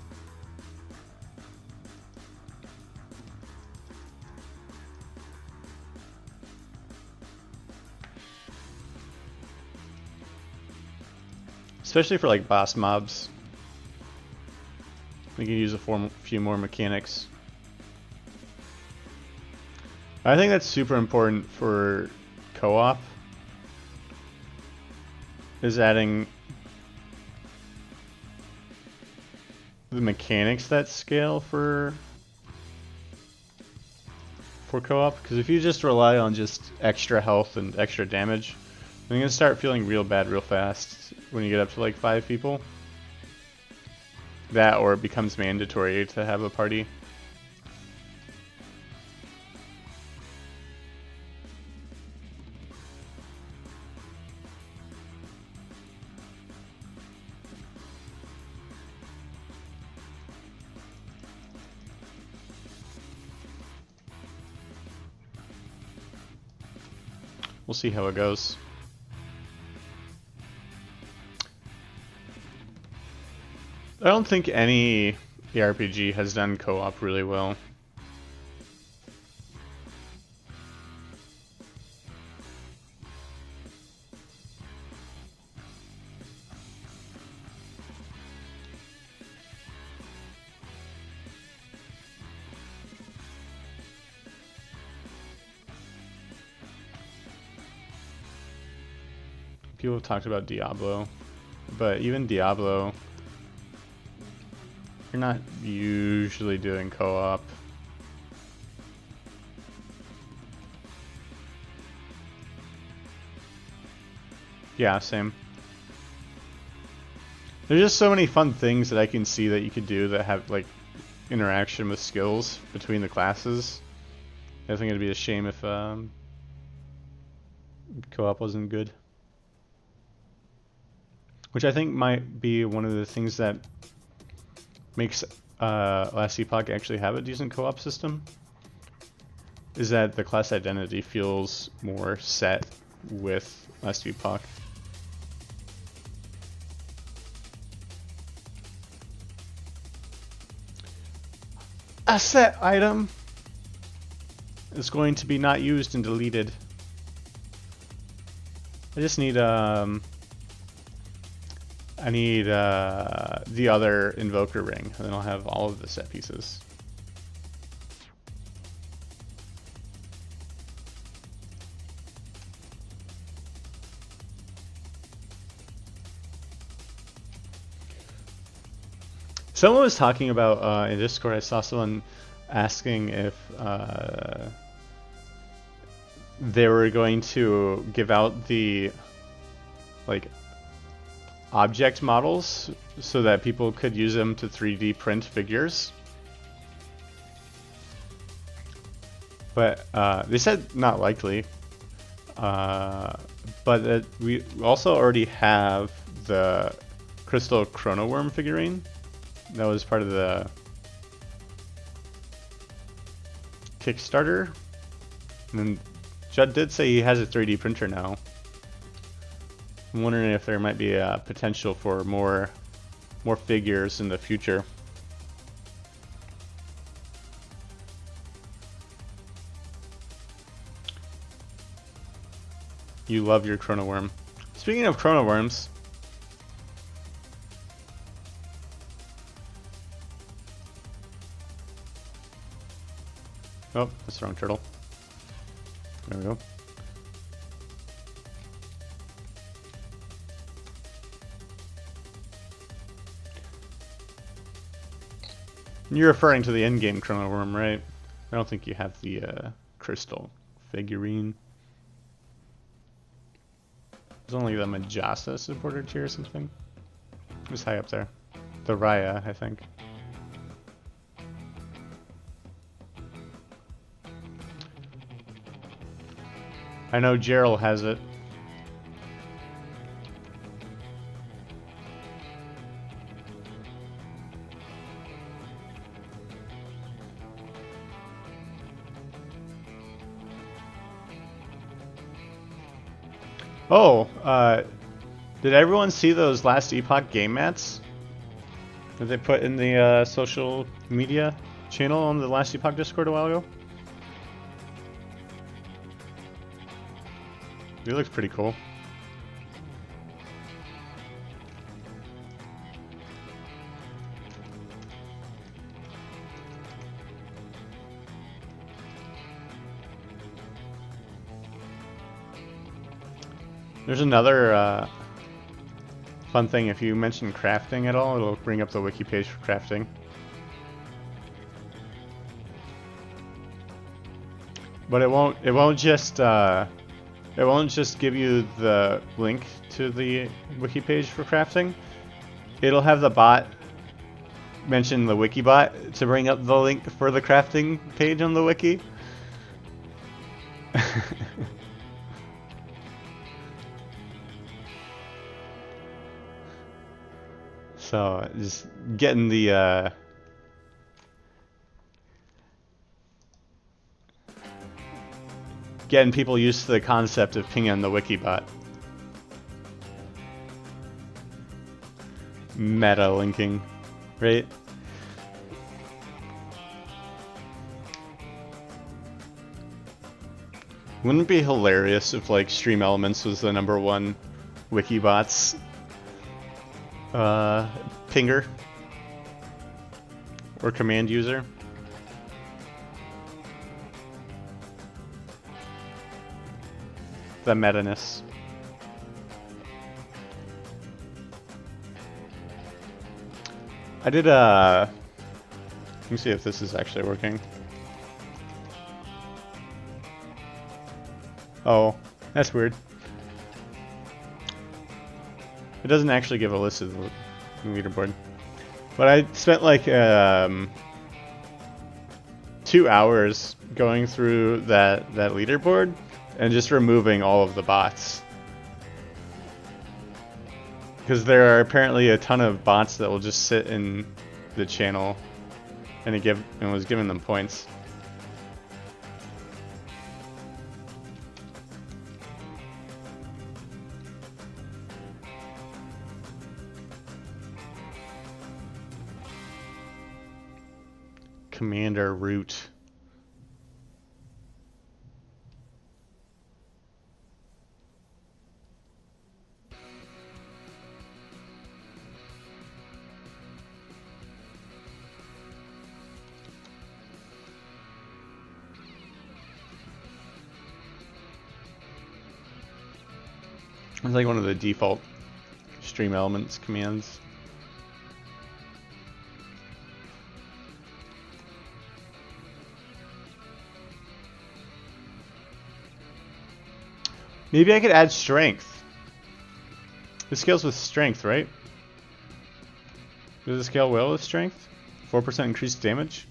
Especially for like boss mobs. We can use a few more mechanics. I think that's super important for co-op. Is adding the mechanics that scale for co-op, because if you just rely on just extra health and extra damage, then you're gonna start feeling real bad real fast when you get up to like 5 people. That, or it becomes mandatory to have a party. We'll see how it goes. I don't think any ARPG has done co-op really well. People have talked about Diablo, but even Diablo, you're not usually doing co-op. Yeah, same. There's just so many fun things that I can see that you could do that have like interaction with skills between the classes. I think it'd be a shame if co-op wasn't good. Which I think might be one of the things that makes Last Epoch actually have a decent co-op system, is that the class identity feels more set with Last Epoch. A set item is going to be not used and deleted. I just need I need the other invoker ring, and then I'll have all of the set pieces. Someone was talking about in Discord. I saw someone asking if they were going to give out the like object models so that people could use them to 3D print figures. But they said not likely. But we also already have the Crystal Chrono Worm figurine. That was part of the Kickstarter. And Judd did say he has a 3D printer now. I'm wondering if there might be a potential for more figures in the future. You love your chrono worm. Speaking of chrono worms. Oh, that's the wrong turtle. There we go. You're referring to the endgame chrono worm, right? I don't think you have the crystal figurine. There's only the Majasa supporter tier or something. It was high up there. The Raya, I think. I know Gerald has it. Oh, did everyone see those last Epoch game mats that they put in the social media channel on the last Epoch Discord a while ago? They look pretty cool. There's another fun thing. If you mention crafting at all, it'll bring up the wiki page for crafting. But it won't just give you the link to the wiki page for crafting. It'll have the bot mention the wiki bot to bring up the link for the crafting page on the wiki. So just getting the getting people used to the concept of pinging on the wikibot. Meta linking, right? Wouldn't it be hilarious if like Stream Elements was the #1 wikibots pinger or command user? The meta-ness. I did let me see if this is actually working. Oh, that's weird. It doesn't actually give a list of the leaderboard. But I spent like 2 hours going through that leaderboard and just removing all of the bots. Because there are apparently a ton of bots that will just sit in the channel and it was giving them points. Commander root. It's like one of the default Stream Elements commands. Maybe I could add strength. It scales with strength, right? Does it scale well with strength? 4% increased damage?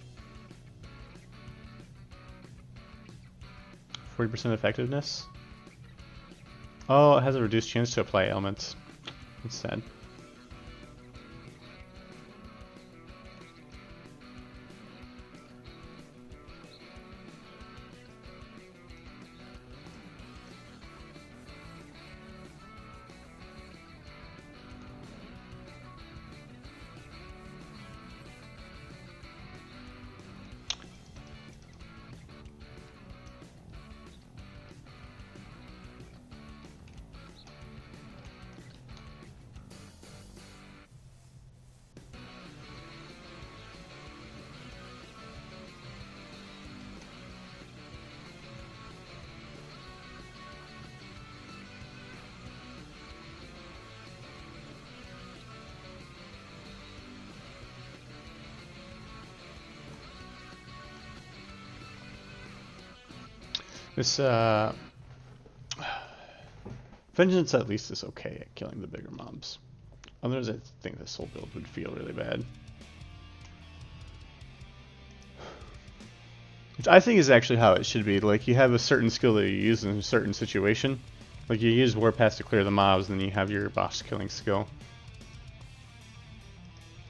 40% effectiveness? Oh, it has a reduced chance to apply elements. That's sad. This Vengeance at least is okay at killing the bigger mobs. Otherwise, I think this whole build would feel really bad. Which I think is actually how it should be. Like, you have a certain skill that you use in a certain situation. Like, you use Warpath to clear the mobs, and then you have your boss killing skill.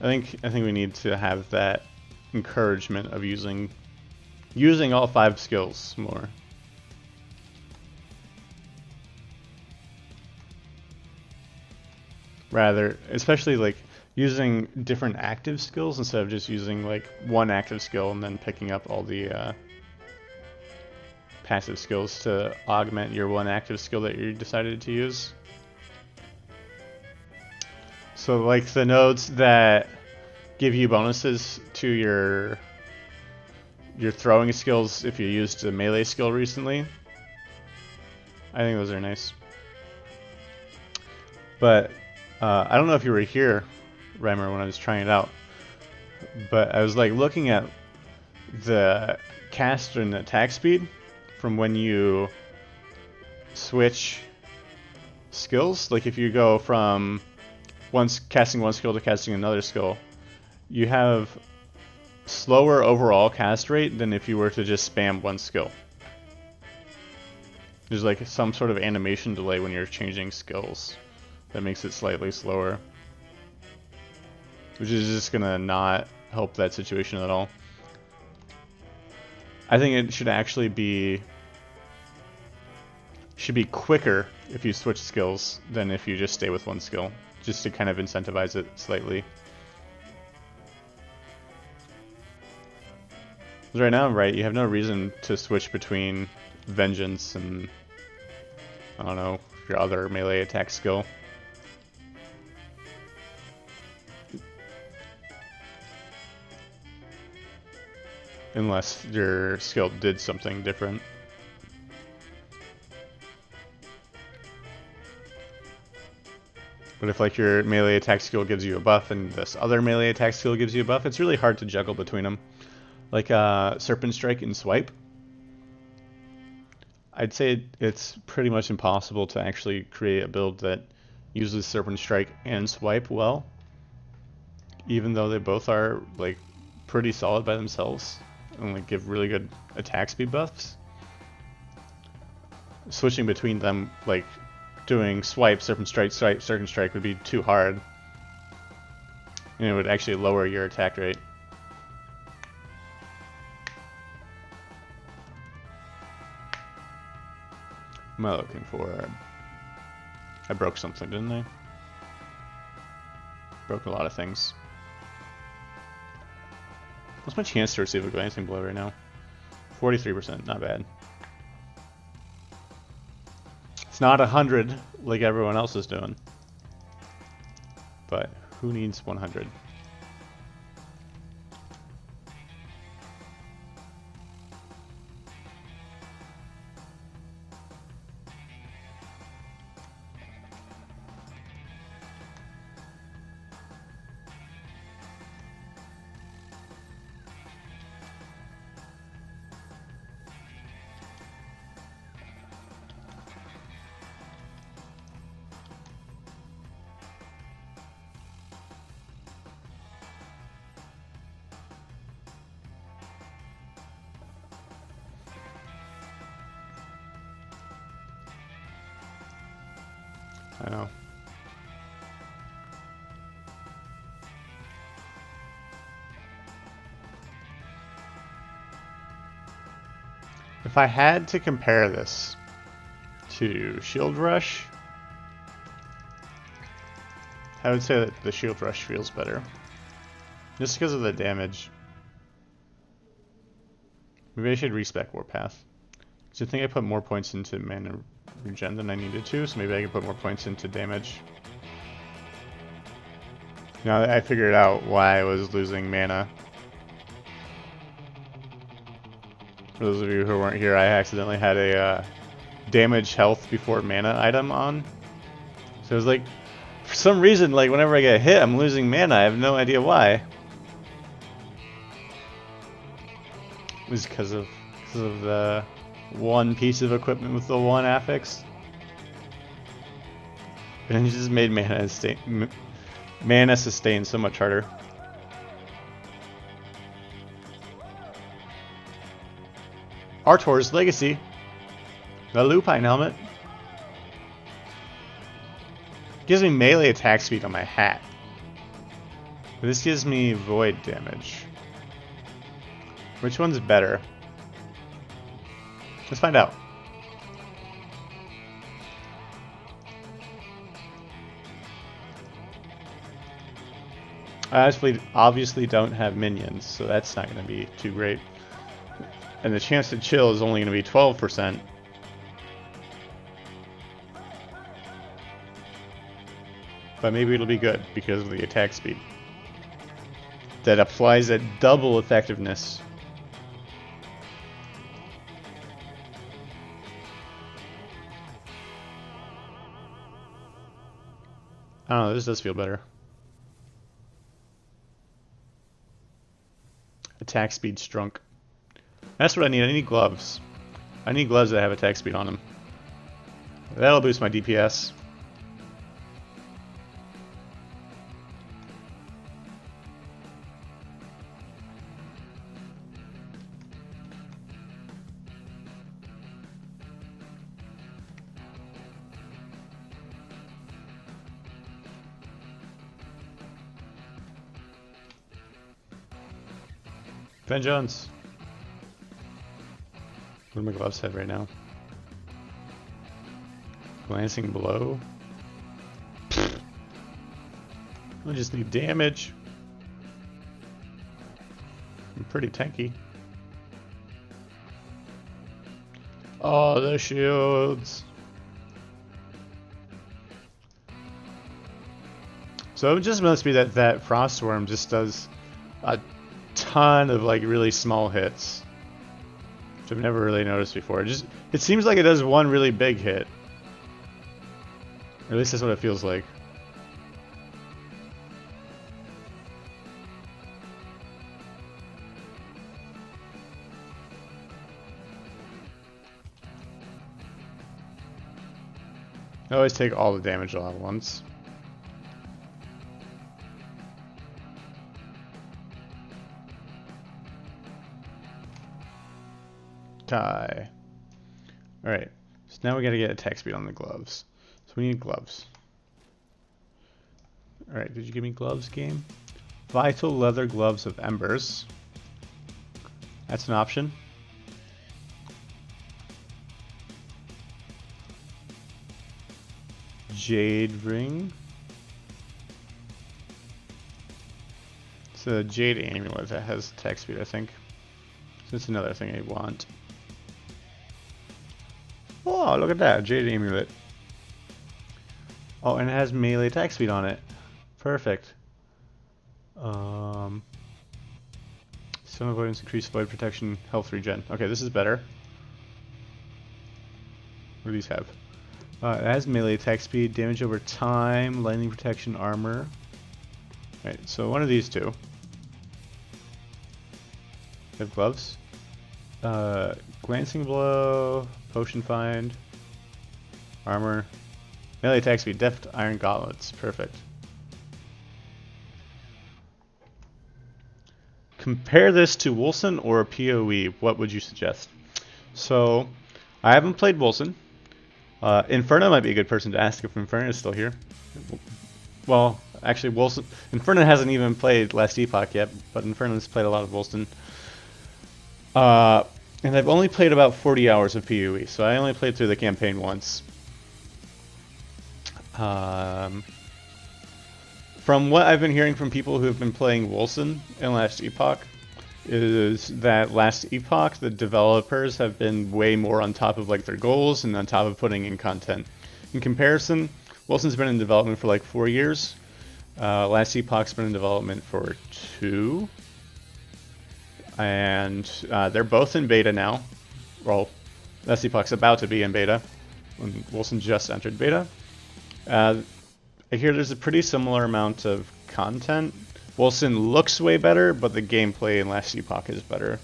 I think we need to have that encouragement of using all 5 skills more. Rather, especially like using different active skills instead of just using like one active skill and then picking up all the passive skills to augment your one active skill that you decided to use. So like the nodes that give you bonuses to your throwing skills if you used a melee skill recently. I think those are nice. But I don't know if you were here, Reimer, when I was trying it out, but I was like looking at the cast and attack speed from when you switch skills. Like if you go from casting one skill to casting another skill, you have slower overall cast rate than if you were to just spam one skill. There's like some sort of animation delay when you're changing skills that makes it slightly slower, which is just gonna not help that situation at all. I think it should actually be quicker if you switch skills than if you just stay with one skill, just to kind of incentivize it slightly. Because right now, right, you have no reason to switch between Vengeance and, I don't know, your other melee attack skill. Unless your skill did something different. But if like your melee attack skill gives you a buff and this other melee attack skill gives you a buff, it's really hard to juggle between them. Like Serpent Strike and Swipe. I'd say it's pretty much impossible to actually create a build that uses Serpent Strike and Swipe well. Even though they both are like pretty solid by themselves and like give really good attack speed buffs. Switching between them, like doing Swipe, Serpent Strike, Swipe, Serpent Strike would be too hard. And it would actually lower your attack rate. What am I looking for? I broke something, didn't I? Broke a lot of things. What's my chance to receive a glancing blow right now? 43%, not bad. It's not 100 like everyone else is doing. But who needs 100? I know. If I had to compare this to Shield Rush, I would say that the Shield Rush feels better. Just because of the damage. Maybe I should respec Warpath. Because I think I put more points into mana regen than I needed to, so maybe I can put more points into damage. Now I figured out why I was losing mana. For those of you who weren't here, I accidentally had a damage health before mana item on. So it was like, for some reason, like whenever I get hit, I'm losing mana. I have no idea why. It was because of the one piece of equipment with the one affix. And he just made mana sustain so much harder. Artor's Legacy. The Lupine helmet. Gives me melee attack speed on my hat. This gives me void damage. Which one's better? Let's find out. I obviously don't have minions, so that's not going to be too great. And the chance to chill is only going to be 12%. But maybe it'll be good because of the attack speed. That applies at double effectiveness. I don't know, this does feel better. Attack speed strunk. That's what I need. I need gloves. I need gloves that have attack speed on them. That'll boost my DPS. Vengeance. What do my gloves have right now? Glancing blow. I just need damage. I'm pretty tanky. Oh, the shields. So it just must be that that Frostworm just does a ton of like really small hits, which I've never really noticed before. It seems like it does one really big hit. Or at least that's what it feels like. I always take all the damage all at once. Die. Alright, so now we gotta get attack speed on the gloves. So we need gloves. Alright, did you give me gloves, game? Vital leather gloves of embers. That's an option. Jade ring. It's a jade amulet that has attack speed, I think. So that's another thing I want. Oh, look at that, jade amulet. Oh, and it has melee attack speed on it. Perfect. Stone avoidance, increased void protection, health regen. Okay, this is better. What do these have? It has melee attack speed, damage over time, lightning protection, armor. Right, so one of these two. They have gloves. Glancing blow, potion find, armor, melee attack speed, deft iron gauntlets. Perfect. Compare this to Wilson or PoE. What would you suggest? So, I haven't played Wilson. Inferno might be a good person to ask if Inferno is still here. Well, actually, Inferno hasn't even played Last Epoch yet, but Inferno's played a lot of Wilson. And I've only played about 40 hours of PoE, so I only played through the campaign once. From what I've been hearing from people who have been playing Wilson in Last Epoch, is that Last Epoch, the developers have been way more on top of like their goals and on top of putting in content. In comparison, Wilson's been in development for like 4 years. Last Epoch's been in development for 2. And they're both in beta now. Well, Last Epoch's about to be in beta, when Wilson just entered beta. I hear there's a pretty similar amount of content. Wilson looks way better, but the gameplay in Last Epoch is better.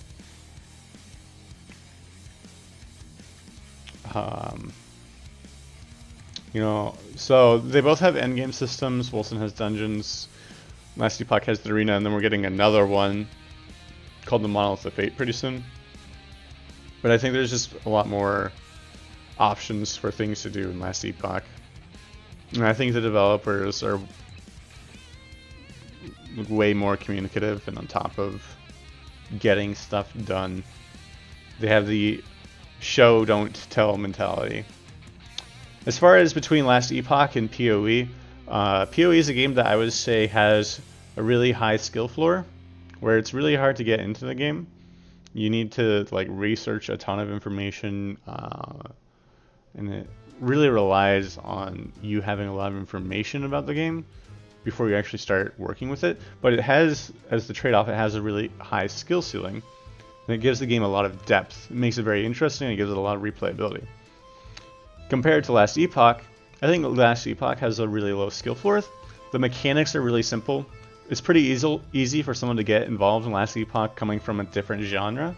You know, so they both have endgame systems. Wilson has dungeons. Last Epoch has the arena, and then we're getting another one called the Monolith of Fate pretty soon. But I think there's just a lot more options for things to do in Last Epoch. And I think the developers are way more communicative, and on top of getting stuff done, they have the show don't tell mentality. As far as between Last Epoch and PoE, PoE is a game that I would say has a really high skill floor, where it's really hard to get into the game. You need to like research a ton of information, and it really relies on you having a lot of information about the game before you actually start working with it. But it has, as the trade-off, it has a really high skill ceiling, and it gives the game a lot of depth. It makes it very interesting, and it gives it a lot of replayability. Compared to Last Epoch, I think Last Epoch has a really low skill floor. The mechanics are really simple. It's pretty easy for someone to get involved in Last Epoch coming from a different genre.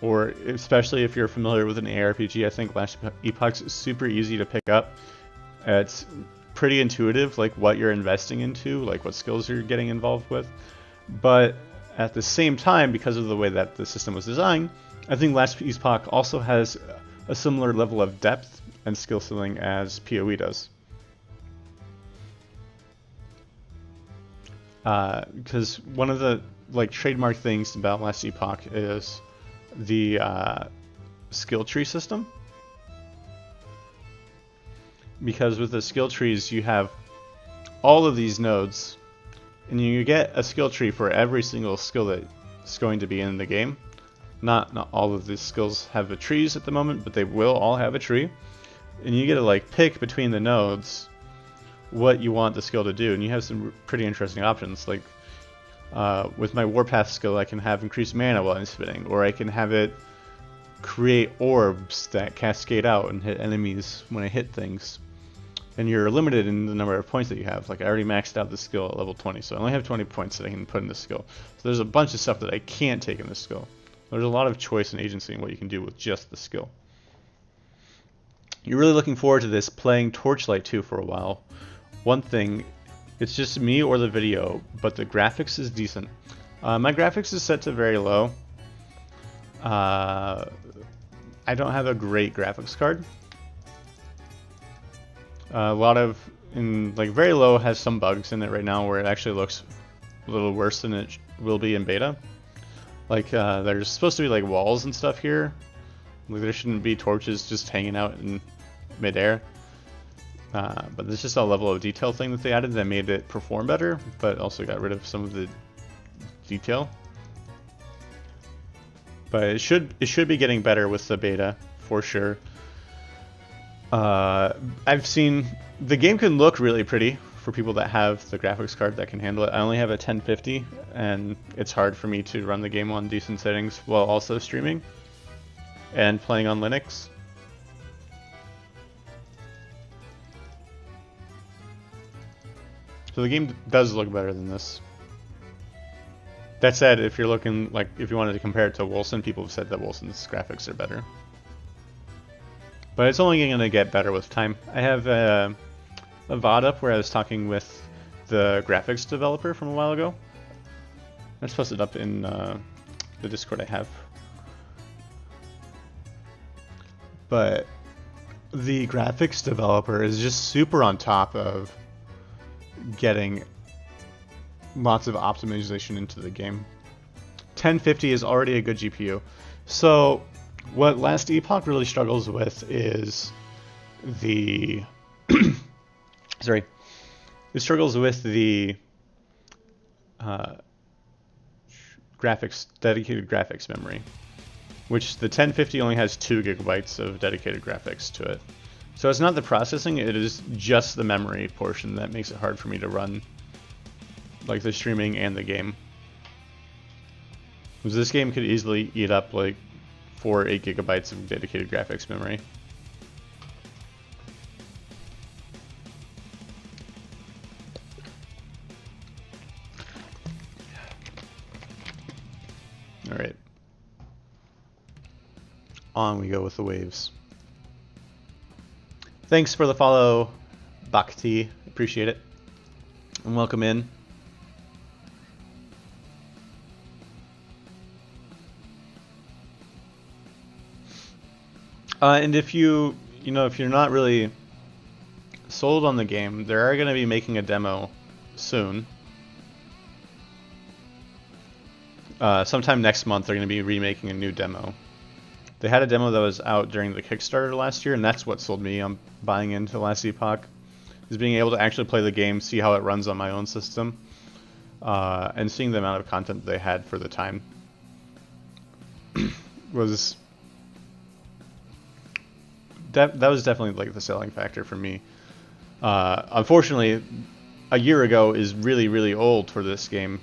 Or especially if you're familiar with an ARPG, I think Last Epoch's super easy to pick up. It's pretty intuitive, like what you're investing into, like what skills you're getting involved with. But at the same time, because of the way that the system was designed, I think Last Epoch also has a similar level of depth and skill ceiling as PoE does. Because one of the like trademark things about Last Epoch is the skill tree system. Because with the skill trees, you have all of these nodes, and you get a skill tree for every single skill that's going to be in the game. Not all of these skills have the trees at the moment, but they will all have a tree. And you get to like pick between the nodes what you want the skill to do, and you have some pretty interesting options. Like with my Warpath skill, I can have increased mana while I'm spinning, or I can have it create orbs that cascade out and hit enemies when I hit things. And you're limited in the number of points that you have. Like I already maxed out the skill at level 20, so I only have 20 points that I can put in this skill. So there's a bunch of stuff that I can't take in this skill. There's a lot of choice and agency in what you can do with just the skill. You're really looking forward to this playing Torchlight 2 for a while. One thing, it's just me or the video, but the graphics is decent. My graphics is set to very low. I don't have a great graphics card. A lot of, very low has some bugs in it right now where it actually looks a little worse than it will be in beta. Like there's supposed to be like walls and stuff here. Like there shouldn't be torches just hanging out in midair. But there's just a level of detail thing that they added that made it perform better, but also got rid of some of the detail. But it should be getting better with the beta for sure. I've seen the game can look really pretty for people that have the graphics card that can handle it. I only have a 1050, and it's hard for me to run the game on decent settings while also streaming and playing on Linux. So the game does look better than this. That said, if you're looking, like, if you wanted to compare it to Wilson, people have said that Wilson's graphics are better. But it's only going to get better with time. I have a VOD up where I was talking with the graphics developer from a while ago. I just posted up in the Discord I have. But the graphics developer is just super on top of getting lots of optimization into the game. 1050 is already a good GPU. So what Last Epoch really struggles with is the sorry, it struggles with the dedicated graphics memory, which the 1050 only has 2 gigabytes of dedicated graphics to it. So it's not the processing, it is just the memory portion that makes it hard for me to run like the streaming and the game. Because this game could easily eat up like 4 or 8 gigabytes of dedicated graphics memory. Alright. down we go with the waves. Thanks for the follow, Bhakti. Appreciate it. And welcome in. And if if you're not really sold on the game, they are going to be making a demo soon. Sometime next month, they're going to be remaking a new demo. They had a demo that was out during the Kickstarter last year, and that's what sold me on buying into Last Epoch, is being able to actually play the game, see how it runs on my own system, and seeing the amount of content they had for the time was that was definitely like the selling factor for me. Unfortunately, a year ago is really, really old for this game,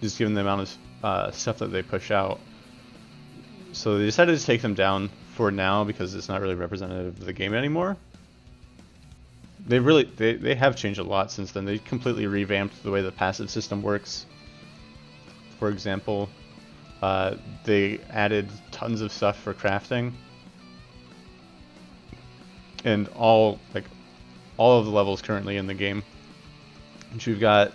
just given the amount of stuff that they push out. So they decided to take them down for now because it's not really representative of the game anymore. They have changed a lot since then. They completely revamped the way the passive system works. For example, they added tons of stuff for crafting, and all of the levels currently in the game, which we've got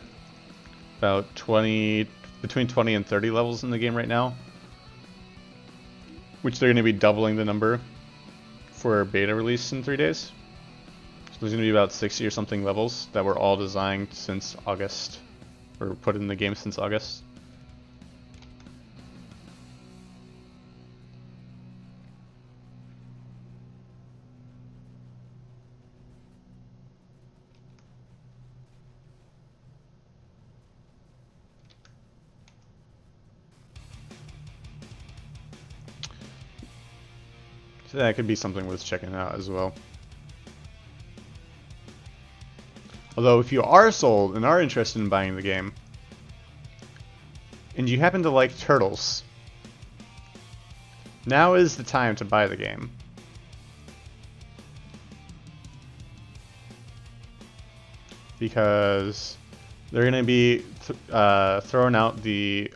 about between 20 and 30 levels in the game right now, which they're going to be doubling the number for beta release in 3 days. So there's going to be about 60 or something levels that were all designed since August, or put in the game since August. So that could be something worth checking out as well. Although if you are sold and are interested in buying the game, and you happen to like turtles, now is the time to buy the game. Because they're going to be throwing out the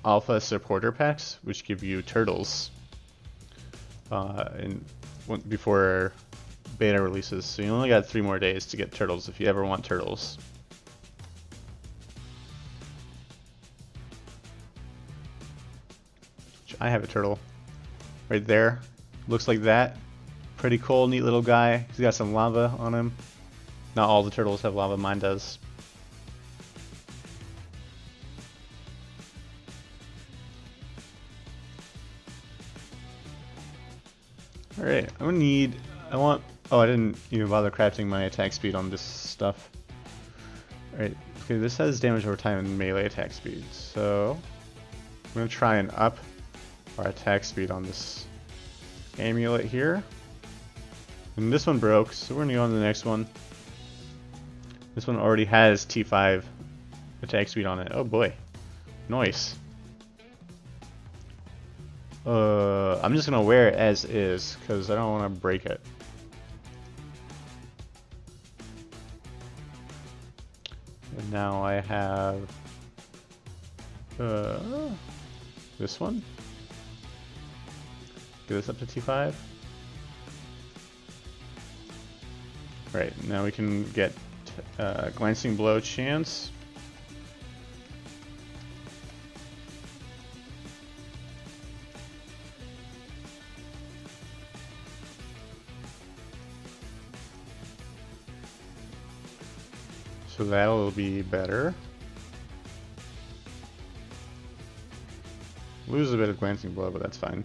alpha supporter packs, which give you turtles before beta releases. So you only got 3 more days to get turtles if you ever want turtles. I have a turtle right there. Looks like that. Pretty cool, neat little guy. He's got some lava on him. Not all the turtles have lava, mine does. Alright, I didn't even bother crafting my attack speed on this stuff. Alright, okay, this has damage over time and melee attack speed, so I'm going to try and up our attack speed on this amulet here. And this one broke, so we're going to go on to the next one. This one already has T5 attack speed on it. Oh boy. Nice. I'm just gonna wear it as is because I don't want to break it. And now I have this one. Get this up to T5. Right, now we can get glancing blow chance. So that'll be better. Lose a bit of glancing blow, but that's fine.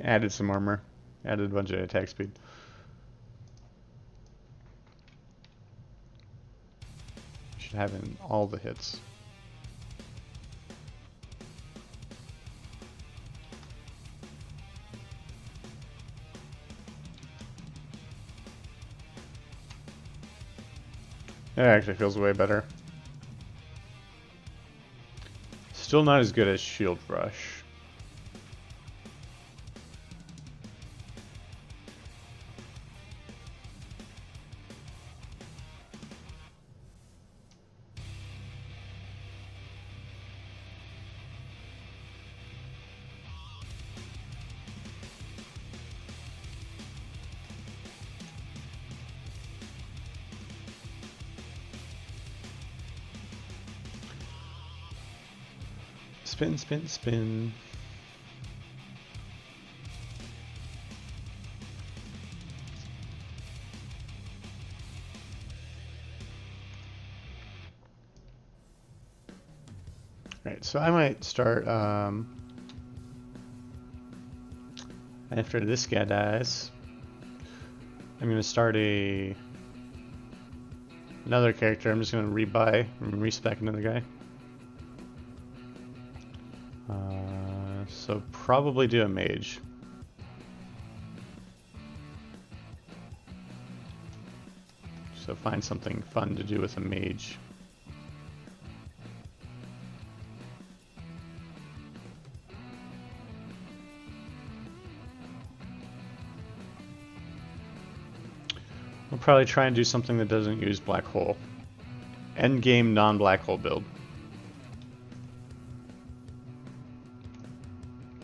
Added some armor. Added a bunch of attack speed. Should have in all the hits. It actually feels way better. Still not as good as Shield Rush. Spin, spin, spin. Right, so I might start after this guy dies. I'm gonna start another character. I'm just gonna rebuy and respec another guy. So probably do a mage. So find something fun to do with a mage. We'll probably try and do something that doesn't use black hole. Endgame non-black hole build.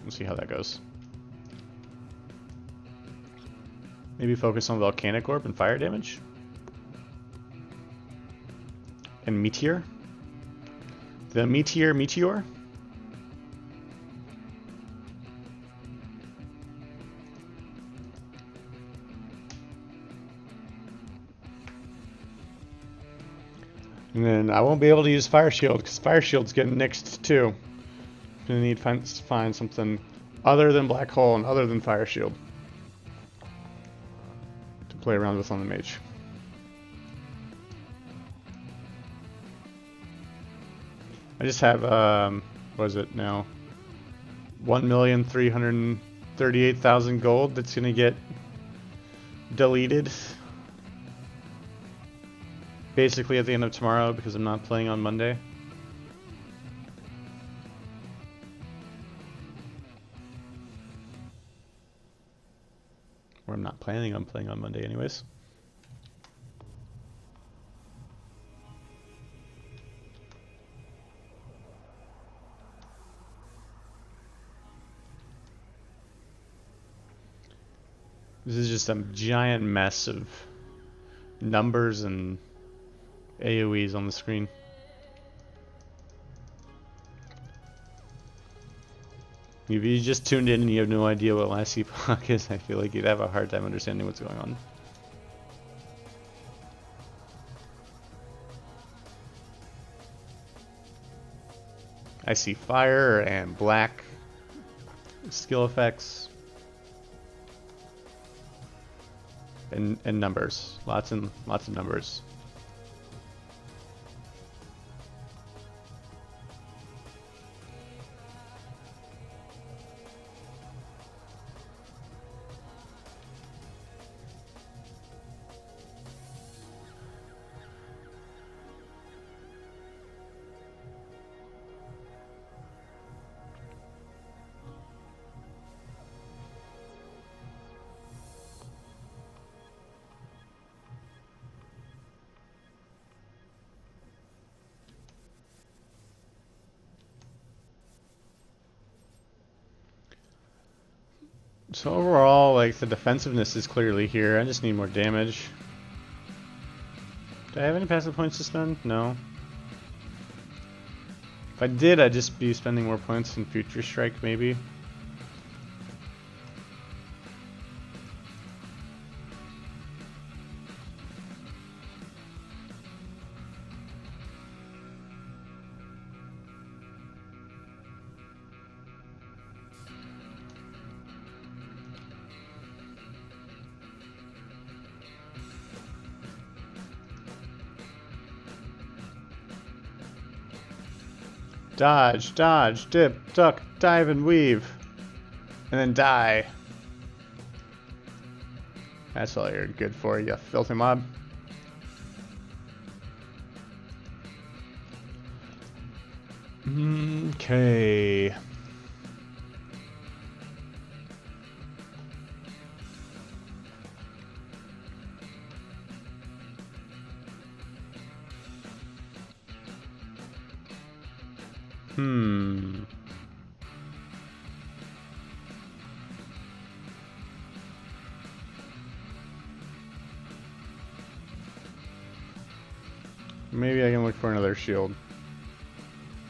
We'll see how that goes. Maybe focus on volcanic orb and fire damage. And meteor. The meteor. And then I won't be able to use Fire Shield because Fire Shield's getting nixed too. I'm gonna need to find something other than Black Hole and other than Fire Shield to play around with on the mage. I just have what is it now? 1,338,000 gold that's gonna get deleted. Basically at the end of tomorrow because I'm not playing on Monday. Or I'm not planning on playing on Monday anyways. This is just a giant mess of numbers and AoEs on the screen. If you just tuned in and you have no idea what last Epoch is, I feel like you'd have a hard time understanding what's going on. I see fire and black skill effects and numbers, lots of numbers. So overall, like, the defensiveness is clearly here. I just need more damage. Do I have any passive points to spend? No. If I did, I'd just be spending more points in Future Strike, maybe. Dodge, dodge, dip, duck, dive, and weave. And then die. That's all you're good for, you filthy mob. Okay. Maybe I can look for another shield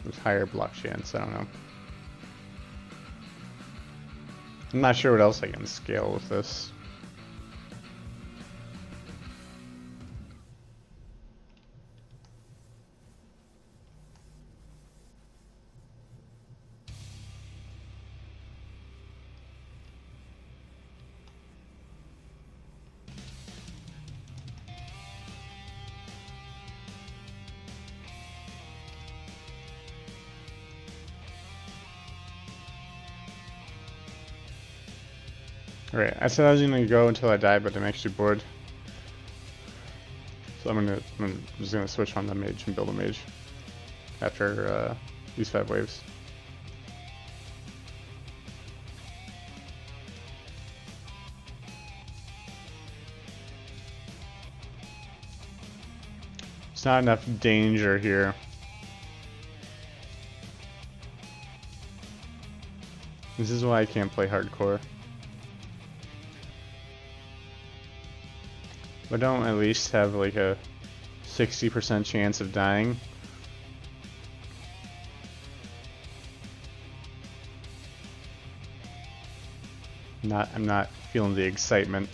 with higher block chance, I don't know. I'm not sure what else I can scale with this. Alright, I said I was gonna go until I die, but I'm actually bored. So I'm just gonna switch on the mage and build a mage after these 5 waves. It's not enough danger here. This is why I can't play hardcore. But don't at least have like a 60% chance of dying. I'm not feeling the excitement.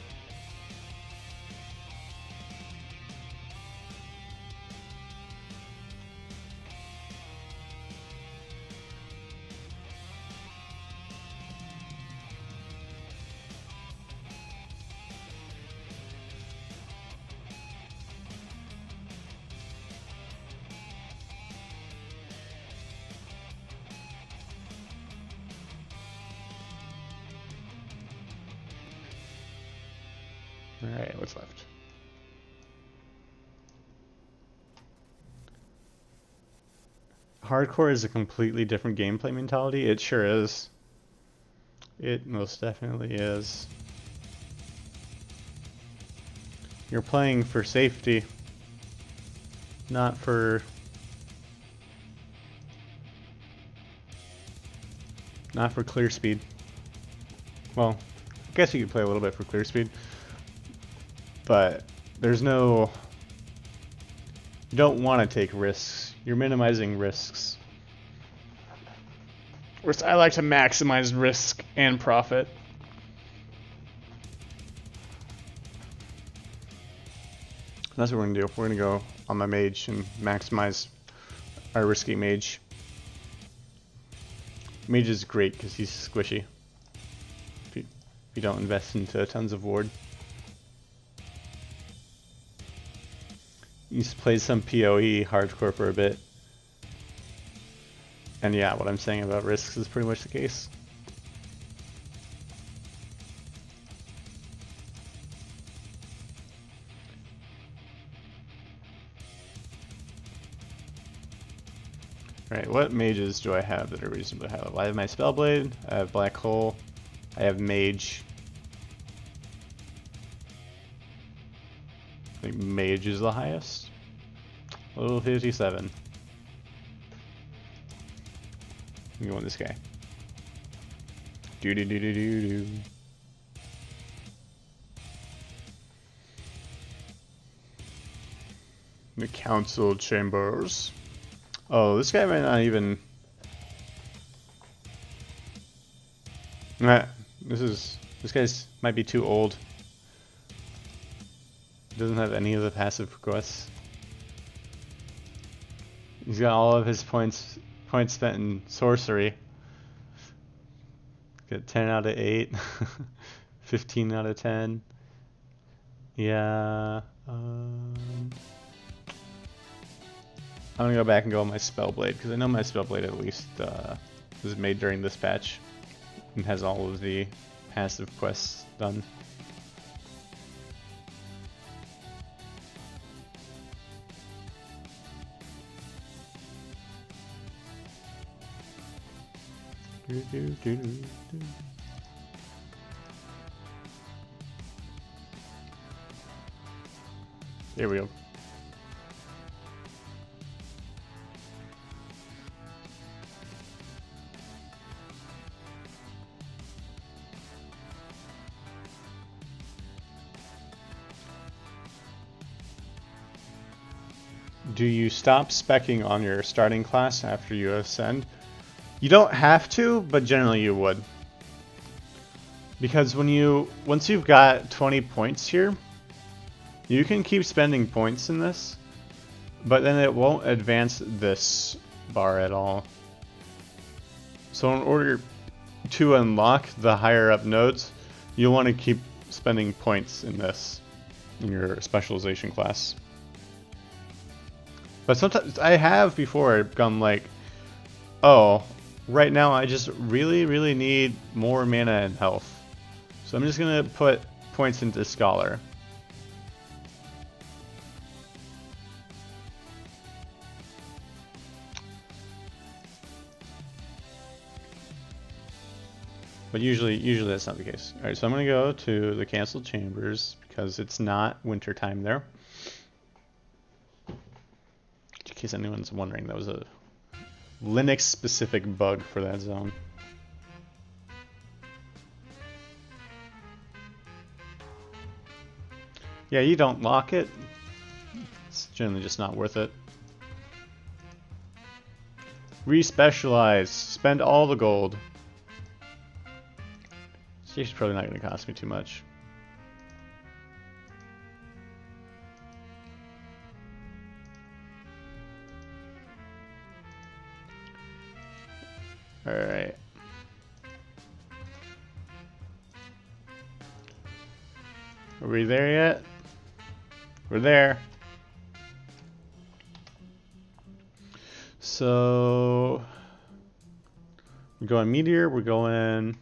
Alright, what's left? Hardcore is a completely different gameplay mentality. It sure is. It most definitely is. You're playing for safety, not for clear speed. Well, I guess you could play a little bit for clear speed, but there's no... You don't want to take risks. You're minimizing risks. Whereas I like to maximize risk and profit. That's what we're gonna do. We're gonna go on my mage and maximize our risky mage. Mage is great because he's squishy. If you don't invest into tons of ward. Used to play some PoE hardcore for a bit. And yeah, what I'm saying about risks is pretty much the case. Alright, what mages do I have that are reasonably high level? I have my Spellblade, I have Black Hole, I have Mage. I think Mage is the highest. Level 57. I'm going this guy. Doo doo doo doo doo doo. The council chambers. Oh, this guy might not even. This guy's might be too old. Doesn't have any of the passive quests. He's got all of his points spent in sorcery. Got 10 out of 8. 15 out of 10. Yeah. I'm gonna go back and go on my Spellblade, because I know my Spellblade at least was made during this patch and has all of the passive quests done. There we go. Do you stop speccing on your starting class after you ascend? You don't have to, but generally you would. Because once you've got 20 points here, you can keep spending points in this, but then it won't advance this bar at all. So in order to unlock the higher up nodes, you'll want to keep spending points in this, in your specialization class. But sometimes I have before gone like, oh, right now I just really need more mana and health. So I'm just gonna put points into Scholar. But usually that's not the case. Alright, so I'm gonna go to the canceled chambers because it's not winter time there. In case anyone's wondering, that was a Linux specific bug for that zone. Yeah, you don't lock it. It's generally just not worth it. Respecialize. Spend all the gold. It's probably not going to cost me too much. Alright. Are we there yet? We're there. So we're going Meteor, we're going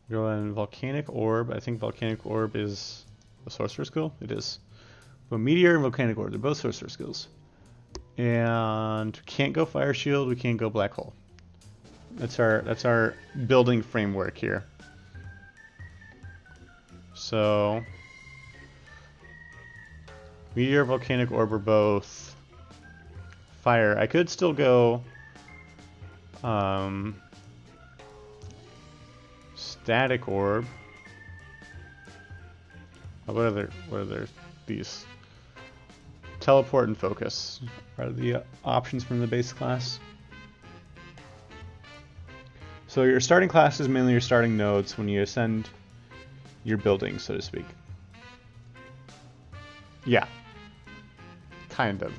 Volcanic Orb. I think Volcanic Orb is a sorcerer skill. It is. But Meteor and Volcanic Orb, they're both sorcerer skills. And can't go Fire Shield, we can't go Black Hole. That's our building framework here. So Meteor, Volcanic Orb are both fire. I could still go Static Orb. What are these? Teleport and Focus are the options from the base class. So your starting class is mainly your starting nodes when you ascend your building, so to speak. Yeah. Kind of.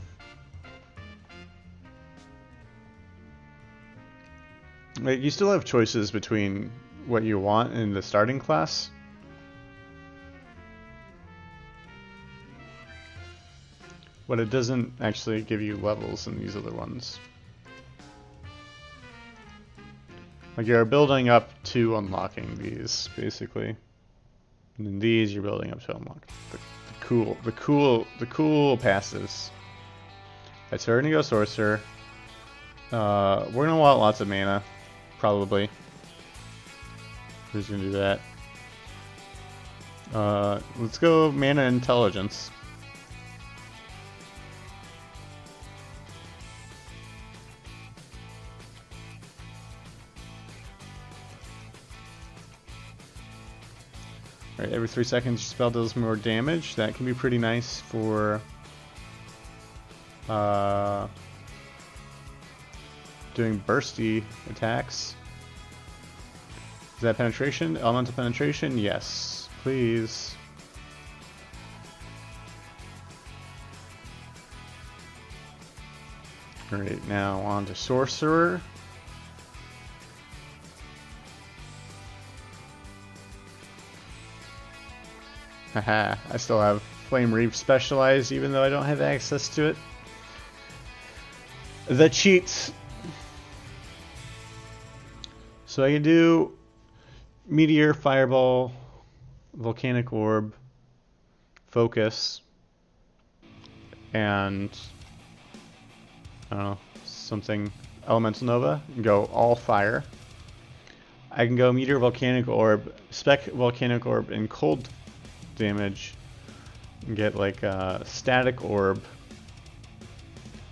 Like, you still have choices between what you want in the starting class. But it doesn't actually give you levels in these other ones. Like, you're building up to unlocking these, basically. And then these you're building up to unlock. The cool passes. Alright, so we're gonna go Sorcerer. We're gonna want lots of mana, probably. Who's gonna do that? Let's go Mana Intelligence. Alright, every 3 seconds your spell does more damage. That can be pretty nice for doing bursty attacks. Is that penetration? Elemental penetration? Yes, please. Alright, now on to Sorcerer. Haha, I still have Flame Reap specialized even though I don't have access to it. The cheats. So I can do Meteor, Fireball, Volcanic Orb, Focus, and I don't know, something Elemental Nova, and go all fire. I can go Meteor, Volcanic Orb, Spec Volcanic Orb, and cold damage, and get like a Static Orb,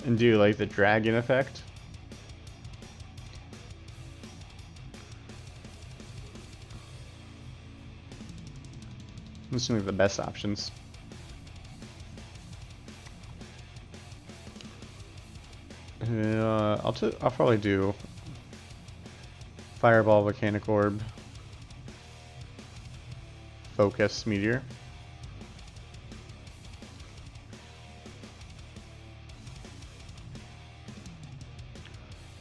and do like the Dragon effect. I'm assuming the best options. I'll probably do Fireball, Volcanic Orb, focus meteor.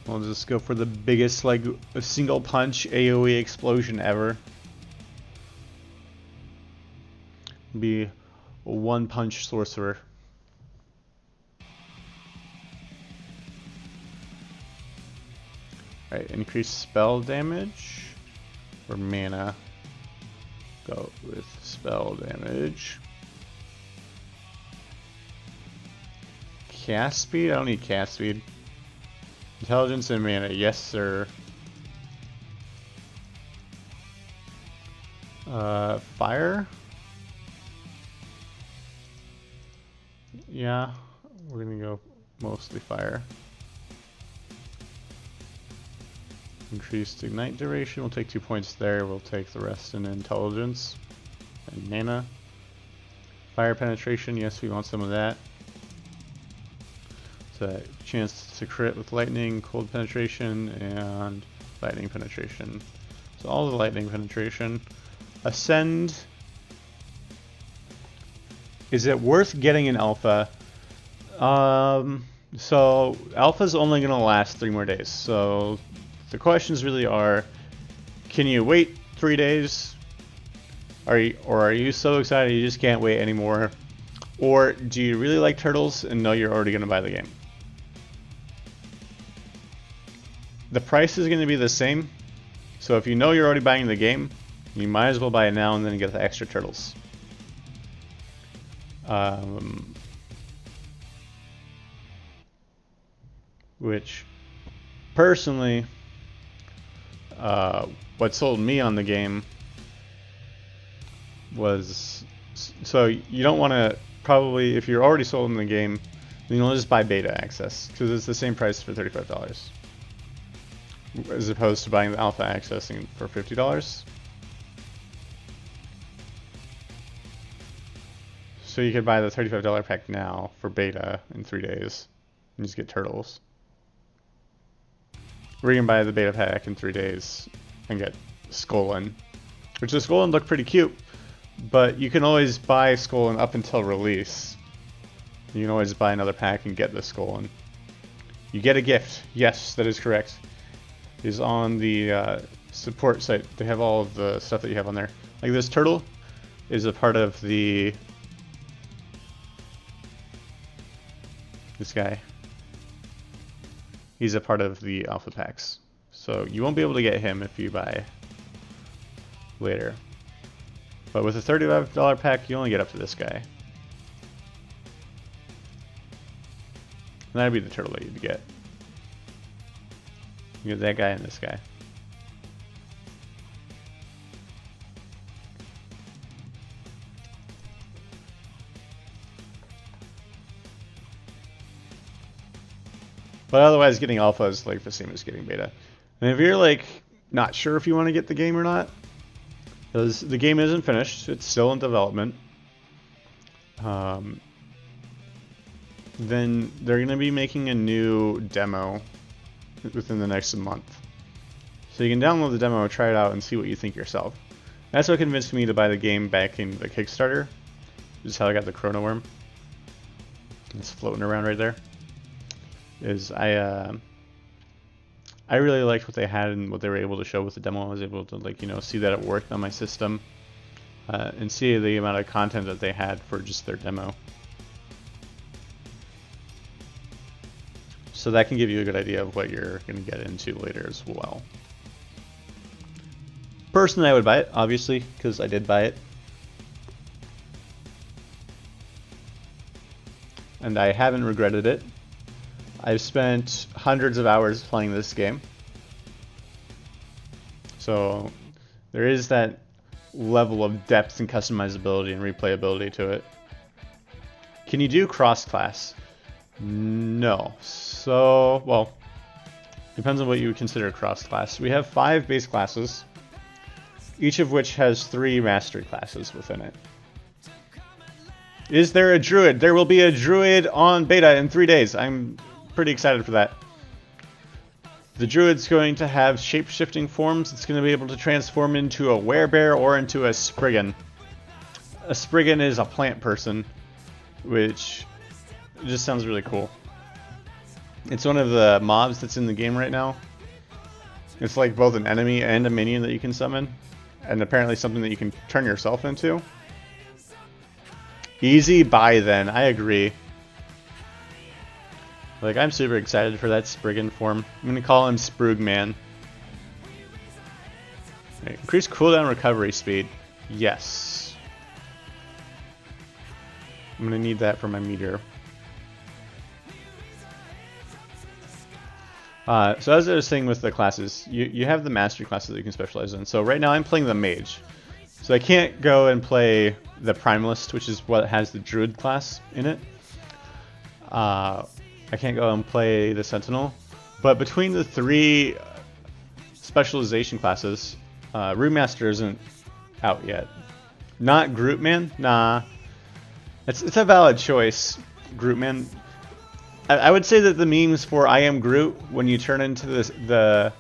We'll just go for the biggest, like, single punch AoE explosion ever. Be a one punch sorcerer. Alright, increase spell damage or mana. Go with spell damage. Cast speed? I don't need cast speed. Intelligence and mana, yes sir. Fire? Yeah, we're gonna go mostly fire. Increased ignite duration, we'll take 2 points there, we'll take the rest in intelligence and mana. Fire penetration, yes we want some of that. It's a chance to crit with lightning, cold penetration, and lightning penetration. So all the lightning penetration. Ascend. Is it worth getting an alpha? So alpha's only going to last 3 more days. So the questions really are, can you wait 3 days? Are you so excited you just can't wait anymore? Or do you really like turtles and know you're already going to buy the game? The price is going to be the same. So if you know you're already buying the game, you might as well buy it now and then get the extra turtles. Which, personally, what sold me on the game was, so you don't want to, probably, if you're already sold in the game, then you'll just buy beta access, because it's the same price for $35. As opposed to buying the alpha access for $50. So you could buy the $35 pack now for beta in 3 days and just get turtles. Or you can buy the beta pack in 3 days and get Skolin. Which the Skolin look pretty cute, but you can always buy Skolin up until release. You can always buy another pack and get the Skolin. You get a gift. Yes, that is correct. Is on the support site. They have all of the stuff that you have on there. Like this turtle is a part of the... This guy. He's a part of the alpha packs. So you won't be able to get him if you buy later. But with a $35 pack, you only get up to this guy. And that'd be the turtle that you'd get. You get that guy and this guy. But otherwise, getting alpha is like the same as getting beta. And if you're like not sure if you want to get the game or not, because the game isn't finished, it's still in development, then they're going to be making a new demo within the next month. So you can download the demo, try it out, and see what you think yourself. That's what convinced me to buy the game back in the Kickstarter. This is how I got the Chrono Worm. It's floating around right there. Is I really liked what they had and what they were able to show with the demo. I was able to, like, you know, see that it worked on my system, and see the amount of content that they had for just their demo. So that can give you a good idea of what you're going to get into later as well. Personally, I would buy it, obviously, because I did buy it. And I haven't regretted it. I've spent hundreds of hours playing this game. So there is that level of depth and customizability and replayability to it. Can you do cross-class? No. So, well, depends on what you would consider cross-class. We have 5 base classes, each of which has 3 mastery classes within it. Is there a druid? There will be a druid on beta in 3 days. I'm pretty excited for that. The druid's going to have shape-shifting forms. It's going to be able to transform into a werebear or into a spriggan. a Spriggan is a plant person, which just sounds really cool. It's one of the mobs that's in the game right now. It's like both an enemy and a minion that you can summon, and apparently something that you can turn yourself into. Easy buy then, I agree. Like, I'm super excited for that Spriggan form. I'm gonna call him Sprugman. Right, increase cooldown recovery speed. Yes. I'm gonna need that for my meteor. So as I was saying with the classes, you have the mastery classes that you can specialize in. So right now I'm playing the mage. So I can't go and play the primalist, which is what has the druid class in it. I can't go and play the sentinel. But between the three specialization classes, Rootmaster isn't out yet. Not Groupman? Nah. It's a valid choice, Groupman. I would say that the memes for I am Groot when you turn into the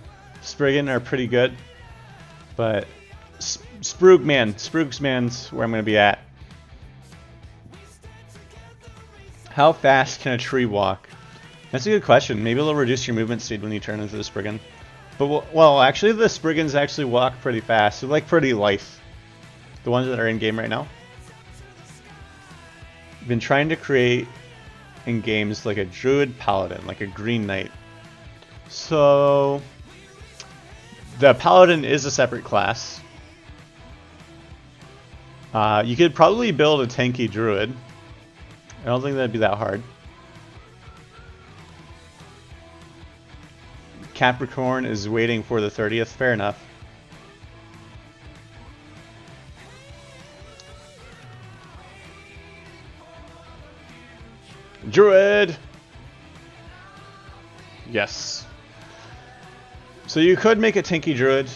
Spriggan are pretty good. But Sprugsman's where I'm going to be at. How fast can a tree walk? That's a good question. Maybe it'll reduce your movement speed when you turn into the Spriggan. But, well, actually the Spriggans actually walk pretty fast. They're like pretty lithe. The ones that are in game right now. Been trying to create in games like a druid paladin, like a green knight. So the paladin is a separate class. You could probably build a tanky druid. I don't think that'd be that hard. Capricorn is waiting for the 30th. Fair enough. Druid! Yes. So you could make a tanky druid.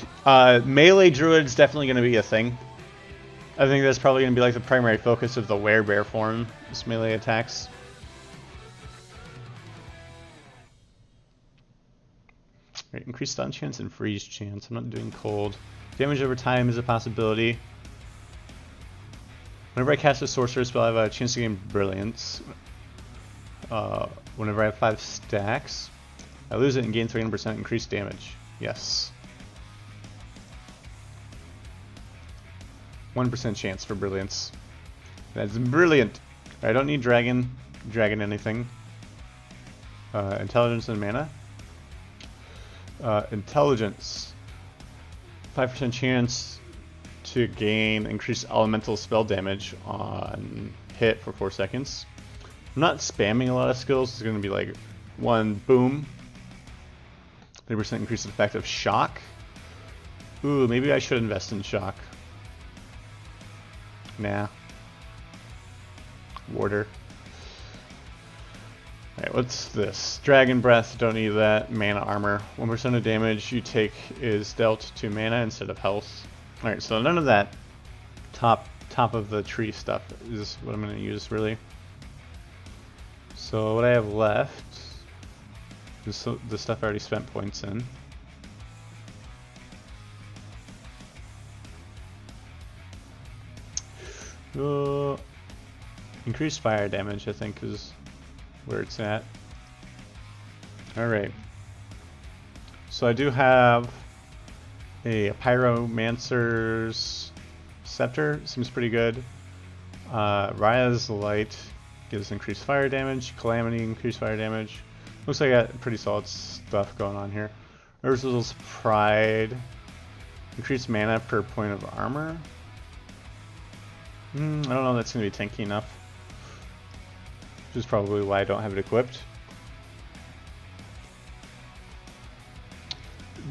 Melee druid's definitely going to be a thing. I think that's probably going to be like the primary focus of the werebear form, is melee attacks. Right, increased stun chance and freeze chance. I'm not doing cold. Damage over time is a possibility. Whenever I cast a sorcerer spell, I have a chance to gain brilliance. Whenever I have 5 stacks, I lose it and gain 300% increased damage. Yes. 1% chance for brilliance. That's brilliant. I don't need dragon anything. Intelligence and mana. Intelligence. 5% chance to gain increased elemental spell damage on hit for 4 seconds. I'm not spamming a lot of skills. It's going to be like 1 boom. 30% increased effect of shock. Ooh, maybe I should invest in shock. Nah. Warder. Alright, what's this? Dragon Breath, don't need that. Mana Armor. 1% of damage you take is dealt to mana instead of health. Alright, so none of that top of the tree stuff is what I'm going to use, really. So what I have left is the stuff I already spent points in. Increased fire damage, I think, is where it's at. Alright. So I do have a Pyromancer's Scepter. Seems pretty good. Raya's Light gives increased fire damage. Calamity, increased fire damage. Looks like I got pretty solid stuff going on here. Ursul's Pride. Increased mana per point of armor. I don't know if that's going to be tanky enough. Which is probably why I don't have it equipped.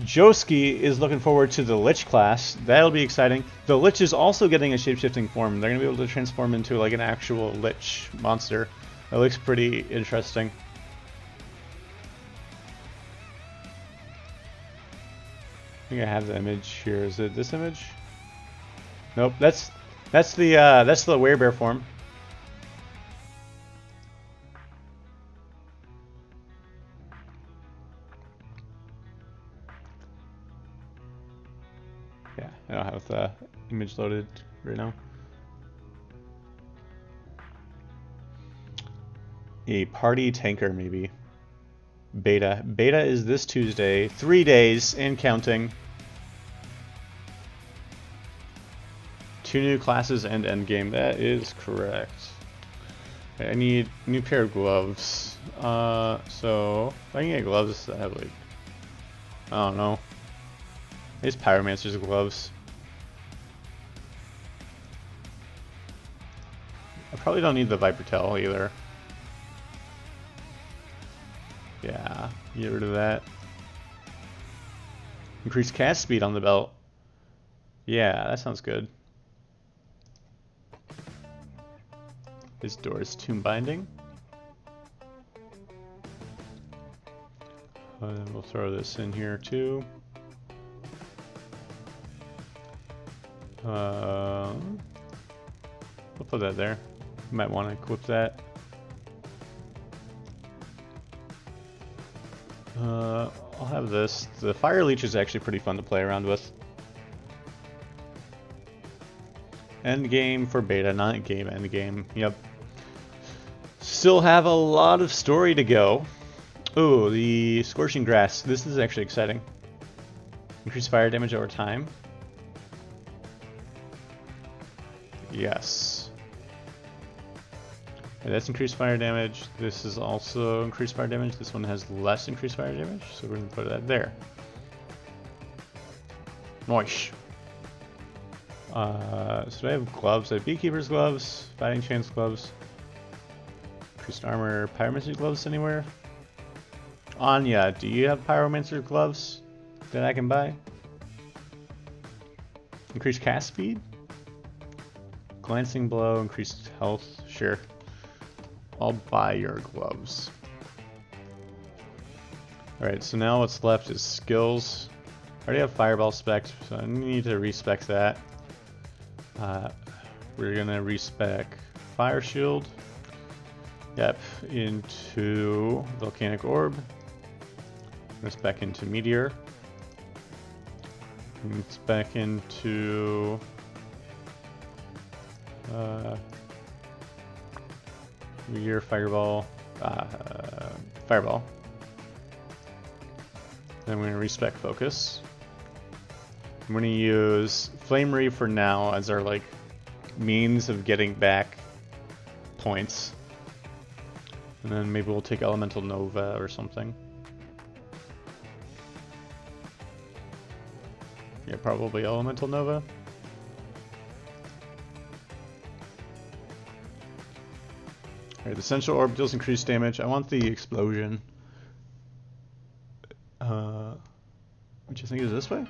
Joski is looking forward to the Lich class. That'll be exciting. The Lich is also getting a shapeshifting form. They're going to be able to transform into like an actual Lich monster. That looks pretty interesting. I think I have the image here. Is it this image? Nope. That's the werebear form. Yeah, I don't have the image loaded right now. a party tanker, maybe. Beta. Beta is this Tuesday. 3 days and counting. 2 new classes and endgame. That is correct. Okay, I need a new pair of gloves. So if I can get gloves that have like, I don't know. These Pyromancer's gloves. I probably don't need the Viper Tail either. Yeah, get rid of that. Increase cast speed on the belt. Yeah, that sounds good. This door is tomb binding. And we'll throw this in here too. We'll put that there. You might want to equip that. I'll have this. The Fire Leech is actually pretty fun to play around with. End game for beta, not game, end game. Yep. Still have a lot of story to go. Ooh, the Scorching Grass. This is actually exciting. Increase fire damage over time. Yes. Okay, that's increased fire damage. This is also increased fire damage. This one has less increased fire damage, so we're going to put that there. Nice. So I have gloves. I have Beekeeper's gloves, Fighting Chance gloves, increased armor, Pyromancer gloves anywhere? Anya, do you have Pyromancer gloves that I can buy? Increased cast speed? Glancing blow, increased health, sure. I'll buy your gloves. Alright, so now what's left is skills. I already have Fireball spec, so I need to respec that. We're gonna respec Fire Shield. Yep, into Volcanic Orb. Respec into Meteor. Respec into Meteor, Fireball, Fireball. Then we're gonna respec Focus. I'm gonna use Flame Reeve for now as our like means of getting back points. And then maybe we'll take Elemental Nova or something. Yeah, probably Elemental Nova. Alright, the Essential Orb deals increased damage. I want the Explosion. Which I think is this way?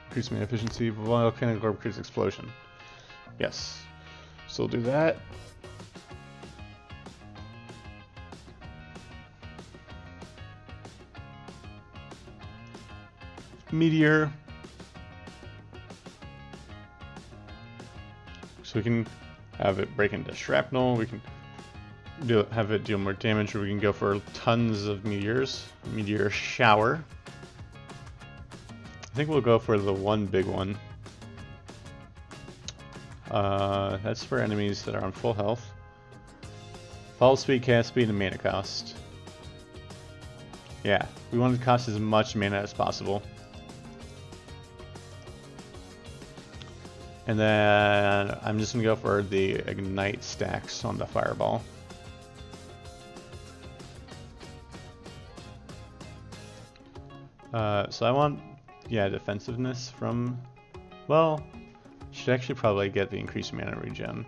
Increase mana efficiency, Volcanic Orb increase Explosion. Yes. So we'll do that. Meteor. So we can have it break into shrapnel, we can have it deal more damage, or we can go for tons of meteors. Meteor shower. I think we'll go for the one big one. That's for enemies that are on full health. Fall speed, cast speed, and mana cost. Yeah, we want to cost as much mana as possible. And then I'm just going to go for the Ignite stacks on the Fireball. So I want, yeah, defensiveness from, well, should actually probably get the increased mana regen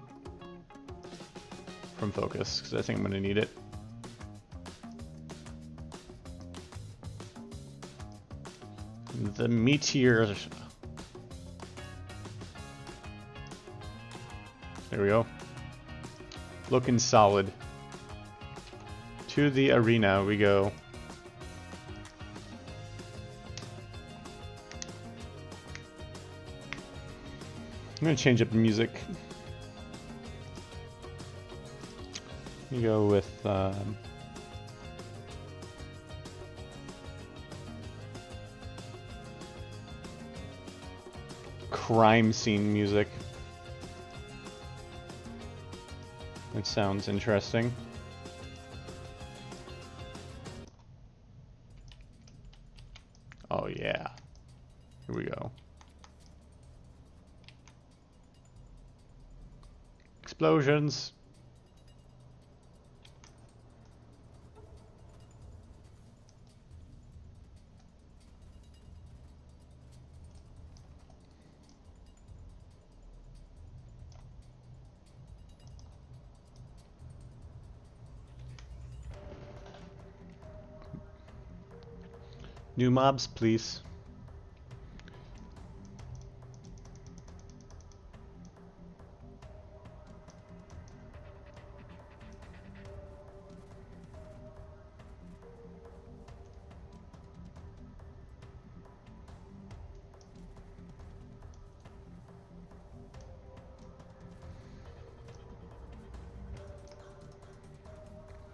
from Focus, because I think I'm going to need it. The Meteor. There we go. Looking solid. To the arena we go. I'm going to change up the music. We go with crime scene music. Which sounds interesting. Oh yeah. Here we go. Explosions. New mobs, please.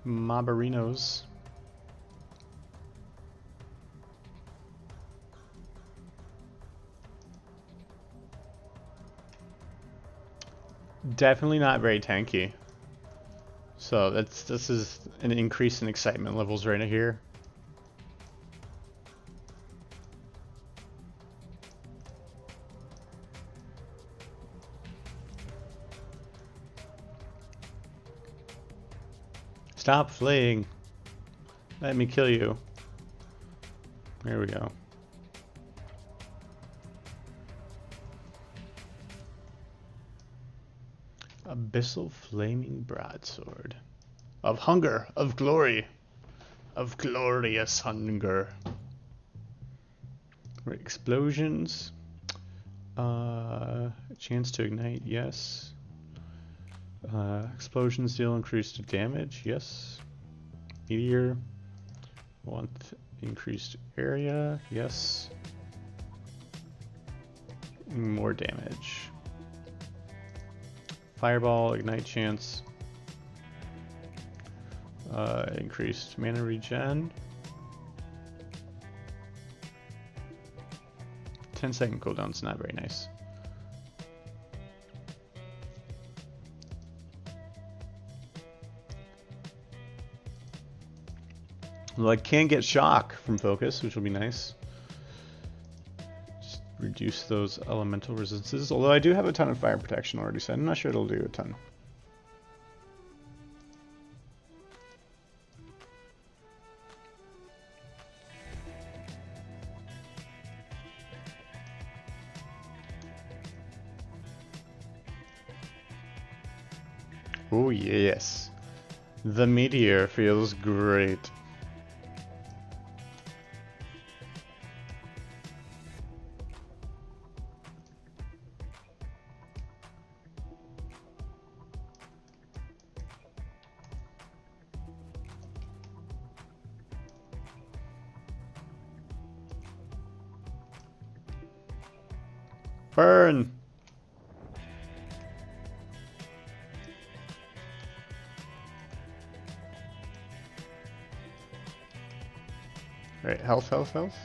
Mobberinos. Definitely not very tanky. So this is an increase in excitement levels right here. Stop fleeing. Let me kill you. There we go. Abyssal flaming broadsword. Of hunger, of glory, of glorious hunger. Right, explosions. Chance to ignite, yes. Explosions deal increased damage, yes. Meteor. Want increased area, yes. More damage. Fireball, ignite chance. Increased mana regen. 10-second cooldown's not very nice. Well, I can get shock from focus, which will be nice. Just reduce those elemental resistances. Although I do have a ton of fire protection already, so I'm not sure it'll do a ton. Oh yes. The meteor feels great. Burn! Right, health, health, health.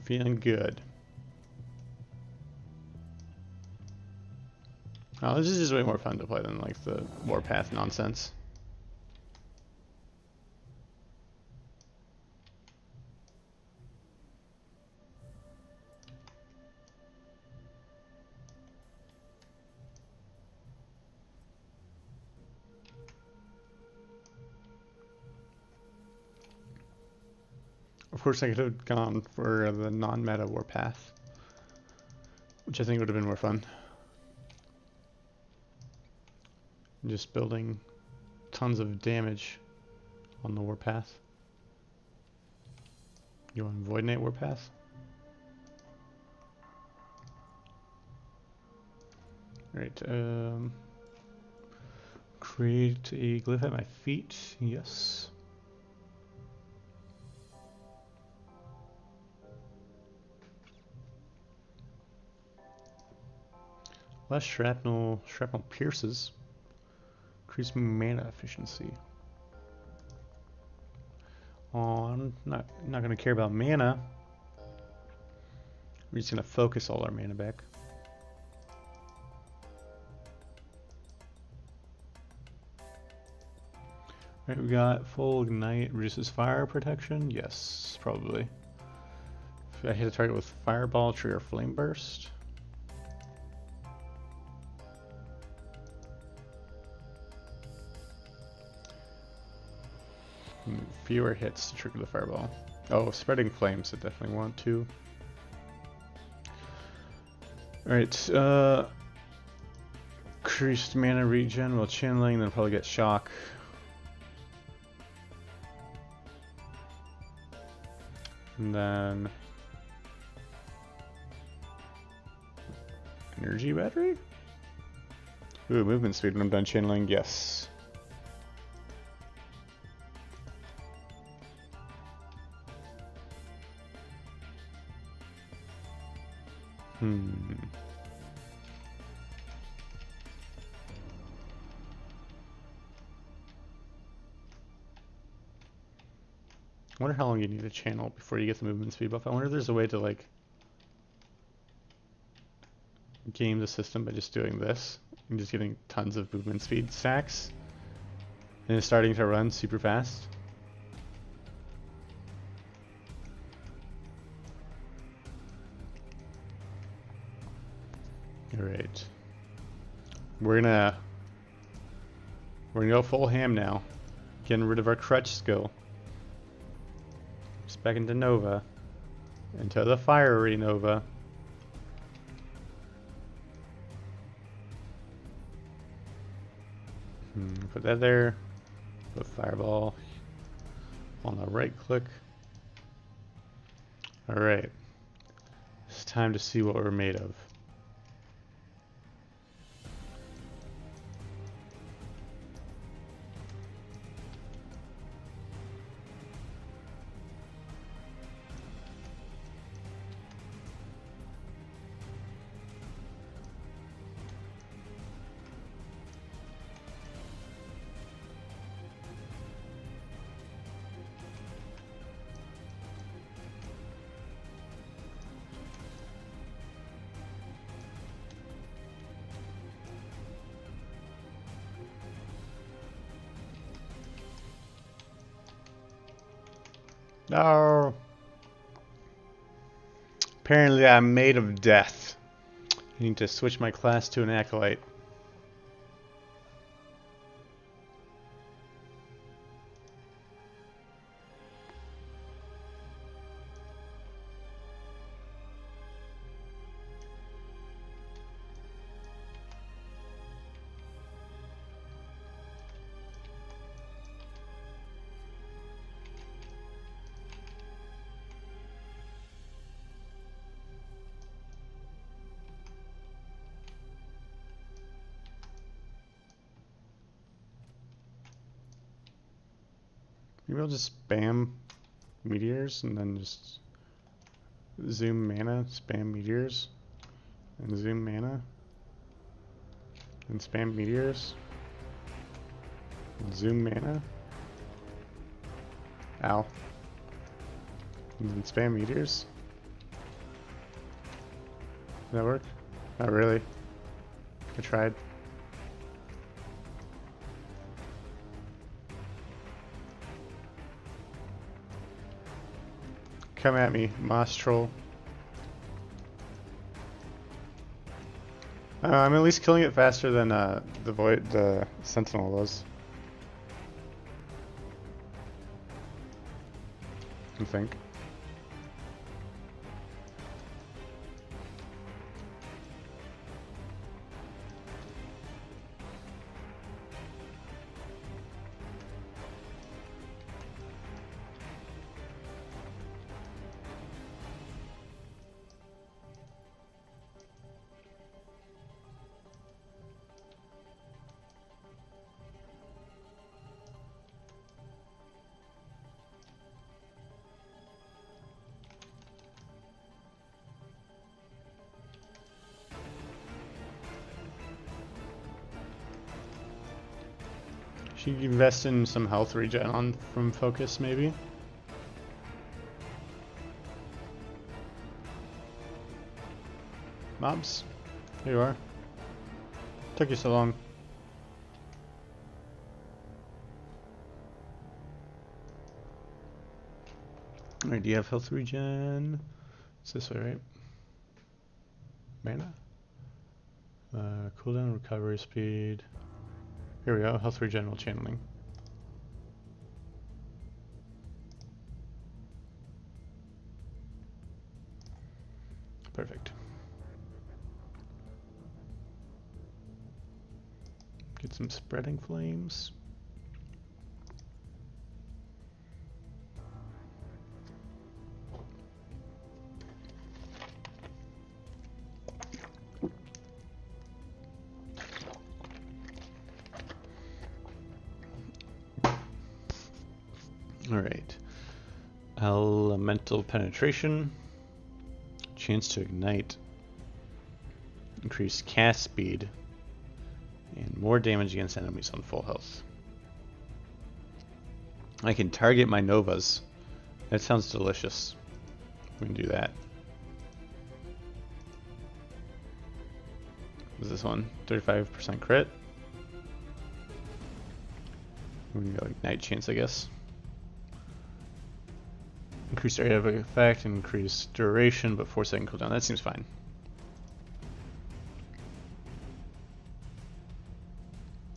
Feeling good. Oh, this is just way more fun to play than like the Warpath nonsense. Of course, I could have gone for the non-meta Warpath, which I think would have been more fun. Just building tons of damage on the Warpath. You want Void Knight Warpath? Right, create a glyph at my feet, yes. Less shrapnel pierces. Increase mana efficiency. Oh, I'm not gonna care about mana. We're just gonna focus all our mana back. Alright, we got full ignite, reduces fire protection. Yes, probably. If I hit a target with fireball, trigger flame burst. Fewer hits to trigger the fireball. Oh, spreading flames, I definitely want to. Alright, increased mana regen while channeling, then probably get shock. And then energy battery? Ooh, movement speed when I'm done channeling, yes. I wonder how long you need to channel before you get the movement speed buff. I wonder if there's a way to like game the system by just doing this and just getting tons of movement speed stacks and it's starting to run super fast. Alright. We're gonna go full ham now. Getting rid of our crutch skill. Just back into Nova. Into the fiery Nova. Put that there. Put fireball on the right click. Alright. It's time to see what we're made of. No. Apparently I'm made of death. I need to switch my class to an acolyte. Maybe I'll just spam meteors and then just zoom mana, spam meteors, and zoom mana, and spam meteors, and zoom mana. Ow. And then spam meteors. Does that work? Not really. I tried. Come at me, Moss Troll. I'm at least killing it faster than the Sentinel was. I think. Should invest in some health regen on from focus, maybe? Mobs. Here you are. Took you so long. Alright, do you have health regen? It's this way, right? Mana? Cooldown, recovery speed. Here we go, health regen while channeling. Perfect. Get some spreading flames. Alright. Elemental penetration. Chance to ignite. Increased cast speed. And more damage against enemies on full health. I can target my Novas. That sounds delicious. We can do that. What's this one? 35% crit. We can go ignite chance, I guess. Increased area of effect, increased duration, but 4-second cooldown. That seems fine.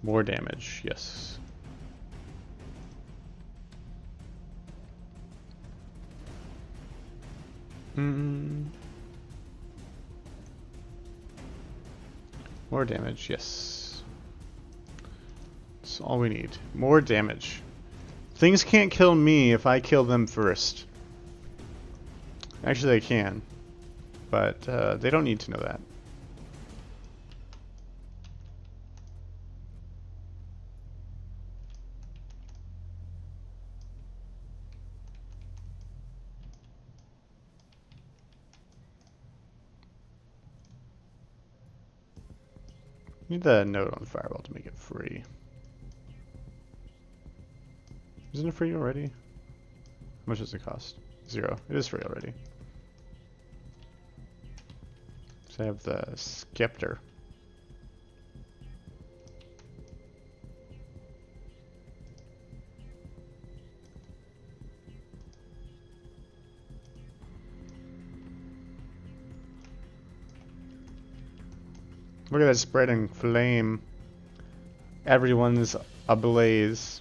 More damage, yes. More damage, yes. That's all we need. More damage. Things can't kill me if I kill them first. Actually, they can. But they don't need to know that. Need the note on Fireball to make it free. Isn't it free already? How much does it cost? 0. It is free already. So I have the Scepter. Look at that spreading flame. Everyone's ablaze.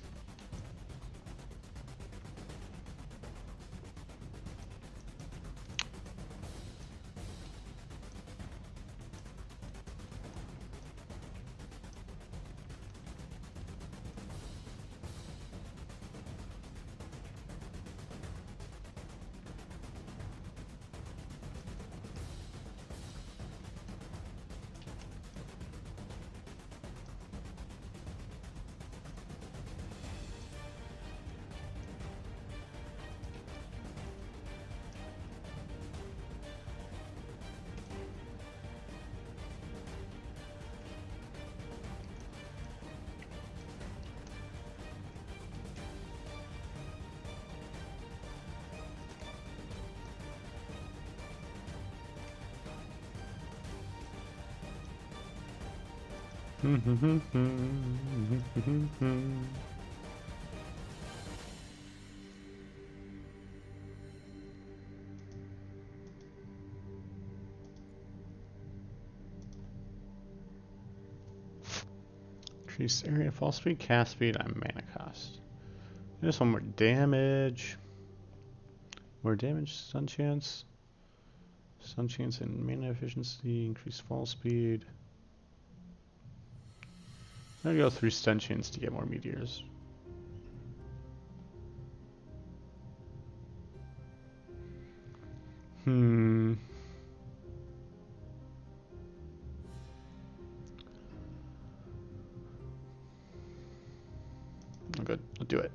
Increase area, fall speed, cast speed, and mana cost. Just one more damage. More damage, stun chance. Stun chance and mana efficiency, increase fall speed. I'm gonna go 3 stun chance to get more meteors. Oh, good. I'll do it.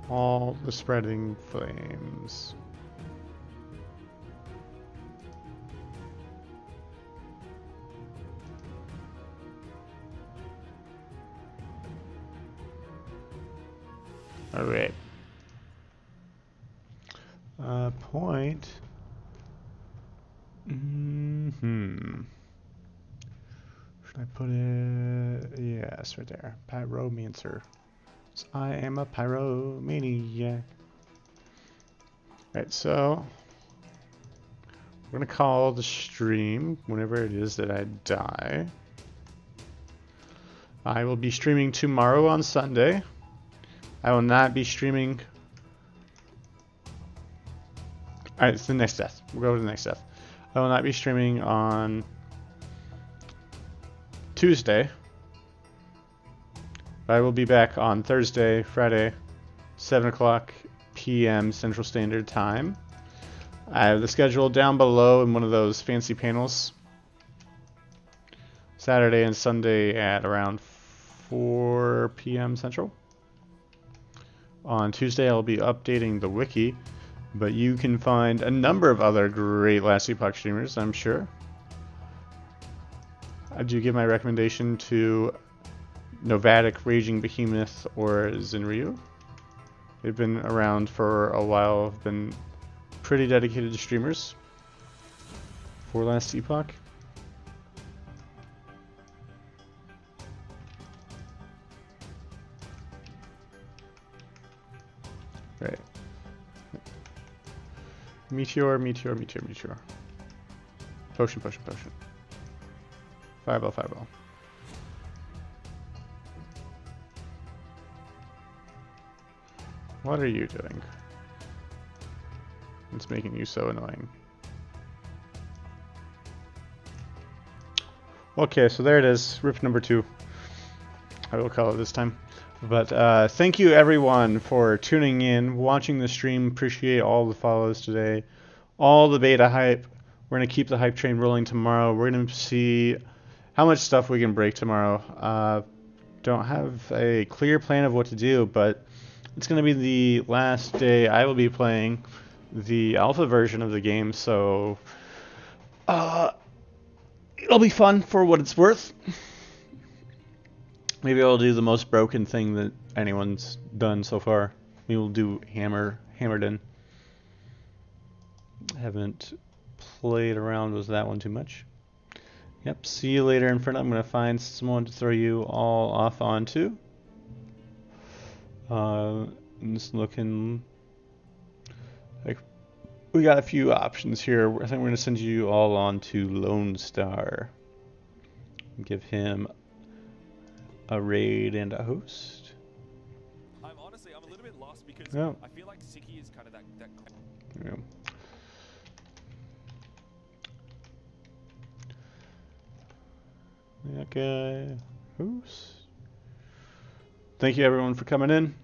All the spreading flames. All right. Point. Should I put it? Yes, right there. Pyromancer. I am a pyromaniac. Right, so we're gonna call the stream whenever it is that I die. I will be streaming tomorrow on Sunday. I will not be streaming. Alright, it's the next death. We'll go to the next death. I will not be streaming on Tuesday. I will be back on Thursday, Friday, 7 o'clock p.m. Central Standard Time. I have the schedule down below in one of those fancy panels. Saturday and Sunday at around 4 p.m. Central. On Tuesday, I'll be updating the wiki, but you can find a number of other great Last Epoch streamers, I'm sure. I do give my recommendation to Novatic, Raging Behemoth, or Zinryu. They've been around for a while, have been pretty dedicated to streamers for Last Epoch. Right. Meteor, meteor, meteor, meteor. Potion, potion, potion. Fireball, fireball. What are you doing? It's making you so annoying. Okay, so there it is. Rip number 2. I will call it this time. But thank you everyone for tuning in, watching the stream. Appreciate all the follows today. All the beta hype. We're going to keep the hype train rolling tomorrow. We're going to see how much stuff we can break tomorrow. Don't have a clear plan of what to do, but it's going to be the last day I will be playing the alpha version of the game, so it'll be fun for what it's worth. Maybe I'll do the most broken thing that anyone's done so far. Maybe we'll do hammered in. Haven't played around with that one too much. Yep, see you later in front. I'm going to find someone to throw you all off onto. It's looking like we got a few options here. I think we're going to send you all on to Lone Star. Give him a raid and a host. I'm a little bit lost because Oh. I feel like Siki is kind of that. Yeah. That guy. Host. Thank you everyone for coming in.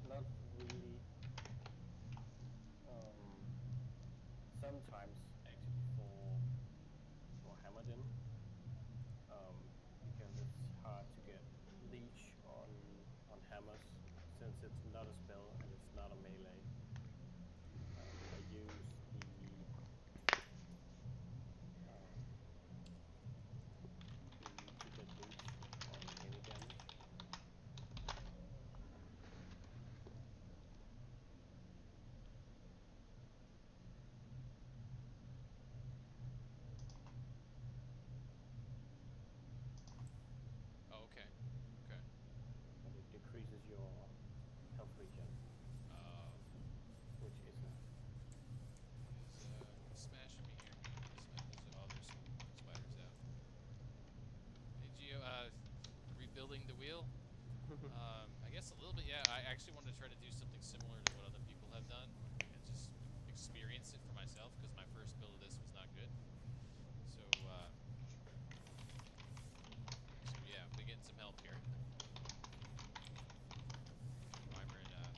Not really. Sometimes actually for Hammerden, because it's hard to get leech on hammers since it's not a spell and it's not a melee. I use the to get leech on any damage. Oh, okay. But it decreases your health regen. wheel. I guess a little bit, yeah. I actually wanted to try to do something similar to what other people have done and just experience it for myself because my first build of this was not good. So yeah, we're getting some help here. Weimer and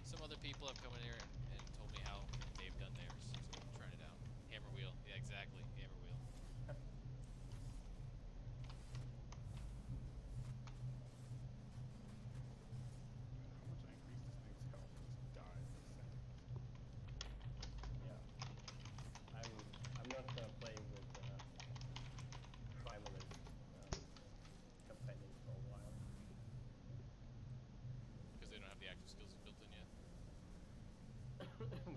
some other people have come in here and told me how they've done theirs, so I'm trying it out. Hammer wheel, yeah, exactly, hammer wheel. How much I increase this thing's health just dies in seconds. Yeah. I'm not gonna play with primalist companions for a while. Because they don't have the active skills built in yet.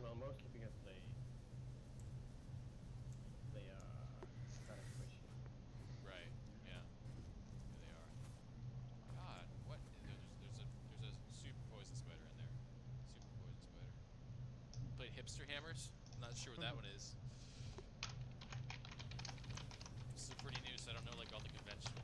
Well, mostly because they are kind of squishy. Right, yeah. Yeah, they are. God, what? There's a super poison spider in there. Super poison spider. Played hipster hammers? Not sure what that one is. This is pretty new, so I don't know like all the conventional